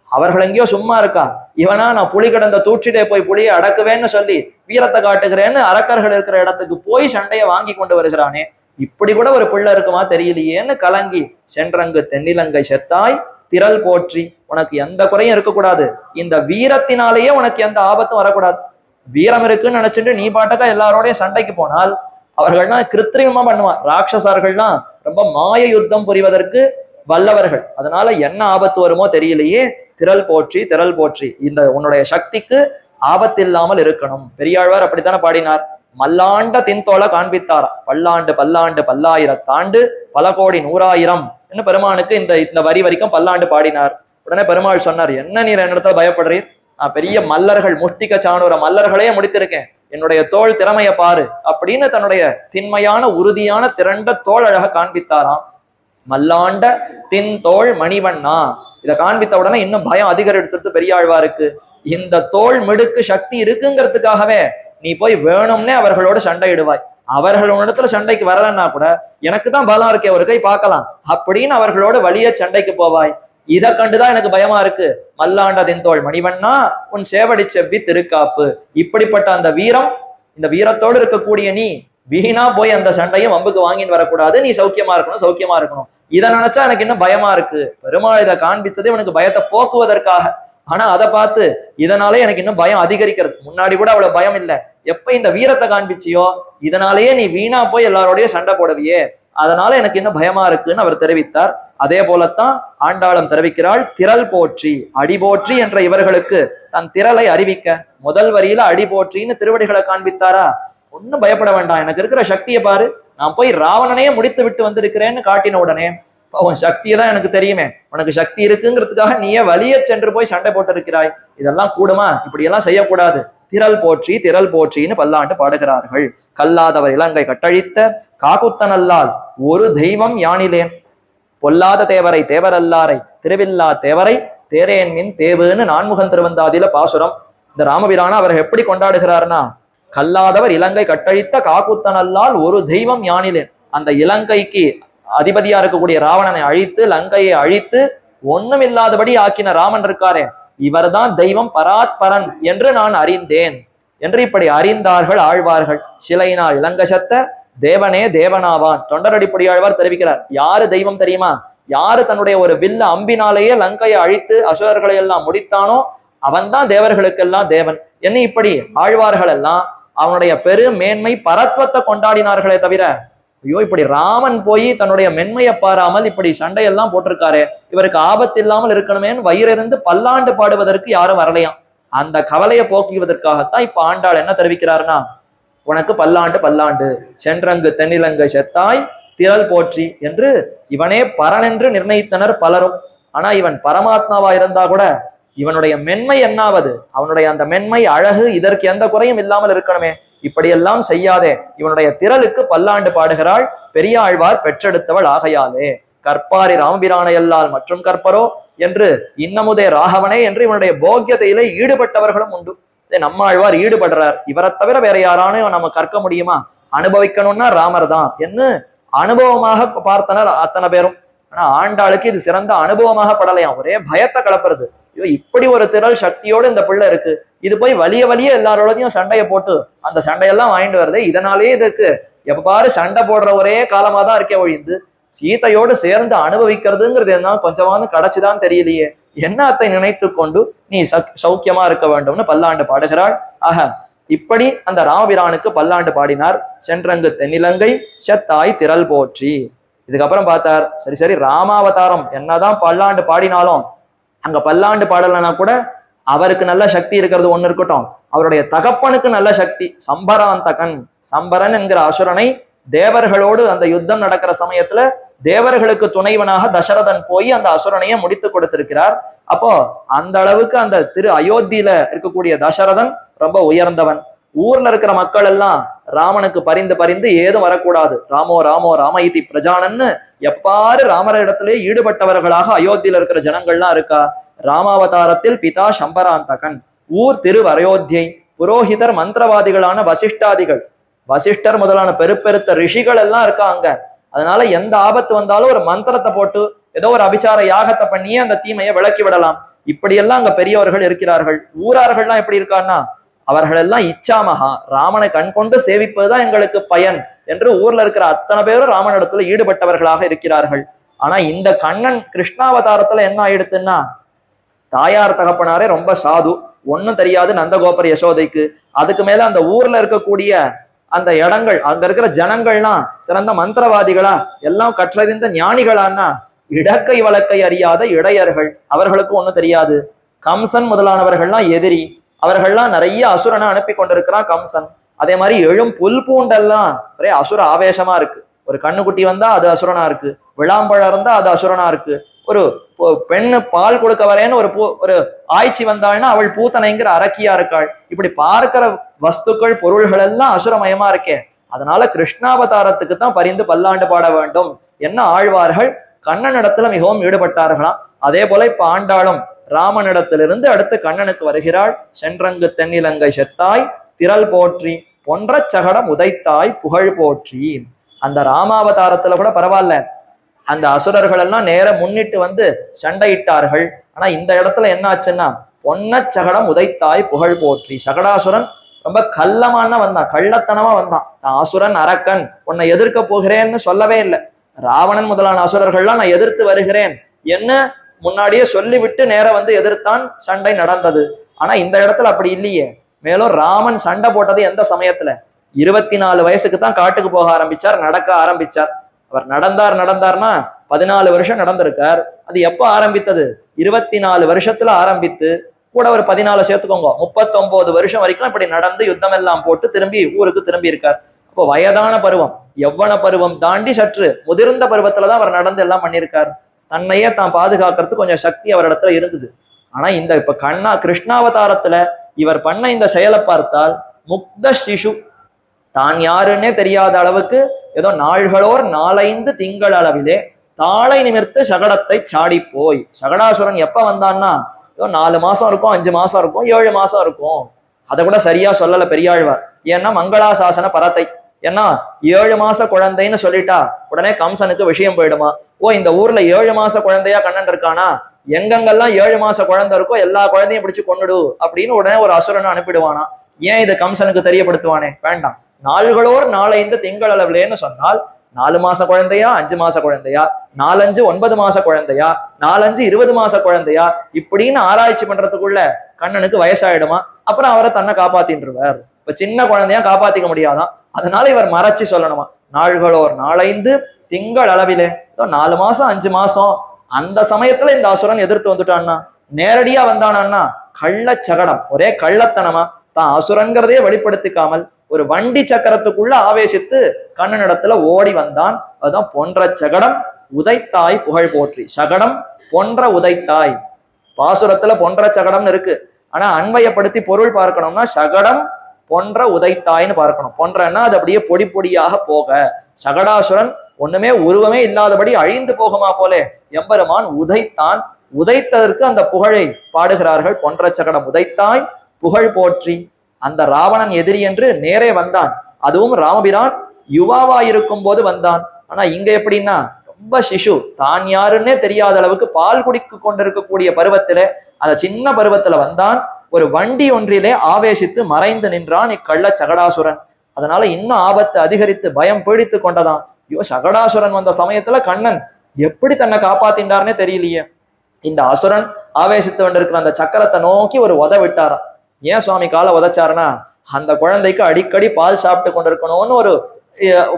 அவர்கள் எங்கேயோ சும்மா இருக்கா? இவனா நான் புலி கிடந்த தூற்றிட்டே போய் புலியை அடக்குவேன்னு சொல்லி வீரத்தை காட்டுகிறேன்னு அரக்கர்கள் இருக்கிற இடத்துக்கு போய் சண்டையை வாங்கி கொண்டு வருகிறானே, இப்படி கூட ஒரு பிள்ளை இருக்குமா தெரியலையேன்னு கலங்கி சென்றங்கு தென்னிலங்கை செத்தாய் திரள் போற்றி. உனக்கு எந்த குறையும் இருக்கக்கூடாது, இந்த வீரத்தினாலேயே உனக்கு எந்த ஆபத்தும் வரக்கூடாது. வீரம் இருக்குன்னு நினைச்சிட்டு நீ பாட்டக்கா எல்லாரோடையும் சண்டைக்கு போனால் அவர்கள்லாம் கிருத்திரிமா பண்ணுவான். ராட்சசர்கள்லாம் ரொம்ப மாய யுத்தம் புரிவதற்கு வல்லவர்கள். அதனால என்ன ஆபத்து வருமோ தெரியலையே, திரள் போற்றி இந்த உன்னுடைய சக்திக்கு ஆபத்து இல்லாமல் இருக்கணும். பெரியாழ்வார் அப்படித்தானே பாடினார். மல்லாண்ட தின்தோலை காண்பித்தாரா, பல்லாண்டு பல்லாயிரத்தாண்டு பல கோடி 100,000 என்ன பெருமானுக்கு இந்த வரி வரைக்கும் பல்லாண்டு பாடினார். உடனே பெருமாள் சொன்னார், என்ன நீர் என்னிடத்துல பயப்படுறீர், நான் பெரிய மல்லர்கள் முஷ்டிக சாணூர மல்லர்களையே முடித்திருக்கேன், என்னுடைய தோல் திறமைய பாரு அப்படின்னு தன்னுடைய திண்மையான உறுதியான திரண்ட தோல் அழக காண்பித்தாராம். மல்லாண்ட தின் தோல் மணிவண்ணா, இதை காண்பித்த உடனே இன்னும் பயம் அதிகரித்து பெரியாழ்வாருக்கு. இந்த தோல் மிடுக்கு சக்தி இருக்குங்கிறதுக்காகவே நீ போய் வேணும்னே அவர்களோடு சண்டையிடுவாய். அவர்களோட சண்டைக்கு வரலன்னா கூட எனக்கு தான் பலம் இருக்கே, ஒரு கை பார்க்கலாம் அப்படின்னு அவர்களோடு வலிய சண்டைக்கு போவாய். இதை கண்டுதான் எனக்கு பயமா இருக்கு. மல்லாண்ட தின்தோள் மணிவண்ணா உன் சேவடி செவ்வி திருக்காப்பு. இப்படிப்பட்ட அந்த வீரம், இந்த வீரத்தோடு இருக்கக்கூடிய நீ வீணா போய் அந்த சண்டையும் வம்புக்கு வாங்கிட்டு வரக்கூடாது. நீ சௌக்கியமா இருக்கணும். இதை நினைச்சா எனக்கு இன்னும் பயமா இருக்கு. பெருமாள் இதை காண்பிச்சதே உனக்கு பயத்தை போக்குவதற்காக. ஆனா அதை பார்த்து இதனாலே எனக்கு இன்னும் பயம் அதிகரிக்கிறது. முன்னாடி கூட அவ்வளவு பயம் இல்லை, எப்ப இந்த வீரத்தை காண்பிச்சியோ இதனாலேயே நீ வீணா போய் எல்லாரோடையும் சண்டை போடுவியே, அதனால எனக்கு இன்னும் பயமா இருக்குன்னு அவர் தெரிவித்தார். அதே போலத்தான் ஆண்டாளம் தெரிவிக்கிறாள், திரள் போற்றி அடி போற்றி என்ற இவர்களுக்கு தன் திரளை அறிவிக்க முதல் வரியில அடி போற்றின்னு திருவடிகளை காண்பித்தாரா. ஒன்னும் பயப்பட வேண்டாம், எனக்கு இருக்கிற சக்தியை பாரு, நான் போய் ராவணனையே முடித்து விட்டு வந்திருக்கிறேன்னு காட்டின உடனே உன் சக்தியை தான் எனக்கு தெரியுமே, உனக்கு சக்தி இருக்குங்கிறதுக்காக நீயே வலிய சென்று போய் சண்டை போட்டு இருக்கிறாய், இதெல்லாம் கூடுமா, இப்படி எல்லாம் செய்யக்கூடாது, திரள் போற்றி திரள் போற்றின்னு பல்லாண்டு பாடுகிறார்கள். கல்லாதவர் இலங்கை கட்டழித்த காக்குத்தனல்லால் ஒரு தெய்வம் யானிலேன், பொல்லாத தேவரை தேவரல்லாரை திருவில்லா தேவரை தேரேன் மின் தேவுன்னு நான்முகன் திருவந்தாதியில பாசுரம். இந்த ராமபிரான அவர் எப்படி கொண்டாடுகிறார்னா, கல்லாதவர் இலங்கை கட்டழித்த காக்குத்தனல்லால் ஒரு தெய்வம் யானிலேன், அந்த இலங்கைக்கு அதிபதியா இருக்கக்கூடிய ராவணனை அழித்து லங்கையை அழித்து ஒண்ணும் இல்லாதபடி ஆக்கின ராமன் இருக்காரே, இவர்தான் தெய்வம் பராத்பரன் என்று நான் அறிந்தேன் என்று இப்படி அறிந்தார்கள் ஆழ்வார்கள். சிலையினால் இளங்கசத்த தேவனே தேவனாவான். தொண்டரடிப்பொடியாழ்வார் தெரிவிக்கிறார். யாரு தெய்வம் தெரியுமா? யாரு தன்னுடைய ஒரு வில்ல அம்பினாலேயே லங்கையை அழித்து அசுரர்களை எல்லாம் முடித்தானோ அவன்தான் தேவர்களுக்கெல்லாம் தேவன் என்ன. இப்படி ஆழ்வார்கள் எல்லாம் அவனுடைய பெரு மேன்மை பரத்வத்தை கொண்டாடினார்களே தவிர, ஐயோ இப்படி ராமன் போய் தன்னுடைய மென்மையை பாராமல் இப்படி சண்டையெல்லாம் போட்டிருக்காரு, இவருக்கு ஆபத்து இல்லாமல் இருக்கணுமேன்னு வயிறிருந்து பல்லாண்டு பாடுவதற்கு யாரும் வரலையாம். அந்த கவலையை போக்குவதற்காகத்தான் இப்ப ஆண்டாள் என்ன தெரிவிக்கிறார்னா, உனக்கு பல்லாண்டு பல்லாண்டு சென்றங்கு தென்னிலங்கை செத்தாய் திரள் போற்றி என்று இவனே பரன் என்று நிர்ணயித்தனர் பலரும். ஆனா இவன் பரமாத்மாவா இருந்தா கூட இவனுடைய மென்மை என்னாவது, அவனுடைய அந்த மென்மை அழகு இதற்கு எந்த குறையும் இல்லாமல் இருக்கணுமே, இப்படியெல்லாம் செய்யாதே இவனுடைய திரளுக்கு பல்லாண்டு பாடுகிறாள் பெரியாழ்வார் பெற்றெடுத்தவள் ஆகையாலே. கற்பாரி ராமபிரானையல்லால் மற்றும் கற்பரோ என்று இன்னமுதே ராகவனே என்று இவனுடைய போக்கியத்தையிலே ஈடுபட்டவர்களும் உண்டு. நம்மாழ்வார் ஈடுபடுறார். இவரை தவிர வேற யாரானையும் நம்ம கற்க முடியுமா? அனுபவிக்கணும்னா ராமர் தான் என்று அனுபவமாக பார்த்தனர் அத்தனை பேரும். ஆனா ஆண்டாளுக்கு இது சிறந்த அனுபவமாக படலையாம், ஒரே பயத்தை கலப்புறது. ஐயோ இப்படி ஒரு திரள் சக்தியோடு இந்த பிள்ளை இருக்கு, இது போய் வலிய வலிய எல்லாரோடையும் சண்டையை போட்டு அந்த சண்டையெல்லாம் வாங்கிட்டு வருது. இதனாலேயே இதுக்கு எப்ப பாரு சண்டை போடுற ஒரே காலமா தான் இருக்கே ஒழிந்து சீதையோடு சேர்ந்து அனுபவிக்கிறதுங்கிறது என்ன கொஞ்சமாவது கிடைச்சுதான் தெரியலையே. என்ன அத்தை நினைத்து கொண்டு நீ சௌக்கியமா இருக்க வேண்டும்னு பல்லாண்டு பாடுகிறாள். ஆக இப்படி அந்த ராமபிரானுக்கு பல்லாண்டு பாடினார். சென்றங்கு தென்னிலங்கை செத்தாய் திரள் போற்றி. இதுக்கப்புறம் பார்த்தார், சரி சரி ராமாவதாரம் என்னதான் பல்லாண்டு பாடினாலும் அங்க பல்லாண்டு பாடலைன்னா கூட அவருக்கு நல்ல சக்தி இருக்கிறது ஒண்ணு இருக்கட்டும், அவருடைய தகப்பனுக்கு நல்ல சக்தி. சம்பராந்தகன், சம்பரன் என்கிற அசுரனை தேவர்களோடு அந்த யுத்தம் நடக்கிற சமயத்துல தேவர்களுக்கு துணைவனாக தசரதன் போய் அந்த அசுரனையை முடித்து கொடுத்திருக்கிறார். அப்போ அந்த அளவுக்கு அந்த திரு அயோத்தியில இருக்கக்கூடிய தசரதன் ரொம்ப உயர்ந்தவன். ஊர்ல இருக்கிற மக்கள் எல்லாம் ராமனுக்கு பரிந்து பரிந்து ஏதும் வரக்கூடாது, ராமோ ராமோ ராமயிதி பிரஜானன்னு எப்பாரு ராமர இடத்திலே ஈடுபட்டவர்களாக அயோத்தியில இருக்கிற ஜனங்கள்லாம் இருக்கா. ராமாவதாரத்தில் பிதா சம்பராந்தகன், ஊர் திரு அயோத்தியை, புரோஹிதர் மந்திரவாதிகளான வசிஷ்டாதிகள், வசிஷ்டர் முதலான பெருப்பெருத்த ரிஷிகள் எல்லாம் இருக்கா அங்க. அதனால எந்த ஆபத்து வந்தாலும் ஒரு மந்திரத்தை போட்டு ஏதோ ஒரு அபிசார யாகத்தை பண்ணியே அந்த தீமையை விளக்கி விடலாம். இப்படியெல்லாம் அங்க பெரியவர்கள் இருக்கிறார்கள். ஊரார்கள்லாம் எப்படி இருக்கான்னா, அவர்கள் எல்லாம் இச்சாமகா, ராமனை கண் கொண்டு சேவிப்பதுதான் எங்களுக்கு பயன் என்று ஊர்ல இருக்கிற அத்தனை பேரும் ராமனிடத்துல ஈடுபட்டவர்களாக இருக்கிறார்கள். ஆனா இந்த கண்ணன் கிருஷ்ணாவதாரத்துல என்ன ஆயிடுத்துன்னா, தாயார் தகப்பனாரே ரொம்ப சாது, ஒன்னும் தெரியாது நந்தகோபர் யசோதைக்கு. அதுக்கு மேல அந்த ஊர்ல இருக்கக்கூடிய அந்த இடங்கள் அங்க இருக்கிற ஜனங்கள்லாம் சிறந்த மந்திரவாதிகளா, எல்லாம் கற்றறிந்த ஞானிகளான்னா இடக்கை வழக்கை அறியாத இடையர்கள், அவர்களுக்கு ஒண்ணும் தெரியாது. கம்சன் முதலானவர்கள்லாம் எதிரி, அவர்கள்லாம் நிறைய அசுரனை அனுப்பி கொண்டிருக்கிறான் கம்சன். அதே மாதிரி எழும் புல் பூண்டெல்லாம் ஒரே அசுர ஆவேசமா இருக்கு. ஒரு கண்ணுக்குட்டி வந்தா அது அசுரனா இருக்கு, விளாம்பழம் இருந்தா அது அசுரனா இருக்கு, ஒரு பெண்ணு பால் கொடுக்க வரேன்னு ஒரு ஆய்ச்சி வந்தாள்னா அவள் பூத்தனைங்கிற அரக்கியா இருக்காள். இப்படி பார்க்கிற வஸ்துக்கள் பொருள்கள் எல்லாம் அசுரமயமா இருக்கே. அதனால கிருஷ்ணாவதாரத்துக்கு தான் பரிந்து பல்லாண்டு பாட வேண்டும் என்ன ஆழ்வார்கள் கண்ணனிடத்துல மிகவும் ஈடுபட்டார்களாம். அதே போல இப்ப ஆண்டாளும் ராமனிடத்திலிருந்து அடுத்து கண்ணனுக்கு வருகிறாள். சென்றங்கு தென்னிலங்கை செத்தாய் திரள் போற்றி, பொன்ற சகடம் உதைத்தாய் புகழ் போற்றி. அந்த ராமாவதாரத்துல கூட பரவாயில்ல, அந்த அசுரர்கள் எல்லாம் நேர முன்னிட்டு வந்து சண்டையிட்டார்கள். ஆனா இந்த இடத்துல என்ன ஆச்சுன்னா, பொன்ன சகடம் உதைத்தாய் புகழ் போற்றி. சகடாசுரன் ரொம்ப கள்ளமான வந்தான், கள்ளத்தனமா வந்தான். நான் அசுரன் அரக்கன் உன்னை எதிர்க்க போகிறேன்னு சொல்லவே இல்லை. ராவணன் முதலான அசுரர்கள்லாம் நான் எதிர்த்து வருகிறேன் என்ன முன்னாடியே சொல்லிவிட்டு நேர வந்து எதிர்த்தான், சண்டை நடந்தது. ஆனா இந்த இடத்துல அப்படி இல்லையே. மேலும் ராமன் சண்டை போட்டது எந்த சமயத்துல, 24 வயசுக்கு தான் காட்டுக்கு போக ஆரம்பிச்சார், நடக்க ஆரம்பிச்சார். அவர் நடந்தார்னா 14 வருஷம் நடந்திருக்கார். அது எப்ப ஆரம்பித்தது, 24 வருஷத்துல ஆரம்பித்து கூட ஒரு 14 சேர்த்துக்கோங்க, 39 வருஷம் வரைக்கும் இப்படி நடந்து யுத்தம் எல்லாம் போட்டு திரும்பி ஊருக்கு திரும்பி இருக்கார். அப்போ வயதான பருவம், யவ்வன பருவம் தாண்டி சற்று முதிர்ந்த பருவத்துலதான் அவர் நடந்து எல்லாம் பண்ணியிருக்கார். தன்னையே தான் பாதுகாக்கிறதுக்கு கொஞ்சம் சக்தி அவரிடத்துல இருந்தது. ஆனா இந்த இப்ப கிருஷ்ணாவதாரத்துல இவர் பண்ண இந்த செயலை பார்த்தால் முக்த சிசு, தான் யாருன்னே தெரியாத அளவுக்கு ஏதோ நாள்களோர் 4-5 திங்கள் அளவிலே தாளை நிமிர்த்து சகடத்தை சாடி போய். சகடாசுரன் எப்ப வந்தான்னா ஏதோ 4 மாசம் இருக்கும், 5 மாசம் இருக்கும், 7 மாசம் இருக்கும். அதை கூட சரியா சொல்லல பெரியாழ்வார். ஏன்னா மங்களாசாசன பரத்தை, ஏன்னா 7 மாச குழந்தைன்னு சொல்லிட்டா உடனே கம்சனுக்கு விஷயம் போயிடுமா. ஓ, இந்த ஊர்ல 7 மாச குழந்தையா கண்ணன் இருக்கானா, எங்கெங்கெல்லாம் 7 மாச குழந்தை இருக்கோ எல்லா குழந்தையும் பிடிச்சு கொண்டுடு அப்படின்னு உடனே ஒரு அசுரனை அனுப்பிடுவானா. ஏன் இது கம்சனுக்கு தெரியப்படுத்துவானே? வேண்டாம். நாள்களோர் 4-5 திங்கள் அளவுலேன்னு சொன்னால் 4 மாச குழந்தையா, 5 மாச குழந்தையா, 4-5 9 மாச குழந்தையா, 4-5 20 மாச குழந்தையா, இப்படின்னு ஆராய்ச்சி பண்றதுக்குள்ள கண்ணனுக்கு வயசாயிடுமா. அப்புறம் அவரை தன்னை காப்பாத்தின்றுவார். இப்ப சின்ன குழந்தையா காப்பாத்திக்க முடியாதான். அதனால இவர் மறைச்சு சொல்லணுமா, நாள்களோர் 4-5 திங்கள் அளவிலே, 4 மாசம் 5 மாசம். அந்த சமயத்துல இந்த அசுரன் எதிர்த்து வந்துட்டான்னா, நேரடியா வந்தானான்னா கள்ளச்சகடம், ஒரே கள்ளத்தனமா தான் அசுரன்கிறதே வெளிப்படுத்திக்காமல் ஒரு வண்டி சக்கரத்துக்குள்ள ஆவேசித்து கண்ணனிடத்துல ஓடி வந்தான். அதுதான் பொன்ற சகடம் உதைத்தாய் புகழ் போற்றி. சகடம் பொன்ற உதைத்தாய். பாசுரத்துல பொன்ற சகடம்னு இருக்கு, ஆனா அன்வயப்படுத்தி பொருள் பார்க்கணும்னா சகடம் பொன்ற உதைத்தாய்ன்னு பார்க்கணும். பொன்றன்னா அது அப்படியே பொடி பொடியாக போக. சகடாசுரன் ஒண்ணுமே உருவமே இல்லாதபடி அழிந்து போகுமா போலே எம்பெருமான் உதைத்தான். உதைத்ததற்கு அந்த புகழை பாடுகிறார்கள். பொன்ற சகடம் உதைத்தாய் புகழ் போற்றி. அந்த ராவணன் எதிரி என்று நேரே வந்தான். அதுவும் ராமபிரான் யுவாவா இருக்கும் போது வந்தான். ஆனா இங்க எப்படின்னா ரொம்ப சிசு, தான் யாருன்னே தெரியாத அளவுக்கு பால் குடிக்கு கொண்டிருக்கக்கூடிய பருவத்தில, அந்த சின்ன பருவத்துல வந்தான். ஒரு வண்டி ஒன்றிலே ஆவேசித்து மறைந்து நின்றான் இக்கள்ள சகடாசுரன். அதனால இன்னும் ஆபத்து அதிகரித்து பயம் பீடித்து கொண்டதான். ஐயோ, சகடாசுரன் வந்த சமயத்துல கண்ணன் எப்படி தன்னை காப்பாத்தின்றார்னே தெரியலையே. இந்த அசுரன் ஆவேசித்து கொண்டிருக்கிற அந்த சக்கரத்தை நோக்கி ஒரு உத விட்டாராம். ஏன் சுவாமி காலை உதைச்சாருன்னா, அந்த குழந்தைக்கு அடிக்கடி பால் சாப்பிட்டு கொண்டிருக்கணும்னு ஒரு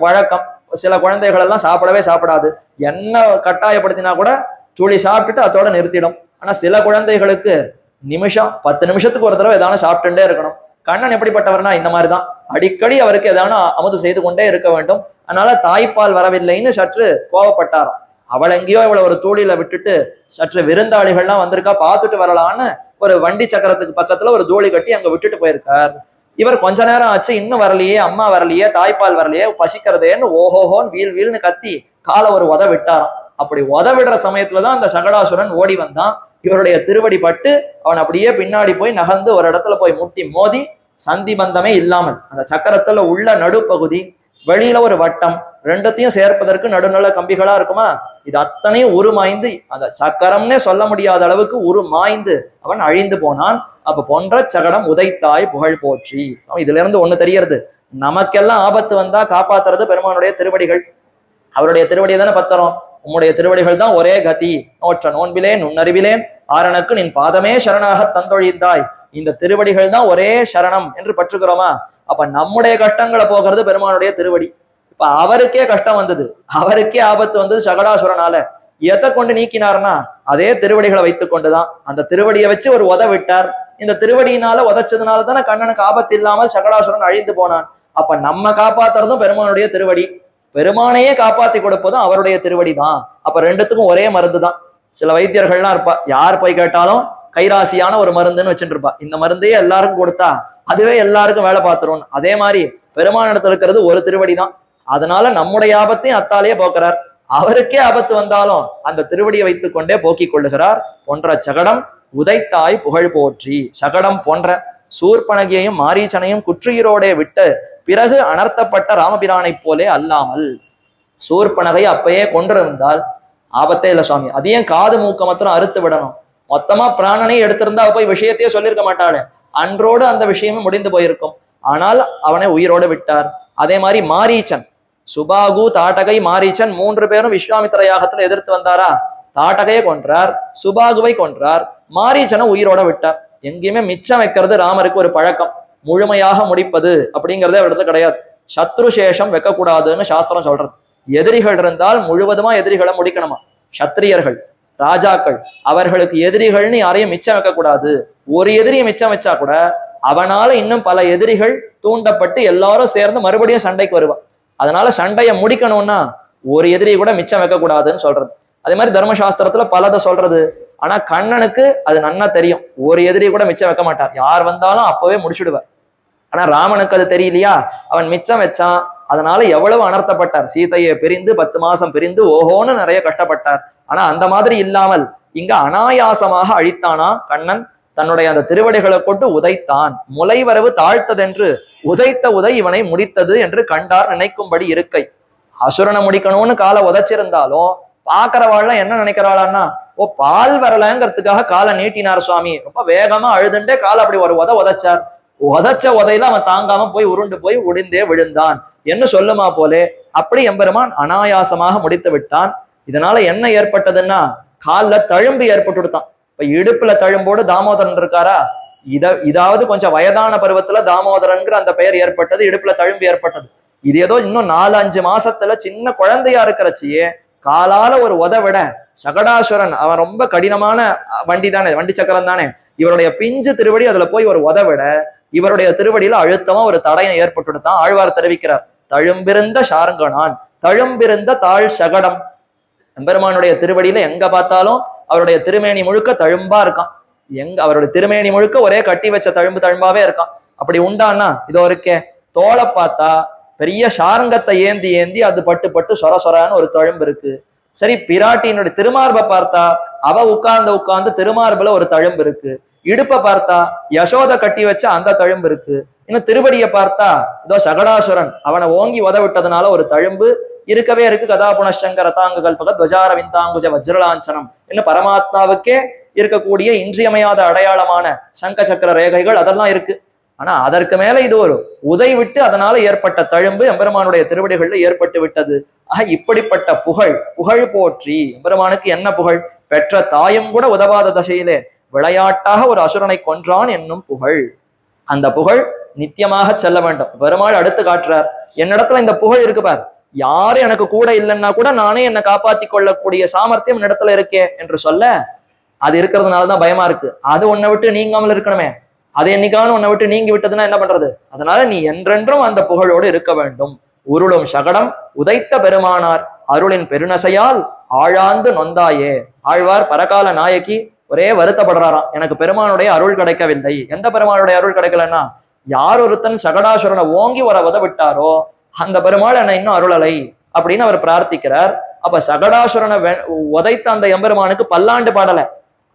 வழக்கம். சில குழந்தைகள் எல்லாம் சாப்பிடவே சாப்பிடாது, என்ன கட்டாயப்படுத்தினா கூட துளி சாப்பிட்டுட்டு அதோட நிறுத்திடும். ஆனா சில குழந்தைகளுக்கு நிமிஷம் 10 நிமிஷத்துக்கு ஒரு தடவை ஏதாவது சாப்பிட்டுட்டே இருக்கணும். கண்ணன் எப்படிப்பட்டவர்னா இந்த மாதிரிதான், அடிக்கடி அவருக்கு ஏதாவது அமுது செய்து கொண்டே இருக்க வேண்டும். அதனால தாய்ப்பால் வரவில்லைன்னு சற்று கோவப்பட்டாராம். அவள் எங்கேயோ இவ்வளவு ஒரு தூளில விட்டுட்டு சற்று விருந்தாளிகள்லாம் வந்திருக்கா பார்த்துட்டு வரலான்னு ஒரு வண்டி சக்கரத்துக்கு பக்கத்துல ஒரு தூளி கட்டி அங்க விட்டுட்டு போயிருக்கார். இவர் கொஞ்ச நேரம் ஆச்சு, இன்னும் வரலையே, அம்மா வரலையே, தாய்ப்பால் வரலையே, பசிக்கிறதேன்னு ஓஹோஹோன்னு வீல் வீல்னு கத்தி காலை ஒரு உத விட்டாராம். அப்படி உத விடுற சமயத்துலதான் அந்த சகடாசுரன் ஓடி வந்தான். இவருடைய திருவடி பட்டு அவன் அப்படியே பின்னாடி போய் நகர்ந்து ஒரு இடத்துல போய் முட்டி மோதி சந்தி பந்தமே இல்லாமல் அந்த சக்கரத்துல உள்ள நடுப்பகுதி வெளியில ஒரு வட்டம், ரெண்டத்தையும் சேர்ப்பதற்கு நடுநல கம்பிகளா இருக்குமா, இது அத்தனையும் உருமாய்ந்து அந்த சக்கரம்னே சொல்ல முடியாத அளவுக்கு உருமாய்ந்து அவன் அழிந்து போனான். அப்ப பொன்ற சகடம் உதைத்தாய் புகழ் போற்றி. இதுல இருந்து ஒண்ணு தெரியறது, நமக்கெல்லாம் ஆபத்து வந்தா காப்பாத்துறது பெருமானுடைய திருவடிகள். அவருடைய திருவடியை தானே பத்திரம். உம்முடைய திருவடிகள் தான் ஒரே கதி, நோற்ற நோன்பிலேன் நுண்ணறிவிலேன் ஆரனுக்கு நின் பாதமே சரணாக தந்தொழிந்தாய். இந்த திருவடிகள் தான் ஒரே சரணம் என்று பற்றுகிறோமா. அப்ப நம்முடைய கஷ்டங்களை போகிறது பெருமானுடைய திருவடி. இப்ப அவருக்கே கஷ்டம் வந்தது, அவருக்கே ஆபத்து வந்தது சகடாசுரனால. எதை கொண்டு நீக்கினார்னா அதே திருவடிகளை வைத்துக் கொண்டுதான். அந்த திருவடியை வச்சு ஒரு உத விட்டார். இந்த திருவடியினால உதைச்சதுனால தானே கண்ணனுக்கு ஆபத்து இல்லாமல் சகடாசுரன் அழிந்து போனான். அப்ப நம்ம காப்பாத்துறதும் பெருமானுடைய திருவடி, பெருமானையே காப்பாத்தி கொடுப்பதும் அவருடைய திருவடி தான். அப்ப ரெண்டுத்துக்கும் ஒரே மருந்து தான். சில வைத்தியர்கள்லாம் இருப்பா, யார் போய் கேட்டாலும் கைராசியான ஒரு மருந்துன்னு வச்சுட்டு இருப்பா. இந்த மருந்தையே எல்லாருக்கும் கொடுத்தா அதுவே எல்லாருக்கும் வேலை பார்த்துரும். அதே மாதிரி பெருமானிடத்துல இருக்கிறது ஒரு திருவடி தான். அதனால நம்முடைய ஆபத்தையும் அத்தாலேயே போக்குறார். அவருக்கே ஆபத்து வந்தாலும் அந்த திருவடியை வைத்துக் கொண்டே போக்கிக் கொள்ளுகிறார். போன்ற சகடம் உதைத்தாய் புகழ் போற்றி. சகடம் போன்ற சூர்பனகியையும் மாரீச்சனையும் குற்றுயிரோடே விட்டு பிறகு அனர்த்தப்பட்ட ராமபிரானை போலே அல்லாமல், சூர்பனகை அப்பயே கொண்டிருந்தால் ஆபத்தே இல்லை சுவாமி. அதையும் காது மூக்க மாத்திரம் அறுத்து விடணும். மொத்தமா பிராணனை எடுத்திருந்தா போய் விஷயத்தையே சொல்லியிருக்க மாட்டாளே, அன்றோடு அந்த விஷயமும் முடிந்து போயிருக்கும். ஆனால் அவனை உயிரோடு விட்டார். அதே மாதிரி மாரீச்சன், சுபாகு தாட்டகை மாரீச்சன் 3 பேரும் விஸ்வாமித்திர யாகத்துல எதிர்த்து வந்தாரா. தாட்டகையை கொன்றார், சுபாகுவை கொன்றார், மாரீச்சனை உயிரோட விட்டார். எங்கேயுமே மிச்சம் வைக்கிறது ராமருக்கு ஒரு பழக்கம். முழுமையாக முடிப்பது அப்படிங்கிறதே அவரிடத்துல கிடையாது. சத்ரு சேஷம் வைக்கக்கூடாதுன்னு சாஸ்திரம் சொல்றது. எதிரிகள் இருந்தால் முழுவதுமா எதிரிகளை முடிக்கணுமா. சத்திரியர்கள் ராஜாக்கள் அவர்களுக்கு எதிரிகள்னு யாரையும் மிச்சம் வைக்கக்கூடாது. ஒரு எதிரியை மிச்சம் வச்சா கூட அவனால இன்னும் பல எதிரிகள் தூண்டப்பட்டு எல்லாரும் சேர்ந்து மறுபடியும் சண்டைக்கு வருவா. அதனால சண்டையை முடிக்கணும்னா ஒரு எதிரியை கூட மிச்சம் வைக்கக்கூடாதுன்னு சொல்றது. அதே மாதிரி தர்மசாஸ்திரத்துல பலதை சொல்றது. ஆனா கண்ணனுக்கு அது நன்னா தெரியும். ஒரு எதிரி கூட மிச்சம் வைக்க மாட்டார். யார் வந்தாலும் அப்பவே முடிச்சுடுவார். ஆனா ராமனுக்கு அது தெரியலையா, அவன் மிச்சம் வச்சான். அதனால எவ்வளவு அனர்த்தப்பட்டார். சீதையை பிரிந்து 10 மாசம் பிரிந்து ஓஹோன்னு நிறைய கஷ்டப்பட்டார். ஆனா அந்த மாதிரி இல்லாமல் இங்க அனாயாசமாக அழித்தானா கண்ணன். தன்னுடைய அந்த திருவடிகளை கொண்டு உதைத்தான். முளைவரவு தாழ்த்ததென்று உதைத்த உதை இவனை முடித்தது என்று கண்டார் நினைக்கும்படி இருக்கை. அசுரனை முடிக்கணும்னு காலை உதைச்சிருந்தாலும் பாக்குறவாள்லாம் என்ன நினைக்கிறாளான்னா, ஓ பால் வரலங்கிறதுக்காக காலை நீட்டினார் சுவாமி, ரொம்ப வேகமா அழுதுண்டே காலை அப்படி ஒரு உதைச்சார். உதைச்ச உதையில அவன் தாங்காம போய் உருண்டு போய் உடிந்தே விழுந்தான் என்று சொல்லுமா போலே அப்படி எம்பெருமான் அனாயாசமாக முடித்து விட்டான். இதனால என்ன ஏற்பட்டதுன்னா, காலில் தழும்பு ஏற்பட்டு விடுத்தான். இப்ப இடுப்புல தழும்போடு தாமோதரன் இருக்காரா, இதாவது கொஞ்சம் வயதான பருவத்துல தாமோதரன்கிற அந்த பெயர் ஏற்பட்டது, இடுப்புல தழும்பு ஏற்பட்டது. இது ஏதோ இன்னும் 4-5 மாசத்துல சின்ன குழந்தையா இருக்கிறச்சியே காலால ஒரு உதவிட சகடாசுரன், அவன் ரொம்ப கடினமான வண்டி தானே, வண்டி சக்கரம் தானே, இவருடைய பிஞ்சு திருவடி அதுல போய் ஒரு உதவிட இவருடைய திருவடியில அழுத்தமா ஒரு தடயம் ஏற்பட்டுதான் ஆழ்வார் தெரிவிக்கிறார். தழும்பிருந்த சார்ங்கனான் தழும்பிருந்த தாழ் சகடம். எம்பெருமானுடைய திருவடியில எங்க பார்த்தாலும் அவருடைய திருமேனி முழுக்க தழும்பா இருக்கான். அவருடைய திருமேனி முழுக்க ஒரே கட்டி வச்ச தழும்பாவே இருக்கான். அப்படி உண்டான்னா இதோ இருக்கே, தோலை பார்த்தா பெரிய சாரங்கத்தை ஏந்தி ஏந்தி அது பட்டு பட்டு சொர சொரான்னு ஒரு தழும்பு இருக்கு. சரி, பிராட்டியினுடைய திருமார்பை பார்த்தா அவ உட்கார்ந்து திருமார்புல ஒரு தழும்பு இருக்கு. இடுப்பை பார்த்தா யசோத கட்டி வச்ச அந்த தழும்பு இருக்கு. இன்னும் திருவடியை பார்த்தா இதோ சகடாசுரன் அவனை ஓங்கி உதவிட்டதுனால ஒரு தழும்பு இருக்கவே இருக்கு. கதா புனசங்கர தாங்க கல்பக துவஜார விந்தாங்குஜ வஜ்ரலாஞ்சனம் இன்னும் பரமாத்மாவுக்கே இருக்கக்கூடிய இன்றியமையாத அடையாளமான சங்க சக்கர ரேகைகள் அதெல்லாம் இருக்கு. ஆனா அதற்கு மேல இது ஒரு உதை விட்டு அதனால ஏற்பட்ட தழும்பு எம்பெருமானுடைய திருவடிகள்ல ஏற்பட்டு விட்டது. இப்படிப்பட்ட புகழ் போற்றி. எம்பெருமானுக்கு என்ன புகழ்? பெற்ற தாயும் கூட உதவாத தசையிலே விளையாட்டாக ஒரு அசுரனை கொன்றான் என்னும் புகழ். அந்த புகழ் நித்தியமாக செல்ல வேண்டும். பெருமாள் அடுத்து காட்டுறார், என்னிடத்துல இந்த புகழ் இருக்கு பார், யாரும் எனக்கு கூட இல்லைன்னா கூட நானே என்னை காப்பாத்தி கொள்ளக்கூடிய சாமர்த்தியம் என்னிடத்துல இருக்கே என்று சொல்ல, அது இருக்கிறதுனாலதான் பயமா இருக்கு. அது உன்னை விட்டு நீங்காமல் இருக்கணுமே, அது என்னைக்கான உன்னை விட்டு நீங்கி விட்டதுன்னா என்ன பண்றது? அதனால நீ என்றென்றும் அந்த புகழோடு இருக்க வேண்டும். உருளும் சகடம் உதைத்த பெருமானார் அருளின் பெருநசையால் ஆழாந்து நொந்தாயே. ஆழ்வார் பரகால நாயகி ஒரே வருத்தப்படுறாராம், எனக்கு பெருமானுடைய அருள் கிடைக்கவில்லை. எந்த பெருமானுடைய அருள் கிடைக்கலன்னா, யார் ஒருத்தன் சகடாசுரனை ஓங்கி வர உதவிட்டாரோ அந்த பெருமாள் என்னை இன்னும் அருளலை அப்படின்னு அவர் பிரார்த்திக்கிறார். அப்ப சகடாசுரனை உதைத்த அந்த எம்பெருமானுக்கு பல்லாண்டு பாடல,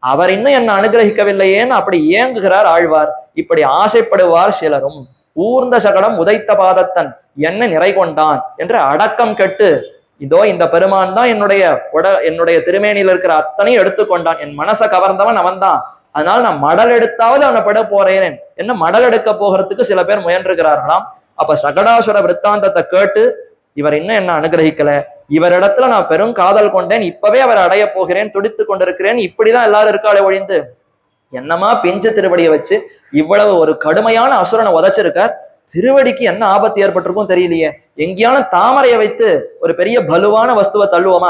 அவர் இன்னும் என்ன அனுகிரகிக்கவில்லையேன்னு அப்படி ஏங்குகிறார் ஆழ்வார். இப்படி ஆசைப்படுவார் சிலரும். ஊர்ந்த சகடம் உதைத்த பாதத்தன் என்ன நிறை கொண்டான் என்று அடக்கம் கெட்டு, இதோ இந்த பெருமான் தான் என்னுடைய திருமேனியில் இருக்கிற அத்தனையும் எடுத்துக்கொண்டான், என் மனசை கவர்ந்தவன் அவன் தான், அதனால நான் மடல் எடுத்தாவது அவனை பட போறேன் என்ன மடல் எடுக்க போகிறதுக்கு சில பேர் முயன்றுகிறார்களாம். அப்ப சகடாசுர விற்த்தாந்தத்தை கேட்டு, இவர் இன்னும் என்ன அனுகிரகிக்கல, இவரிடத்துல நான் பெரும் காதல் கொண்டேன், இப்பவே அவர் அடைய போகிறேன், துடித்து கொண்டிருக்கிறேன், இப்படிதான் எல்லாரும் இருக்காளே ஒழிந்து என்னமா பிஞ்சு திருவடியை வச்சு இவ்வளவு ஒரு கடுமையான அசுரனை உதைச்சிருக்கார். திருவடிக்கு என்ன ஆபத்து ஏற்பட்டிருக்கும் தெரியலையே. எங்கேயான தாமரையை வைத்து ஒரு பெரிய பலுவான வஸ்துவை தள்ளுவோமா?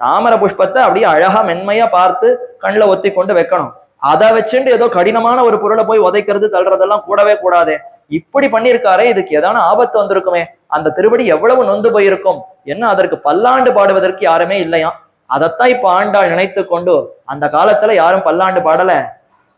தாமரை புஷ்பத்தை அப்படியே அழகா மென்மையா பார்த்து கண்ணில் ஒத்தி கொண்டு வைக்கணும். அதை வச்சுட்டு ஏதோ கடினமான ஒரு பொருளை போய் உதைக்கிறது தள்ளுறதெல்லாம் கூடவே கூடாதே. இப்படி பண்ணியிருக்காரே, இதுக்கு ஏதான ஆபத்து வந்திருக்குமே, அந்த திருவடி எவ்வளவு நொந்து போயிருக்கும், என்ன அதற்கு பல்லாண்டு பாடுவதற்கு யாருமே இல்லையா? அதைத்தான் இப்ப ஆண்டாள் நினைத்து கொண்டு, அந்த காலத்துல யாரும் பல்லாண்டு பாடல,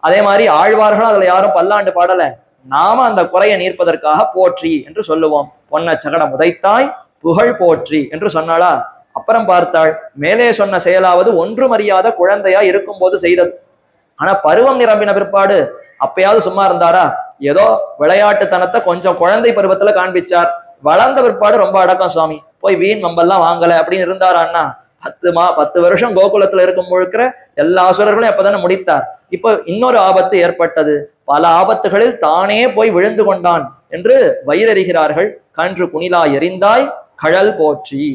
அதே மாதிரி ஆழ்வார்களும் அதுல யாரும் பல்லாண்டு பாடல, நாம அந்த குறையை நீர்ப்பதற்காக போற்றி என்று சொல்லுவோம். பொன்ன சகடம் உதைத்தாய் புகழ் போற்றி என்று சொன்னாளா? அப்புறம் பார்த்தாள், மேலே சொன்ன செயலாவது ஒன்றும் அறியாத குழந்தையா இருக்கும் போது செய்தது. ஆனா பருவம் நிரம்பின பிற்பாடு அப்பயாவது சும்மா இருந்தாரா? ஏதோ விளையாட்டுத்தனத்தை கொஞ்சம் குழந்தை பருவத்துல காண்பிச்சார். வளர்ந்த பிற்பாடு ரொம்ப அடக்கம் சுவாமி, போய் வீண் வம்பெல்லாம் வாங்கல அப்படின்னு இருந்தாரான்னா, 10 வருஷம் கோகுலத்துல இருக்கும் முழுக்கிற எல்லா அசுரர்களும் எப்பதானே முடித்தார். இப்போ இன்னொரு ஆபத்து ஏற்பட்டது. பல ஆபத்துகளில் தானே போய் விழுந்து கொண்டான் என்று வயிறறிகிறார்கள். கன்று குணிலா எரிந்தாய் கழல் போற்றி.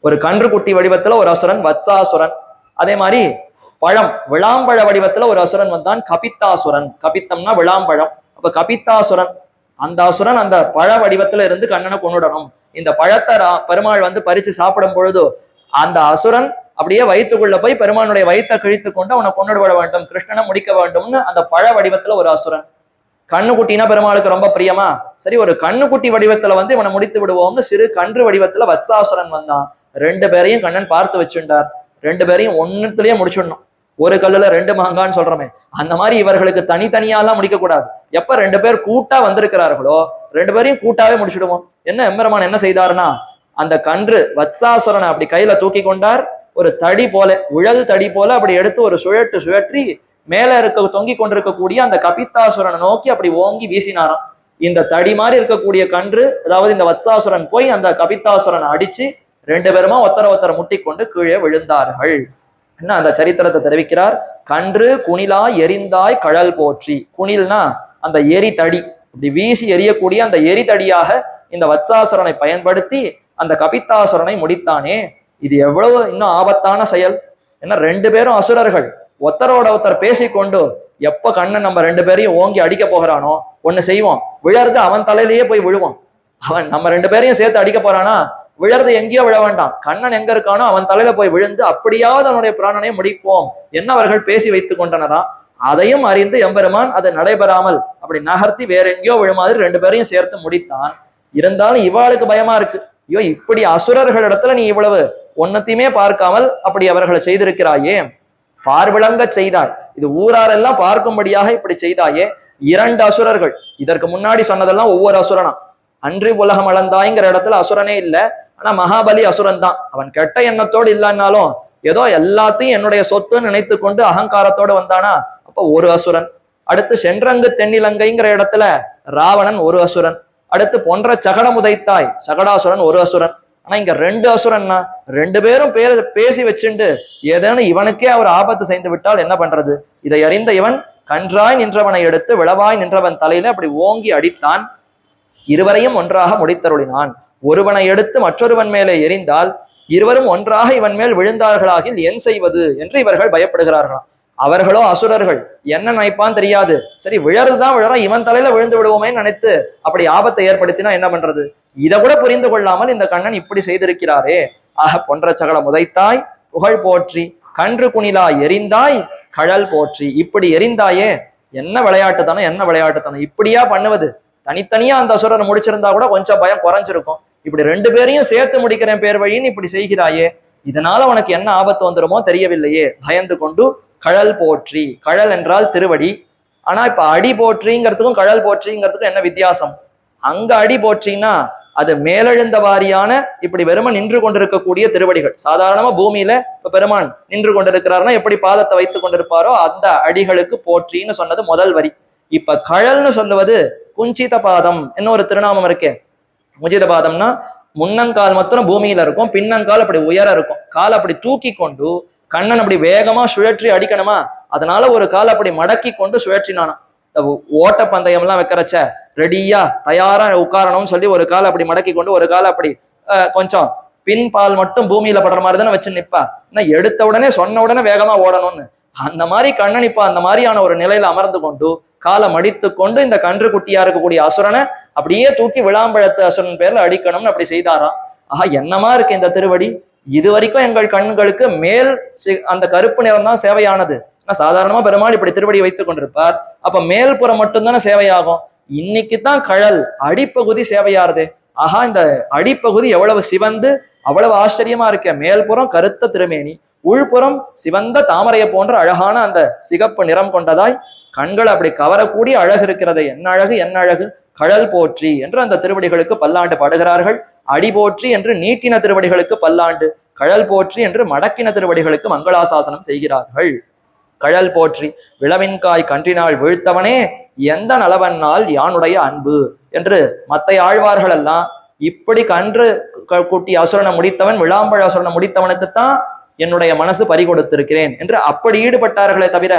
ஒரு கன்று குட்டி வடிவத்துல ஒரு அசுரன் வத்சாசுரன், அதே மாதிரி பழம் விளாம்பழ வடிவத்துல ஒரு அசுரன் வந்தான் கபித்தாசுரன். கபித்தம்னா விளாம்பழம். அப்ப கபித்தாசுரன், அந்த அசுரன் அந்த பழ வடிவத்துல இருந்து கண்ணனை கொண்டுடணும். இந்த பழத்தை பெருமாள் பறிச்சு சாப்பிடும் பொழுது அந்த அசுரன் அப்படியே வயிற்றுக்குள்ள போய் பெருமானுடைய வயிற்றை கிழித்து கொண்டு அவனை கொண்டுவிட வேண்டும், கிருஷ்ணனை முடிக்க வேண்டும்னு அந்த பழ வடிவத்துல ஒரு அசுரன். கண்ணுக்குட்டினா பெருமாளுக்கு ரொம்ப பிரியமா, சரி ஒரு கண்ணுக்குட்டி வடிவத்துல இவனை முடித்து விடுவோம்னு சிறு கன்று வடிவத்துல வத்சாசுரன் வந்தான். 2 பேரையும் கண்ணன் பார்த்து வச்சுட்டார். ரெண்டு பேரையும் ஒன்னுலயே முடிச்சிடணும். ஒரு கல்லுல ரெண்டு மாங்கான்னு சொல்றோமே, அந்த மாதிரி இவர்களுக்கு தனித்தனியாலாம் முடிக்க கூடாது. எப்ப ரெண்டு பேர் கூட்டா வந்திருக்கிறார்களோ ரெண்டு பேரையும் கூட்டாவே முடிச்சிடுவோம். என்ன எம்பெருமான் என்ன செய்தாருன்னா, அந்த கன்று வத்சாசுரனை அப்படி கையில தூக்கி கொண்டார். ஒரு தடி போல, உழல் தடி போல அப்படி எடுத்து ஒரு சுழற்றி மேல தொங்கி கொண்டிருக்கக்கூடிய அந்த கபித்தாசுரனை நோக்கி அப்படி ஓங்கி வீசினாராம். இந்த தடி மாதிரி இருக்கக்கூடிய கன்று, அதாவது இந்த வத்சாசுரன் போய் அந்த கபித்தாசுரனை அடிச்சு ரெண்டு பேருமா ஒத்தர முட்டி கொண்டு கீழே விழுந்தார்கள். என்ன அந்த சரித்திரத்தை தெரிவிக்கிறார். கன்று குணிலா எரிந்தாய் கழல் போற்றி. குணில்னா அந்த எரி தடி, இப்படி வீசி எரியக்கூடிய அந்த எரி தடியாக இந்த வத்சாசுரனை பயன்படுத்தி அந்த கபித்தாசுரனை முடித்தானே. இது எவ்வளவு இன்னும் ஆபத்தான செயல். ஏன்னா ரெண்டு பேரும் அசுரர்கள், ஒருத்தரோட ஒருத்தர் பேசிக்கொண்டு எப்ப கண்ணன் நம்ம ரெண்டு பேரையும் ஓங்கி அடிக்க போகிறானோ ஒண்ணு செய்வோம், விழறது அவன் தலையிலேயே போய் விழுவோம். அவன் நம்ம ரெண்டு பேரையும் சேர்த்து அடிக்க போறானா, விழறது எங்கேயோ விழ வேண்டாம், கண்ணன் எங்க இருக்கானோ அவன் தலையில போய் விழுந்து அப்படியாவது அவனுடைய பிராணனை முடிப்போம் என்ன அவர்கள் பேசி வைத்துக் கொண்டனரா. அதையும் அறிந்து எம்பெருமான் அது நடைபெறாமல் அப்படி நகர்த்தி வேற எங்கேயோ விழுமாதிரி ரெண்டு பேரையும் சேர்த்து முடித்தான். இருந்தாலும் இவாளுக்கு பயமா இருக்கு. ஐயோ, இப்படி அசுரர்கள் இடத்துல நீ இவ்வளவு ஒன்னத்தையுமே பார்க்காமல் அப்படி அவர்களை செய்திருக்கிறாயே, பார்விளங்க செய்தாய், இது ஊராரெல்லாம் பார்க்கும்படியாக இப்படி செய்தாயே. இரண்டு அசுரர்கள், இதற்கு முன்னாடி சொன்னதெல்லாம் ஒவ்வொரு அசுரனா. அன்றி உலகம் அளந்தாய்ங்கிற இடத்துல அசுரனே இல்ல, ஆனா மகாபலி அசுரன் தான். அவன் கெட்ட எண்ணத்தோடு இல்லைன்னாலும் ஏதோ எல்லாத்தையும் என்னுடைய சொத்துன்னு நினைத்து கொண்டு அகங்காரத்தோடு வந்தானா, அப்ப ஒரு அசுரன். அடுத்து சென்றங்கு தென்னிலங்கைங்கிற இடத்துல ராவணன் ஒரு அசுரன். அடுத்து பொன்ற சகடம் உதைத்தாய் சகடாசுரன் ஒரு அசுரன். ஆனா இங்க ரெண்டு அசுரன்னா, ரெண்டு பேரும் பேசி வச்சுண்டு ஏதேனும் இவனுக்கே அவர் ஆபத்து செய்து விட்டால் என்ன பண்றது. இதை அறிந்த இவன் கன்றாய் நின்றவனை எடுத்து விளவாய் நின்றவன் தலையில அப்படி ஓங்கி அடித்தான். இருவரையும் ஒன்றாக முடித்தருளினான். ஒருவனை எடுத்து மற்றொருவன் மேலே எரிந்தால் இருவரும் ஒன்றாக இவன் மேல் விழுந்தார்களாகில் என் செய்வது என்று இவர்கள் பயப்படுகிறார்களாம். அவர்களோ அசுரர்கள், என்ன நினைப்பான் தெரியாது. சரி விழறதுதான் விழறான், இவன் தலையில விழுந்து விடுவோமே நினைத்து அப்படி ஆபத்தை ஏற்படுத்தினா என்ன பண்றது. இதை கூட புரிந்து கொள்ளாமல் இந்த கண்ணன் இப்படி செய்திருக்கிறாரே. ஆக பொன்ற சகடம் உதைத்தாய் புகழ் போற்றி, கன்று குணிலா எரிந்தாய் கழல் போற்றி. இப்படி எரிந்தாயே, என்ன விளையாட்டுத்தானோ என்ன விளையாட்டுத்தானோ, இப்படியா பண்ணுவது. தனித்தனியா அந்த அசுரனை முடிச்சிருந்தா கூட கொஞ்சம் பயம் குறைஞ்சிருக்கும். இப்படி ரெண்டு பேரையும் சேர்த்து முடிக்கிறேன் பேர் வழின்னு இப்படி செய்கிறாயே, இதனால உனக்கு என்ன ஆபத்து வந்துருமோ தெரியவில்லையே. பயந்து கொண்டு கழல் போற்றி. கழல் என்றால் திருவடி. ஆனா இப்ப அடி போற்றிங்கிறதுக்கும் கழல் போற்றிங்கிறதுக்கும் என்ன வித்தியாசம். அங்க அடி போற்றின்னா அது மேலெழுந்த வாரியான இப்படி வெறுமன் நின்று கொண்டிருக்கக்கூடிய திருவடிகள். சாதாரணமா பூமியில இப்ப பெருமான் நின்று கொண்டிருக்கிறாருன்னா எப்படி பாதத்தை வைத்துக் கொண்டிருப்பாரோ அந்த அடிகளுக்கு போற்றின்னு சொன்னது முதல் வரி. இப்ப கழல்னு சொல்லுவது குஞ்சித பாதம் இன்னொரு திருநாமம் இருக்கே. முஜித பாதம்னா முன்னங்கால் மாத்திரம் பூமியில இருக்கும், பின்னங்கால் அப்படி உயர இருக்கும். கால் அப்படி தூக்கி கொண்டு கண்ணன் அப்படி வேகமா சுழற்றி அடிக்கணுமா, அதனால ஒரு கால் அப்படி மடக்கி கொண்டு சுழற்றினானா. ஓட்ட பந்தயம் எல்லாம் வைக்கிறச்ச ரெடியா தயாரா உட்காரணும்னு சொல்லி ஒரு கால் அப்படி மடக்கி கொண்டு ஒரு கால் அப்படி கொஞ்சம் பின் பால் மட்டும் பூமியில படுற மாதிரி தானே வச்சு நிப்பா. ஏன்னா எடுத்த உடனே சொன்ன உடனே வேகமா ஓடணும்னு. அந்த மாதிரி கண்ணன் இப்ப அந்த மாதிரியான ஒரு நிலையில அமர்ந்து கொண்டு காலை மடித்து கொண்டு இந்த கன்று குட்டியா இருக்கக்கூடிய அசுரனை அப்படியே தூக்கி விளாம்பழத்து அசுரன் பேர்ல அடிக்கணும்னு அப்படி செய்தாராம். ஆஹா, என்னமா இருக்கு இந்த திருவடி. இது வரைக்கும் எங்கள் கண்களுக்கு மேல் அந்த கருப்பு நிறம் தான் சேவையானது. சாதாரணமா பெருமாள் இப்படி திருவடி வைத்துக் கொண்டிருப்பார், அப்ப மேல் புறம் மட்டும்தானே சேவையாகும். இன்னைக்குதான் கழல் அடிப்பகுதி சேவையாருது. ஆஹா, இந்த அடிப்பகுதி எவ்வளவு சிவந்து அவ்வளவு ஆச்சரியமா இருக்க. மேல்புறம் கருத்த திருமேனி, உள்புறம் சிவந்த தாமரையை போன்ற அழகான அந்த சிகப்பு நிறம் கொண்டதாய் கண்கள் அப்படி கவரக்கூடிய அழகு இருக்கிறது. என்ன அழகு என்ன அழகு. கழல் போற்றி என்று அந்த திருவடிகளுக்கு பல்லாண்டு பாடுகிறார்கள். அடி போற்றி என்று நீட்டின திருவடிகளுக்கு பல்லாண்டு, கழல் போற்றி என்று மடக்கின திருவடிகளுக்கு மங்களாசாசனம் செய்கிறார்கள். கழல் போற்றி விளவின்காய் கன்றினாள் வீழ்த்தவனே எந்த நலவன்னால் யானுடைய அன்பு என்று மற்ற ஆழ்வார்கள் எல்லாம் இப்படி கன்று குட்டி அசுரனை முடித்தவன் விளாம்பழ அசுரனை முடித்தவனுக்குத்தான் என்னுடைய மனசு பறி கொடுத்திருக்கிறேன் என்று அப்படி ஈடுபட்டார்களே தவிர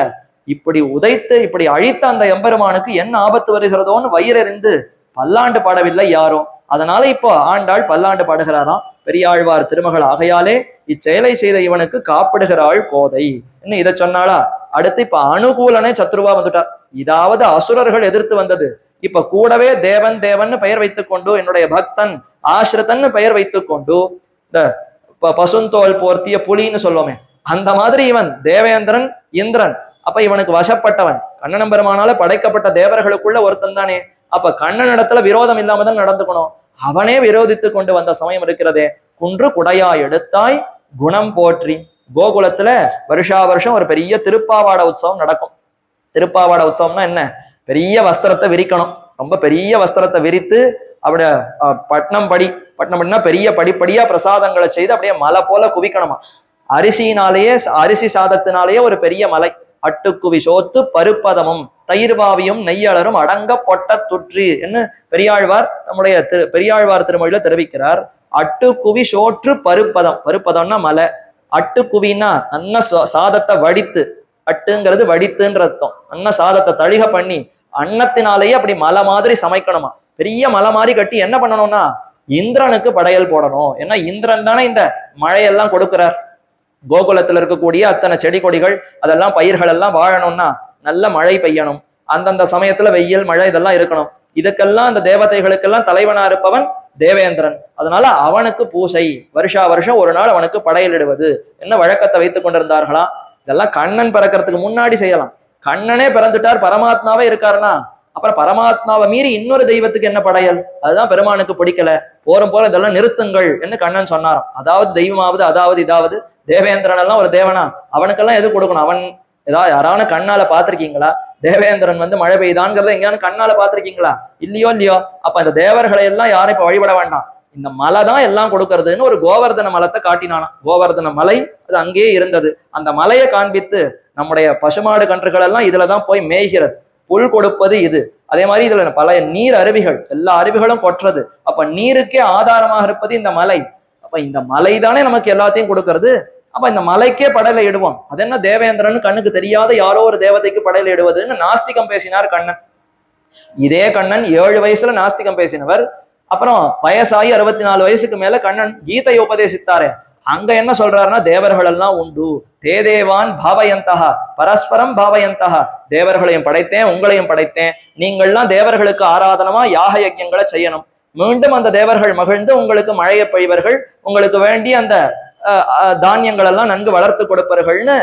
இப்படி உதைத்து இப்படி அழித்த அந்த எம்பெருமானுக்கு என்ன ஆபத்து வருகிறதோன்னு வயிறறிந்து பல்லாண்டு பாடவில்லை யாரும். அதனால இப்போ ஆண்டாள் பல்லாண்டு பாடுகிறாராம். பெரியாழ்வார் திருமகள் ஆகையாலே இச்செயலை செய்த இவனுக்கு காப்பிடுகிறாள் கோதை இன்னும் இதை சொன்னாளா. அடுத்து இப்ப அனுகூலனே சத்ருவா வந்துட்டார். இதாவது அசுரர்கள் எதிர்த்து வந்தது, இப்ப கூடவே தேவன் தேவன் பெயர் வைத்துக் கொண்டு என்னுடைய பக்தன் ஆசிரித்தன் பெயர் வைத்துக் கொண்டு இந்த பசுந்தோல் போர்த்திய புலின்னு சொல்லுவோமே அந்த மாதிரி இவன் தேவேந்திரன் இந்திரன். அப்ப இவனுக்கு வசப்பட்டவன் கண்ணன் பெருமானால படைக்கப்பட்ட தேவர்களுக்குள்ள ஒருத்தன் தானே. அப்ப கண்ணன் இடத்துல விரோதம் இல்லாம தான் நடந்துக்கணும். அவனே விரோதித்து கொண்டு வந்த சமயம் இருக்கிறதே. குன்று குடையா எடுத்தாய் குணம் போற்றி. கோகுலத்துல வருஷா வருஷம் ஒரு பெரிய திருப்பாவாட உற்சவம் நடக்கும். திருப்பாவாட உற்சவம்னா என்ன? பெரிய வஸ்திரத்தை விரிக்கணும். ரொம்ப பெரிய வஸ்திரத்தை விரித்து அப்படியே பட்னம் படினா பெரிய படிப்படியா பிரசாதங்களை செய்து அப்படியே மலை போல குவிக்கணுமா. அரிசி சாதத்தினாலேயே ஒரு பெரிய மலை. அட்டுக்குவி சோத்து பருப்பதமும் தயிர்வாவியும் நெய்யலரும் அடங்க பொட்ட துற்றி என்று பெரியாழ்வார் நம்முடைய பெரியாழ்வார் திருமொழியில தெரிவிக்கிறார். அட்டுக்குவி சோற்று பருப்பதம், பருப்பதம்னா மலை. அட்டுக்குவின்னா அன்ன சாதத்தை வடித்து, அட்டுங்கிறது வடித்துன்ற அர்த்தம். அன்ன சாதத்தை தழிக பண்ணி அன்னத்தினாலேயே அப்படி மலை மாதிரி சமைக்கணுமா. பெரிய மலை மாதிரி கட்டி என்ன பண்ணணும்னா இந்திரனுக்கு படையல் போடணும். ஏன்னா இந்திரன் தானே இந்த மழையெல்லாம் கொடுக்கிறார். கோகுலத்துல இருக்கக்கூடிய அத்தனை செடி கொடிகள் அதெல்லாம் பயிர்கள் எல்லாம் வாழணும்னா நல்ல மழை பெய்யணும். அந்தந்த சமயத்துல வெயில் மழை இதெல்லாம் இருக்கணும். இதுக்கெல்லாம் அந்த தேவதைகளுக்கெல்லாம் தலைவனா இருப்பவன் தேவேந்திரன். அதனால அவனுக்கு பூசை, வருஷா வருஷம் ஒரு நாள் அவனுக்கு படையலிடுவது என்ன வழக்கத்தை வைத்துக் கொண்டிருந்தார்களா. இதெல்லாம் கண்ணன் பிறக்கிறதுக்கு முன்னாடி செய்யலாம். கண்ணனே பிறந்துட்டார், பரமாத்மாவே இருக்காருன்னா அப்புறம் பரமாத்மாவை மீறி இன்னொரு தெய்வத்துக்கு என்ன படையல்? அதுதான் பெருமானுக்கு பிடிக்கல. போற இதெல்லாம் நிறுத்துங்கள் என்று கண்ணன் சொன்னாராம். அதாவது தெய்வமாவது அதாவது இதாவது தேவேந்திரன் எல்லாம் ஒரு தேவனா, அவனுக்கெல்லாம் எது கொடுக்கணும்? அவன் ஏதாவது யாரான கண்ணால பாத்திருக்கீங்களா? தேவேந்திரன் வந்து மழை பெய்தான்ங்கிறத எங்கேயானு கண்ணால பாத்திருக்கீங்களா? இல்லையோ. அப்ப இந்த தேவர்களை எல்லாம் யாரும் இப்ப வழிபட வேண்டாம், இந்த மலை தான் எல்லாம் கொடுக்கறதுன்னு ஒரு கோவர்தன மலத்தை காட்டினானா. கோவர்தன மலை அது அங்கேயே இருந்தது. அந்த மலையை காண்பித்து நம்முடைய பசுமாடு கன்றுகள் எல்லாம் இதுலதான் போய் மேய்கிறது, புல் கொடுப்பது இது. அதே மாதிரி இதுல பல நீர் அருவிகள், எல்லா அருவிகளும் கொட்டுறது. அப்ப நீருக்கே ஆதாரமாக இருப்பது இந்த மலை. அப்ப இந்த மலை தானே நமக்கு எல்லாத்தையும் கொடுக்கறது. அப்ப இந்த மலைக்கே படையில இடுவோம். அது என்ன தேவேந்திரன் கண்ணுக்கு தெரியாத யாரோ ஒரு தேவதைக்கு படையில இடுவதுன்னு நாஸ்திகம் பேசினார் கண்ணன். இதே கண்ணன் 7 வயசுல நாஸ்திகம் பேசினவர். அப்புறம் வயசாகி 64 வயசுக்கு மேல கண்ணன் கீதையை உபதேசித்தாரே. அங்க என்ன சொல்றாருன்னா தேவர்கள் எல்லாம் உண்டு, தேதேவான் பாவயந்தகா பரஸ்பரம் பாவயந்தகா, தேவர்களையும் படைத்தேன் உங்களையும் படைத்தேன், நீங்கள்லாம் தேவர்களுக்கு ஆராதனமா யாக யஜ்யங்களை செய்யணும். மீண்டும் அந்த தேவர்கள் மகிழ்ந்து உங்களுக்கு மழையை பொழிவர்கள், உங்களுக்கு வேண்டிய அந்த தானியங்கள் எல்லாம் நன்கு வளர்த்து கொடுப்பார்கள்னு.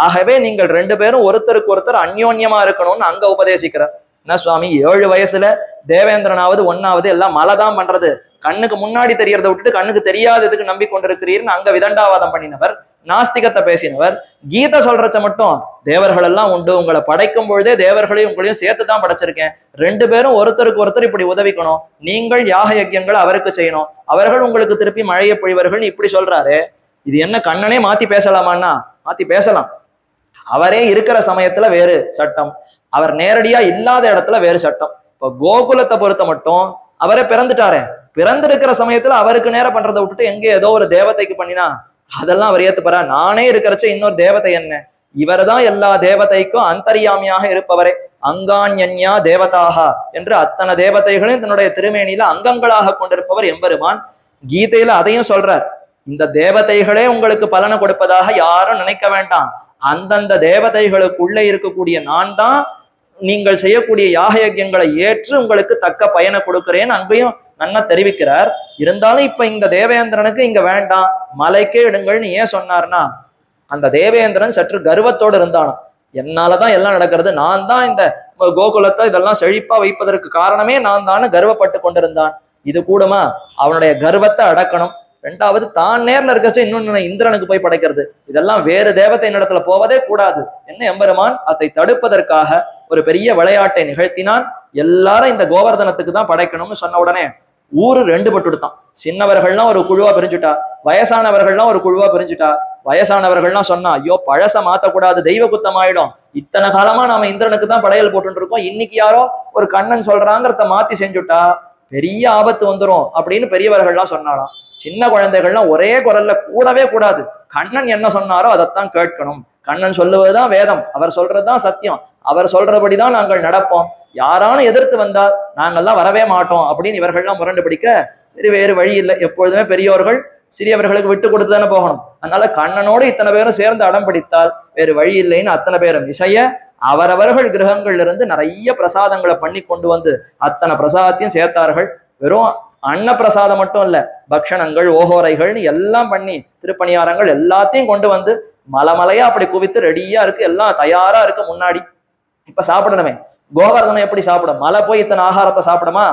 ஆகவே நீங்கள் 2 பேரும் ஒருத்தருக்கு ஒருத்தர் அந்யோன்யமா இருக்கணும்னு அங்க உபதேசிக்கிறார். என்ன சுவாமி 7 வயசுல தேவேந்திரனாவது ஒன்னாவது எல்லாம் மலை தான் பண்றது, கண்ணுக்கு முன்னாடி தெரியறதை விட்டுட்டு கண்ணுக்கு தெரியாததுக்கு நம்பிக்கொண்டிருக்கிறீர்னு அங்க விதண்டாவாதம் பண்ணினவர், நாஸ்திகத்தை பேசினவர். கீதை சொல்றச்ச மட்டும் தேவர்கள் எல்லாம் உண்டு, உங்களை படைக்கும் பொழுதே தேவர்களையும் உங்களையும் சேர்த்து தான் படைச்சிருக்கேன், 2 பேரும் ஒருத்தருக்கு ஒருத்தர் இப்படி உதவிக்கணும், நீங்கள் யாக யஜ்யங்களை அவருக்கு செய்யணும், அவர்கள் உங்களுக்கு திருப்பி மழையை பொழிவர்கள் இப்படி சொல்றாரு. இது என்ன கண்ணனே மாத்தி பேசலாமான்னா மாத்தி பேசலாம். அவரே இருக்கிற சமயத்துல வேறு சட்டம், அவர் நேரடியா இல்லாத இடத்துல வேறு சட்டம். இப்போ கோகுலத்தை பொறுத்த மட்டும் அவரே பிறந்துட்டாரே, பிறந்திருக்கிற சமயத்துல அவருக்கு நேரம் பண்றதை விட்டுட்டு எங்க ஏதோ ஒரு தேவதைக்கு பண்ணினா அதெல்லாம் அவர் ஏத்துப்பாரா? நானே இருக்கிறச்ச இன்னொரு தேவதை என்ன? இவர் தான் எல்லா தேவதைக்கும் அந்தரியாமியாக இருப்பவரே. அங்கான்யா தேவதாகா என்று அத்தனை தேவதைகளையும் தன்னுடைய திருமேனியில அங்கங்களாக கொண்டிருப்பவர் எம்பெருமான். கீதையில அதையும் சொல்றார், இந்த தேவதைகளே உங்களுக்கு பலனை கொடுப்பதாக யாரும் நினைக்க வேண்டாம், அந்தந்த தேவதைகளுக்குள்ளே இருக்கக்கூடிய நான் தான் நீங்கள் செய்யக்கூடிய யாக யஜ்யங்களை ஏற்று உங்களுக்கு தக்க பயனை கொடுக்கிறேன்னு அங்கேயும் நன்னா தெரிவிக்கிறார். இருந்தாலும் இப்ப இந்த தேவேந்திரனுக்கு இங்க வேண்டாம், மலைக்கே இடுங்கள்னு ஏன் சொன்னார்னா அந்த தேவேந்திரன் சற்று கர்வத்தோடு இருந்தானோ. என்னாலதான் எல்லாம் நடக்கிறது, நான் தான் இந்த கோகுலத்தை இதெல்லாம் செழிப்பா வைப்பதற்கு காரணமே நான் தான் கர்வப்பட்டு கொண்டிருந்தான். இது கூடுமா? அவனுடைய கர்வத்தை அடக்கணும். 2வது தான் நேர்ல இருக்கச்ச இன்னொன்னு இந்திரனுக்கு போய் படைக்கிறது, இதெல்லாம் வேறு தேவதை இடத்துல போவதே கூடாது என்ன எம்பெருமான் அதை தடுப்பதற்காக ஒரு பெரிய விளையாட்டை நிகழ்த்தினான். எல்லாரும் இந்த கோவர்தனத்துக்கு தான் படைக்கணும்னு சொன்ன உடனே ஊரு 2 பட்டுடுத்தான். சின்னவர்கள்லாம் ஒரு குழுவா பிரிஞ்சுட்டா, வயசானவர்கள்லாம் ஒரு குழுவா பிரிஞ்சுட்டா. வயசானவர்கள்லாம் சொன்னா ஐயோ பழச மாத்தக்கூடாது, தெய்வ குத்தம் ஆயிடும், இத்தனை காலமா நாம இந்திரனுக்கு தான் படையல் போட்டு இருக்கோம், இன்னைக்கு யாரோ ஒரு கண்ணன் சொல்றாங்கிறத மாத்தி செஞ்சுட்டா பெரிய ஆபத்து வந்துரும் அப்படின்னு பெரியவர்கள்லாம் சொன்னாலாம். சின்ன குழந்தைகள்லாம் ஒரே குரல்ல கூடவே கூடாது, கண்ணன் என்ன சொன்னாரோ அதைத்தான் கேட்கணும், கண்ணன் சொல்லுவதுதான் வேதம், அவர் சொல்றதுதான் சத்தியம், அவர் சொல்றபடிதான் நாங்கள் நடப்போம், யாரானு எதிர்த்து வந்தால் நாங்கள்லாம் வரவே மாட்டோம் அப்படின்னு இவர்கள்லாம் முரண்டு பிடிக்க, சரி வேறு வழி இல்லை, எப்பொழுதுமே பெரியோர்கள் சிறியவர்களுக்கு விட்டு கொடுத்து தானே போகணும், அதனால கண்ணனோடு இத்தனை பேரும் சேர்ந்து அடம் பிடித்தால் வேறு வழி இல்லைன்னு அத்தனை பேரும் இசைய அவரவர்கள் கிரகங்கள்ல இருந்து நிறைய பிரசாதங்களை பண்ணி கொண்டு வந்து அத்தனை பிரசாதத்தையும் சேர்த்தார்கள். வெறும் அன்ன பிரசாதம் மட்டும் இல்ல, பக்ஷணங்கள் ஓகோரைகள்னு எல்லாம் பண்ணி திருப்பணியாரங்கள் எல்லாத்தையும் கொண்டு வந்து மலைமலையா அப்படி குவித்து ரெடியா இருக்கு, எல்லாம் தயாரா இருக்கு முன்னாடி. இப்ப சாப்பிடணுமே, கோவர்தனம் எப்படி சாப்பிடும்? மலை போய் இத்தனை ஆகாரத்தை சாப்பிடுமா?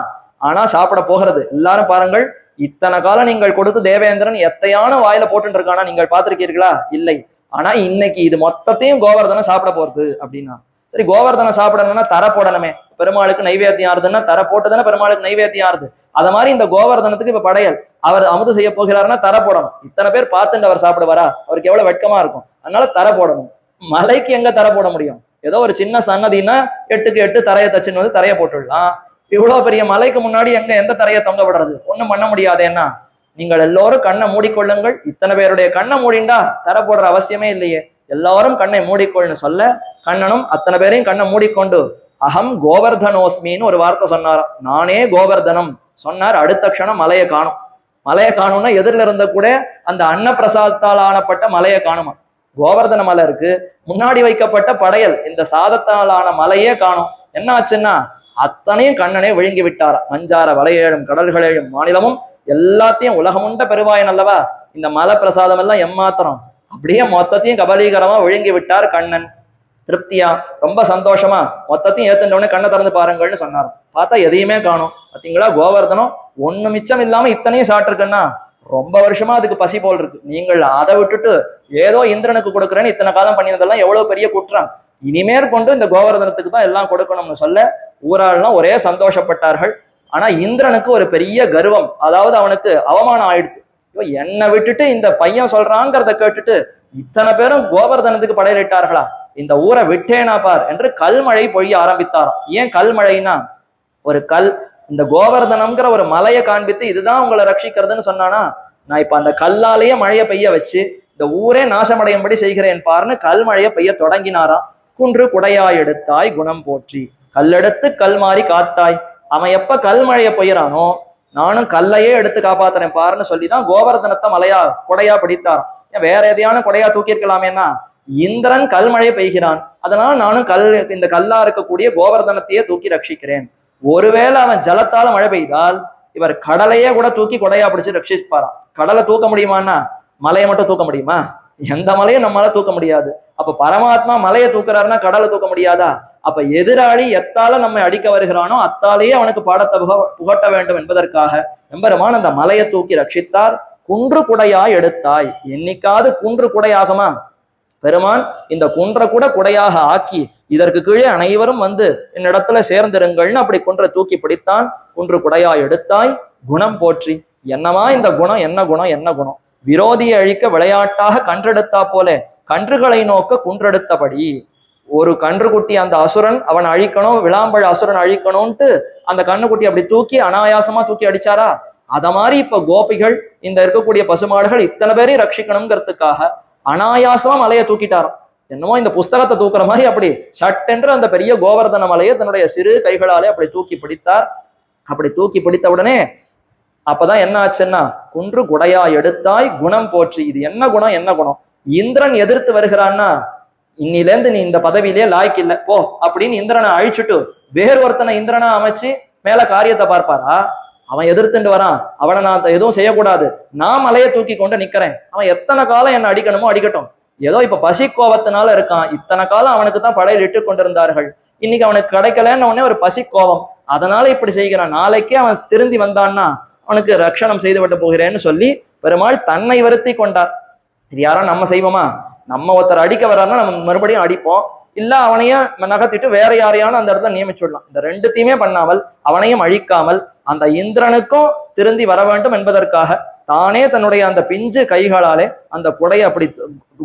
ஆனா சாப்பிட போகிறது. எல்லாரும் பாருங்கள், இத்தனை காலம் நீங்கள் கொடுத்து தேவேந்திரன் எத்தையான வாயில போட்டு இருக்கானா நீங்கள் பார்த்திருக்கீர்களா? இல்லை. ஆனா இன்னைக்கு இது மொத்தத்தையும் கோவர்தனம் சாப்பிட போறது அப்படின்னா, சரி கோவர்தனம் சாப்பிடணும்னா தர போடணுமே, பெருமாளுக்கு நைவேத்தியம் ஆறுதுன்னா தர போட்டுதானே பெருமாளுக்கு நைவேத்தியம் ஆறுது. அத மாதிரி இந்த கோவர்தனத்துக்கு இப்ப படையல், அவர் அமுது செய்ய போகிறாருன்னா தர போடணும். இத்தனை பேர் பார்த்துட்டு அவர் சாப்பிடுவாரா? அவருக்கு எவ்வளவு வெட்கமா இருக்கும். அதனால தர போடணும். மலைக்கு எங்க தர போட முடியும்? ஏதோ ஒரு சின்ன சன்னதினா 8க்கு 8 தரையை தச்சுன்னு வந்து தரையை போட்டுடலாம். இவ்வளவு பெரிய மலைக்கு முன்னாடி எந்த தரையை தொங்க விடுறது? ஒண்ணும் பண்ண முடியாது. என்ன, நீங்கள் எல்லோரும் கண்ணை மூடிக்கொள்ளுங்கள். இத்தனை பேருடைய கண்ணை மூடிண்டா தர போடுற அவசியமே இல்லையே. எல்லாரும் கண்ணை மூடிக்கொள்னு சொல்ல, கண்ணனும் அத்தனை பேரையும் கண்ணை மூடிக்கொண்டு அகம் கோவர்தனோஸ்மின்னு ஒரு வார்த்தை சொன்னாராம். நானே கோவர்தனம் சொன்னார். அடுத்த க்ஷணம் மலையை காணும். மலையை காணும்னா எதிரில் இருந்த கூட அந்த அன்னப்பிரசாதத்தால் ஆனப்பட்ட மலையை காணுமா. கோவர்தன மலை இருக்கு, முன்னாடி வைக்கப்பட்ட படையல் இந்த சாதத்தால் ஆன மலையே காணும். என்ன ஆச்சுன்னா அத்தனையும் கண்ணனே விழுங்கி விட்டாரா. மஞ்சார வலையேழும் கடல்களேழும் மாநிலமும் எல்லாத்தையும் உலகமுண்ட பெருவாயன் அல்லவா. இந்த மலை பிரசாதம் எல்லாம் எம்மாத்திரம் அப்படியே மொத்தத்தையும் கபலீகரமா விழுங்கி விட்டார் கண்ணன். திருப்தியா ரொம்ப சந்தோஷமா மொத்தத்தையும் ஏத்துட்டோடனே கண்ணை திறந்து பாருங்கள்னு சொன்னார். பார்த்தா எதையுமே காணும். பாத்தீங்களா, கோவர்தனம் ஒண்ணு மிச்சம் இல்லாம இத்தனையும் சாப்பிட்டுருக்குன்னா ரொம்ப வருஷமா அதுக்கு பசி போல் இருக்கு. நீங்கள் அதை விட்டுட்டு ஏதோ இந்திரனுக்கு கொடுக்குறேன்னு இத்தனை காலம் பண்ணினதெல்லாம் எவ்வளவு பெரிய குற்றம். இனிமேற் கொண்டு இந்த கோவர்தனத்துக்கு தான் எல்லாம் கொடுக்கணும்னு சொல்ல ஊராள்லாம் ஒரே சந்தோஷப்பட்டார்கள். ஆனா இந்திரனுக்கு ஒரு பெரிய கர்வம், அதாவது அவனுக்கு அவமானம் ஆயிடுச்சு. என்னை விட்டுட்டு இந்த பையன் சொல்றாங்கிறத கேட்டுட்டு இத்தனை பேரும் கோவர்தனத்துக்கு படையிட்டார்களா, இந்த ஊரை விட்டேனா பார் என்று கல்மழை பொழிய ஆரம்பித்தாராம். ஏன் கல்மழைனா, ஒரு கல் இந்த கோவர்தனம்ங்கிற ஒரு மலையை காண்பித்து இதுதான் உங்களை ரட்சிக்கிறதுன்னு சொன்னானா, நான் இப்ப அந்த கல்லாலேயே மழையை பெய்ய வச்சு இந்த ஊரே நாசமடையும்படி செய்கிறேன் பார்னு கல்மழையை பெய்ய தொடங்கினாராம். குன்று குடையாய் எடுத்தாய் குணம் போற்றி, கல்லெடுத்து கல் மாறி காத்தாய். அவன் எப்ப கல்மழையை பெய்யறானோ நானும் கல்லையே எடுத்து காப்பாத்துறேன் பாருன்னு சொல்லிதான் கோவர்தனத்தை மலையா கொடையா பிடித்தாராம். ஏன் வேற எதையான கொடையா தூக்கி இருக்கலாமேனா, இந்திரன் கல்மழையை பெய்கிறான், அதனால நானும் இந்த கல்லா இருக்கக்கூடிய கோவர்தனத்தையே தூக்கி ரட்சிக்கிறேன். ஒருவேளை அவன் ஜலத்தால மழை பெய்தால் இவர் கடலையே கூட தூக்கி கொடையா பிடிச்சு ரட்சிப்பாராம். கடலை தூக்க முடியுமான்னா மலையை மட்டும் தூக்க முடியுமா? எந்த மலையும் நம்மளால தூக்க முடியாது. அப்ப பரமாத்மா மலையை தூக்குறாருன்னா கடலை தூக்க முடியாதா? அப்ப எதிராளி எத்தால நம்மை அடிக்க வருகிறானோ அத்தாலேயே அவனுக்கு பாடத்தை புகட்ட வேண்டும் என்பதற்காக எம்பெருமான் அந்த மலையை தூக்கி ரட்சித்தார். குன்று குடையாய் எடுத்தாய், என்னைக்காவது குன்று குடையாகுமா? பெருமான் இந்த குன்றை கூட குடையாக ஆக்கி இதற்கு கீழே அனைவரும் வந்து என்னிடத்துல சேர்ந்திருங்கள்னு அப்படி குன்றை தூக்கி பிடித்தான். குன்று குடையாய் எடுத்தாய் குணம் போற்றி. என்னமா இந்த குணம், என்ன குணம், என்ன குணம்? விரோதியை அழிக்க விளையாட்டாக கன்றெடுத்தா போல கன்றுகளை நோக்க குன்றெடுத்தபடி. ஒரு கன்றுக்குட்டி அந்த அசுரன் அவன் அழிக்கணும், விளாம்பழ அசுரன் அழிக்கணும்ட்டு அந்த கண்ணுக்குட்டி அப்படி தூக்கி அனாயாசமா தூக்கி அடிச்சாரா, அத மாதிரி இப்ப கோபிகள் இந்த இருக்கக்கூடிய பசுமாடுகள் இத்தனை பேரையும் ரட்சிக்கணுங்கிறதுக்காக அனாயாசமா மலையை தூக்கிட்டாராம். என்னமோ இந்த புஸ்தகத்தை தூக்குற மாதிரி அப்படி சட்டென்று அந்த பெரிய கோவர்தன மலையை தன்னுடைய சிறு கைகளாலே அப்படி தூக்கி பிடித்தார். அப்படி தூக்கி பிடித்த உடனே அப்பதான் என்ன ஆச்சுன்னா, குன்று குடையா எடுத்தாய் குணம் போற்றி. இது என்ன குணம், என்ன குணம்? இந்திரன் எதிர்த்து வருகிறான்னா இன்னிலேருந்து நீ இந்த பதவியிலே லாய்க்கு இல்லை போ அப்படின்னு இந்திரனை அழிச்சுட்டு வேறு ஒருத்தனை இந்திரனா அமைச்சு மேல காரியத்தை பார்ப்பாரா? அவன் எதிர்த்துட்டு வரான், அவனை நான் எதுவும் செய்யக்கூடாது, நான் மலையை தூக்கி கொண்டு நிக்கிறேன், அவன் எத்தனை காலம் என்ன அடிக்கணுமோ அடிக்கட்டும். ஏதோ இப்ப பசி கோபத்தினால இருக்கான், இத்தனை காலம் அவனுக்கு தான் படையில் இட்டு கொண்டிருந்தார்கள், இன்னைக்கு அவனுக்கு கிடைக்கலன்னு உடனே ஒரு பசி கோபம், அதனால இப்படி செய்கிறான். நாளைக்கே அவன் திருந்தி வந்தான்னா அவனுக்கு ரட்சணம் செய்து விட்டு போகிறேன்னு சொல்லி பெருமாள் தன்னை வருத்தி கொண்டார். இது யாரும் நம்ம செய்வோமா? நம்ம ஒருத்தர் அடிக்க வர்றாருன்னா நம்ம மறுபடியும் அடிப்போம், இல்ல அவனையும் நகர்த்திட்டு வேற யாரையான அந்த இடத்துல நியமிச்சுடலாம். இந்த ரெண்டுத்தையுமே பண்ணாமல் அவனையும் அழிக்காமல் அந்த இந்திரனுக்கும் திருந்தி வர வேண்டும் என்பதற்காக தானே தன்னுடைய அந்த பிஞ்சு கைகளாலே அந்த குடையை அப்படி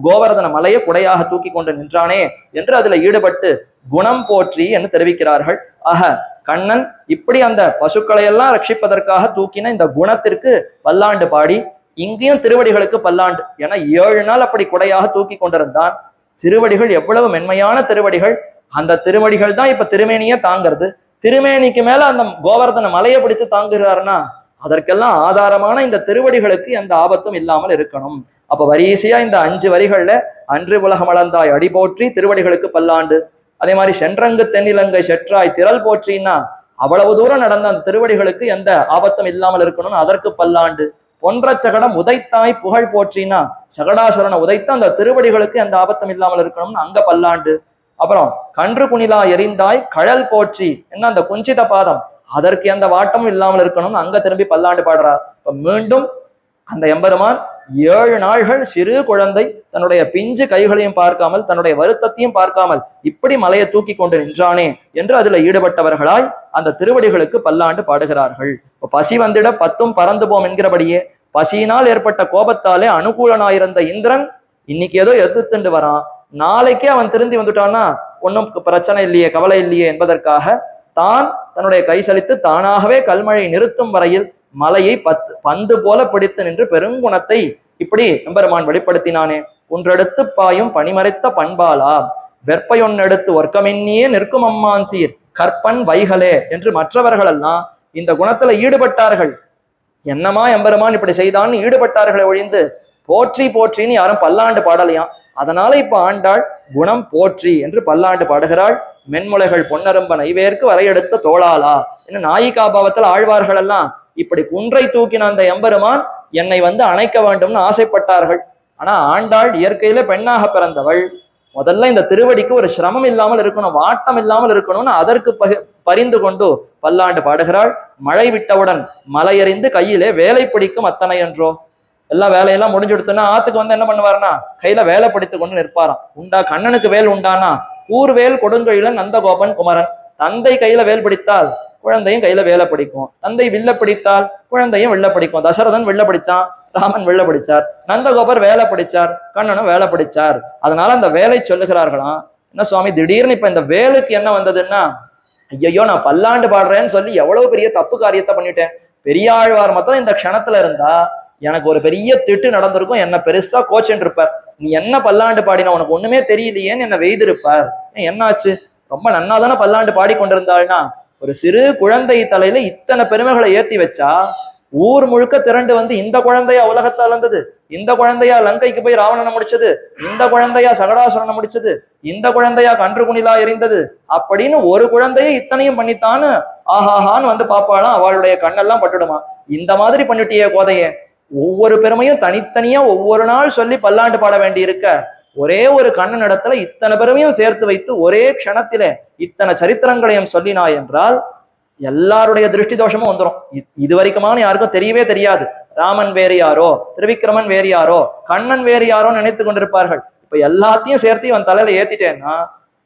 கோவர்தன மலையை குடையாக தூக்கி கொண்டு நின்றானே என்று அதுல ஈடுபட்டு குணம் போற்றி என்று தெரிவிக்கிறார்கள். ஆக கண்ணன் இப்படி அந்த பசுக்களை எல்லாம் ரட்சிப்பதற்காக தூக்கின இந்த குணத்திற்கு பல்லாண்டு பாடி, இங்கேயும் திருவடிகளுக்கு பல்லாண்டு. ஏன்னா 7 நாள் அப்படி குடையாக தூக்கி கொண்டிருந்தான். திருவடிகள் எவ்வளவு மென்மையான திருவடிகள், அந்த திருவடிகள் தான் இப்ப திருமேனியே தாங்கிறது. திருமேனிக்கு மேல அந்த கோவர்தன மலையை பிடித்து தாங்குகிறாருன்னா அதற்கெல்லாம் ஆதாரமான இந்த திருவடிகளுக்கு எந்த ஆபத்தும் இல்லாமல் இருக்கணும். அப்ப வரிசையா இந்த 5 வரிகள்ல அன்று உலகம் அளந்தாய் அடி போற்றி திருவடிகளுக்கு பல்லாண்டு, அதே மாதிரி சென்றங்கு தென்னிலங்கை செற்றாய் திரள் போற்றின்னா அவ்வளவு தூரம் நடந்த அந்த திருவடிகளுக்கு எந்த ஆபத்தும் இல்லாமல் இருக்கணும்னு அதற்கு பல்லாண்டு. பொன்ற சகடம் உதைத்தாய் புகழ் போற்றினா சகடாசுரனை உதைத்த அந்த திருவடிகளுக்கு எந்த ஆபத்தும் இல்லாமல் இருக்கணும்னு அங்க பல்லாண்டு. அப்புறம் கன்று குணிலா எரிந்தாய் கழல் போற்றி, என்ன அந்த குஞ்சித பாதம் அதற்கு எந்த வாட்டமும் இல்லாமல் இருக்கணும்னு அங்க திரும்பி பல்லாண்டு பாடுறார். இப்ப மீண்டும் அந்த எம்பெருமான் 7 நாள்கள் சிறு குழந்தை தன்னுடைய பிஞ்சு கைகளையும் பார்க்காமல் தன்னுடைய வருத்தத்தையும் பார்க்காமல் இப்படி மலையை தூக்கி கொண்டு நின்றானே என்று அதுல ஈடுபட்டவர்களாய் அந்த திருவடிகளுக்கு பல்லாண்டு பாடுகிறார்கள். பசி வந்திட பத்தும் பறந்து போம் என்கிறபடியே பசியினால் ஏற்பட்ட கோபத்தாலே அனுகூலனாயிருந்த இந்திரன் இன்னைக்கு ஏதோ எதிர்த்துண்டு வரான், நாளைக்கே அவன் திருந்தி வந்துட்டான்னா ஒன்னும் பிரச்சனை இல்லையே, கவலை இல்லையே என்பதற்காக தான் தன்னுடைய கை சலித்து தானாகவே கல்மழை நிறுத்தும் வரையில் மலையை பந்து போல பிடித்து நின்று பெருங்குணத்தை இப்படி எம்பெருமான் வெளிப்படுத்தினானே. குன்றெடுத்து பாயும் பனிமறைத்த பண்பாலா வெற்பையொன்னெடுத்து ஒர்க்கமின்னியே நிற்கும் அம்மான் சீர் கற்பன் வைகலே என்று மற்றவர்கள் எல்லாம் இந்த குணத்துல ஈடுபட்டார்கள். என்னமா எம்பெருமான் இப்படி செய்தான்னு ஈடுபட்டார்களை ஒழிந்து போற்றி போற்றின்னு யாரும் பல்லாண்டு பாடலையாம். அதனால இப்ப ஆண்டாள் குணம் போற்றி என்று பல்லாண்டு பாடுகிறாள். மென்முலைகள் பொன்னரும்ப நைவேற்கு வரையெடுத்த தோளாலா என்ன நாயிகா பாவத்தில் ஆழ்வார்கள் எல்லாம் இப்படி குன்றை தூக்கின அந்த எம்பெருமான் என்னை அணைக்க வேண்டும்னு ஆசைப்பட்டார்கள். ஆனா ஆண்டாள் இயற்கையில பெண்ணாக பிறந்தவள். முதல்ல இந்த திருவடிக்கு ஒரு சிரமம் இல்லாமல் இருக்கணும், வாட்டம் இல்லாமல் இருக்கணும்னு அதற்கு பரிந்து கொண்டு பல்லாண்டு பாடுகிறாள். மழை விட்டவுடன் மலையறிந்து கையிலே வேலை பிடிக்கும் அத்தனை என்றோ. எல்லா வேலையெல்லாம் முடிஞ்சுடுத்துன்னா ஆத்துக்கு என்ன பண்ணுவாருன்னா கையில வேலை பிடித்து கொண்டு நிற்பாராம். உண்டா கண்ணனுக்கு வேல் உண்டானா கூர்வேல் கொடுங்கொழிலன் நந்தகோபன் குமரன். தந்தை கையில வேல் பிடித்தால் குழந்தையும் கையில வேலை பிடிக்கும், தந்தை வில்ல பிடித்தால் குழந்தையும் வெள்ள பிடிக்கும். தசரதன் வெள்ள பிடிச்சான், ராமன் வெள்ள பிடிச்சார், நந்தகோபர் வேலை பிடிச்சார், கண்ணனும் வேலை பிடிச்சார். அதனால அந்த வேலை சொல்லுகிறார்களாம். என்ன சுவாமி திடீர்னு இப்ப இந்த வேலுக்கு என்ன வந்ததுன்னா, ஐயோ நான் பல்லாண்டு பாடுறேன்னு சொல்லி எவ்வளவு பெரிய தப்பு காரியத்தை பண்ணிட்டேன். பெரியாழ்வார் மாத்திரம் இந்த க்ஷணத்துல இருந்தா எனக்கு ஒரு பெரிய திட்டு நடந்திருக்கும், என்ன பெருசா கோச்சுன்னு இருப்பார். நீ என்ன பல்லாண்டு பாடினா உனக்கு ஒண்ணுமே தெரியலையேன்னு என்ன வெய்திருப்பார். என்னாச்சு, ரொம்ப நன்னாதானே பல்லாண்டு பாடி கொண்டிருந்தாள்னா ஒரு சிறு குழந்தை தலையில இத்தனை பெருமைகளை ஏத்தி வச்சா ஊர் முழுக்க திரண்டு இந்த குழந்தையா உலகத்தால் இருந்தது, இந்த குழந்தையா லங்கைக்கு போய் ராவணனை முடிச்சது, இந்த குழந்தையா சகடாசுரனை முடிச்சது, இந்த குழந்தையா கன்று குணிலா எரிந்தது அப்படின்னு ஒரு குழந்தைய இத்தனையும் பண்ணித்தான்னு ஆஹாஹான்னு பாப்பாளாம். அவளுடைய கண்ணெல்லாம் பட்டுடுமா. இந்த மாதிரி பண்ணிட்டியே கோதைய, ஒவ்வொரு பெருமையும் தனித்தனியா ஒவ்வொரு நாள் சொல்லி பல்லாண்டு பாட வேண்டி இருக்க ஒரே ஒரு கண்ணன் இடத்துல இத்தனை பெருமையும் சேர்த்து வைத்து ஒரே க்ஷணத்திலே இத்தனை சரித்திரங்களையும் சொல்லினாய் என்றால் எல்லாருடைய திருஷ்டி தோஷமும் வந்துடும். இது வரைக்குமான யாருக்கும் தெரியவே தெரியாது. ராமன் வேறு யாரோ, திருவிக்கிரமன் வேறு யாரோ, கண்ணன் வேறு யாரோ நினைத்து கொண்டிருப்பார்கள். இப்ப எல்லாத்தையும் சேர்த்து இவன் தலையில ஏத்திட்டேன்னா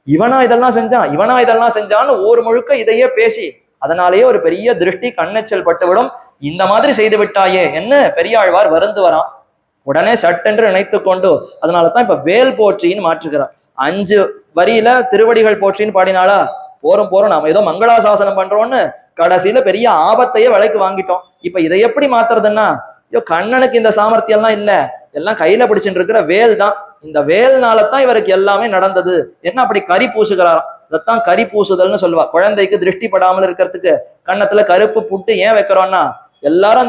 இவனா இதெல்லாம் செஞ்சான், இவனா இதெல்லாம் செஞ்சான்னு ஊர் முழுக்க இதையே பேசி அதனாலேயே ஒரு பெரிய திருஷ்டி கண்ணெச்சல் பட்டுவிடும். இந்த மாதிரி செய்து விட்டாயே என்ன பெரியாழ்வார் வருந்து வரான். உடனே சட்டென்று நினைத்து கொண்டு அதனாலதான் இப்ப வேல் போற்றின்னு மாற்றுகிறார். 5 வரியில திருவடிகள் போற்றின்னு பாடினாளா, போரும் நாம ஏதோ மங்களாசாசனம் பண்றோம்னு கடைசியில பெரிய ஆபத்தையே விலைக்கு வாங்கிட்டோம். இப்ப இதை எப்படி மாத்துறதுன்னா, ஐயோ கண்ணனுக்கு இந்த சாமர்த்தியம்லாம் இல்ல, எல்லாம் கையில பிடிச்சுட்டு இருக்கிற வேல் தான். இந்த வேல்னாலதான் இவருக்கு எல்லாமே நடந்தது. என்ன அப்படி கறி பூசுகிறாராம். இதைத்தான் கறி பூசுதல்னு சொல்லுவா. குழந்தைக்கு திருஷ்டி படாமல் இருக்கிறதுக்கு கண்ணத்துல கருப்பு புட்டு ஏன் வைக்கிறோம்னா, எல்லாரும்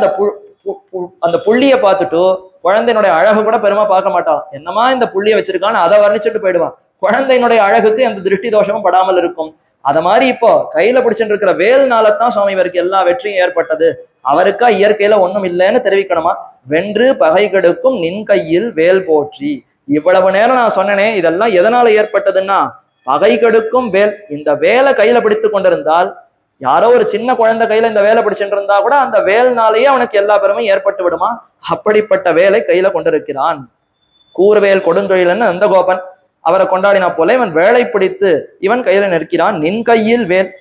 அந்த புள்ளிய பார்த்துட்டு குழந்தையினுடைய அழகு கூட பெருமா பார்க்க மாட்டான். என்னமா இந்த புள்ளிய வச்சிருக்கான்னு அதை வர்ணிச்சுட்டு போயிடுவான். குழந்தையினுடைய அழகுக்கு அந்த திருஷ்டி தோஷமும் படாமல் இருக்கும். அத மாதிரி இப்போ கையில பிடிச்சுட்டு இருக்கிற வேல்னாலதான் சுவாமி இவருக்கு எல்லா வெற்றியும் ஏற்பட்டது. அவருக்கா இயற்கையில ஒண்ணும் இல்லைன்னு தெரிவிக்கணுமா. வென்று பகை கெடுக்கும் நின் கையில் வேல் போற்றி. இவ்வளவு நேரம் நான் சொன்னனே இதெல்லாம் எதனால ஏற்பட்டதுன்னா, பகை கெடுக்கும் வேல். இந்த வேலை கையில பிடித்து கொண்டிருந்தால் யாரோ ஒரு சின்ன குழந்தை கையில இந்த வேலை பிடிச்சிட்டு இருந்தா கூட அந்த வேல்னாலேயே அவனுக்கு எல்லா பெருமையும் ஏற்பட்டு விடுமா. அப்படிப்பட்ட வேலை கையில கொண்டிருக்கிறான். கூர்வேல் கொடுங்கொழிலன்னு நந்தகோபன் அவரை கொண்டாடினா போல இவன் வேலை பிடித்து இவன் கையில நிற்கிறான். நின் கையில் வேல்.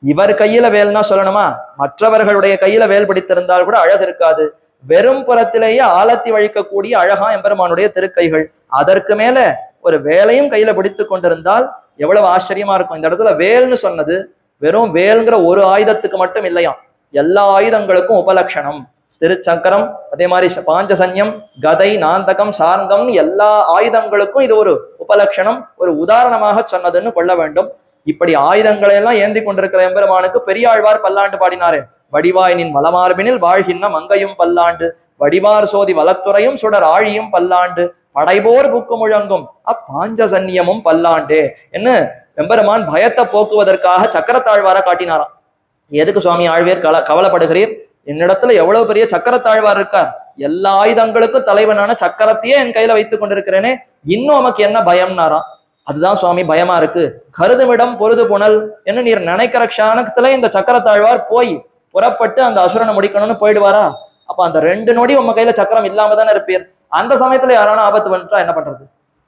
இவர் கையில வேல்னா சொல்லணுமா, மற்றவர்களுடைய கையில வேல் பிடித்திருந்தால் கூட அழகு இருக்காது. வெறும் புறத்திலேயே ஆலத்தி வழிக்கக்கூடிய அழகா எம்பெருமானுடைய திருக்கைகள். அதற்கு மேல ஒரு வேலையும் கையில பிடித்து கொண்டிருந்தால் எவ்வளவு ஆச்சரியமா இருக்கும். இந்த இடத்துல வேல்னு சொன்னது வெறும் வேல்ங்கிற ஒரு ஆயுதத்துக்கு மட்டும் இல்லையாம், எல்லா ஆயுதங்களுக்கும் உபலட்சணம். திருச்சக்கரம், அதே மாதிரி பாஞ்சசன்யம், கதை, நாந்தகம், சார்ந்தம் எல்லா ஆயுதங்களுக்கும் இது ஒரு உபலட்சணம், ஒரு உதாரணமாக சொன்னதுன்னு கொள்ள வேண்டும். இப்படி ஆயுதங்களை எல்லாம் ஏந்தி கொண்டிருக்கிற எம்பெருமானுக்கு பெரியாழ்வார் பல்லாண்டு பாடினாரே. வடிவாய் நின் வளமார்பினில் வாழ்கின்ற மங்கையும் பல்லாண்டு, வடிவார் சோதி வளத்துறையும் சுடர் ஆழியும் பல்லாண்டு, படைபோர் புக்கு முழங்கும் அப்பாஞ்சசன்யமும் பல்லாண்டே என்ன எம்பெருமான் பயத்தை போக்குவதற்காக சக்கரத்தாழ்வார காட்டினாராம். எதுக்கு சுவாமி ஆழ்வேர் கவலைப்படுகிறீர், என்னிடத்துல எவ்வளவு பெரிய சக்கரத்தாழ்வார் இருக்கார், எல்லா ஆயுதங்களுக்கும் தலைவனான சக்கரத்தையே என் கையில வைத்துக் கொண்டிருக்கிறேனே, இன்னும் நமக்கு என்ன பயம்னாராம். அதுதான் சுவாமி பயமா இருக்கு. கருதுமிடம் பொருது புனல் என்ன நீர் நினைக்கிற க்ஷணத்துல இந்த சக்கரத்தாழ்வார் போய் புறப்பட்டு அந்த அசுரனை முடிக்கணும்னு போயிடுவாரா. அப்ப அந்த 2 நொடி உங்க கையில சக்கரம் இல்லாம தானே இருப்பீர். அந்த சமயத்துல யாரான ஆபத்து வந்துட்டா என்ன பண்றது?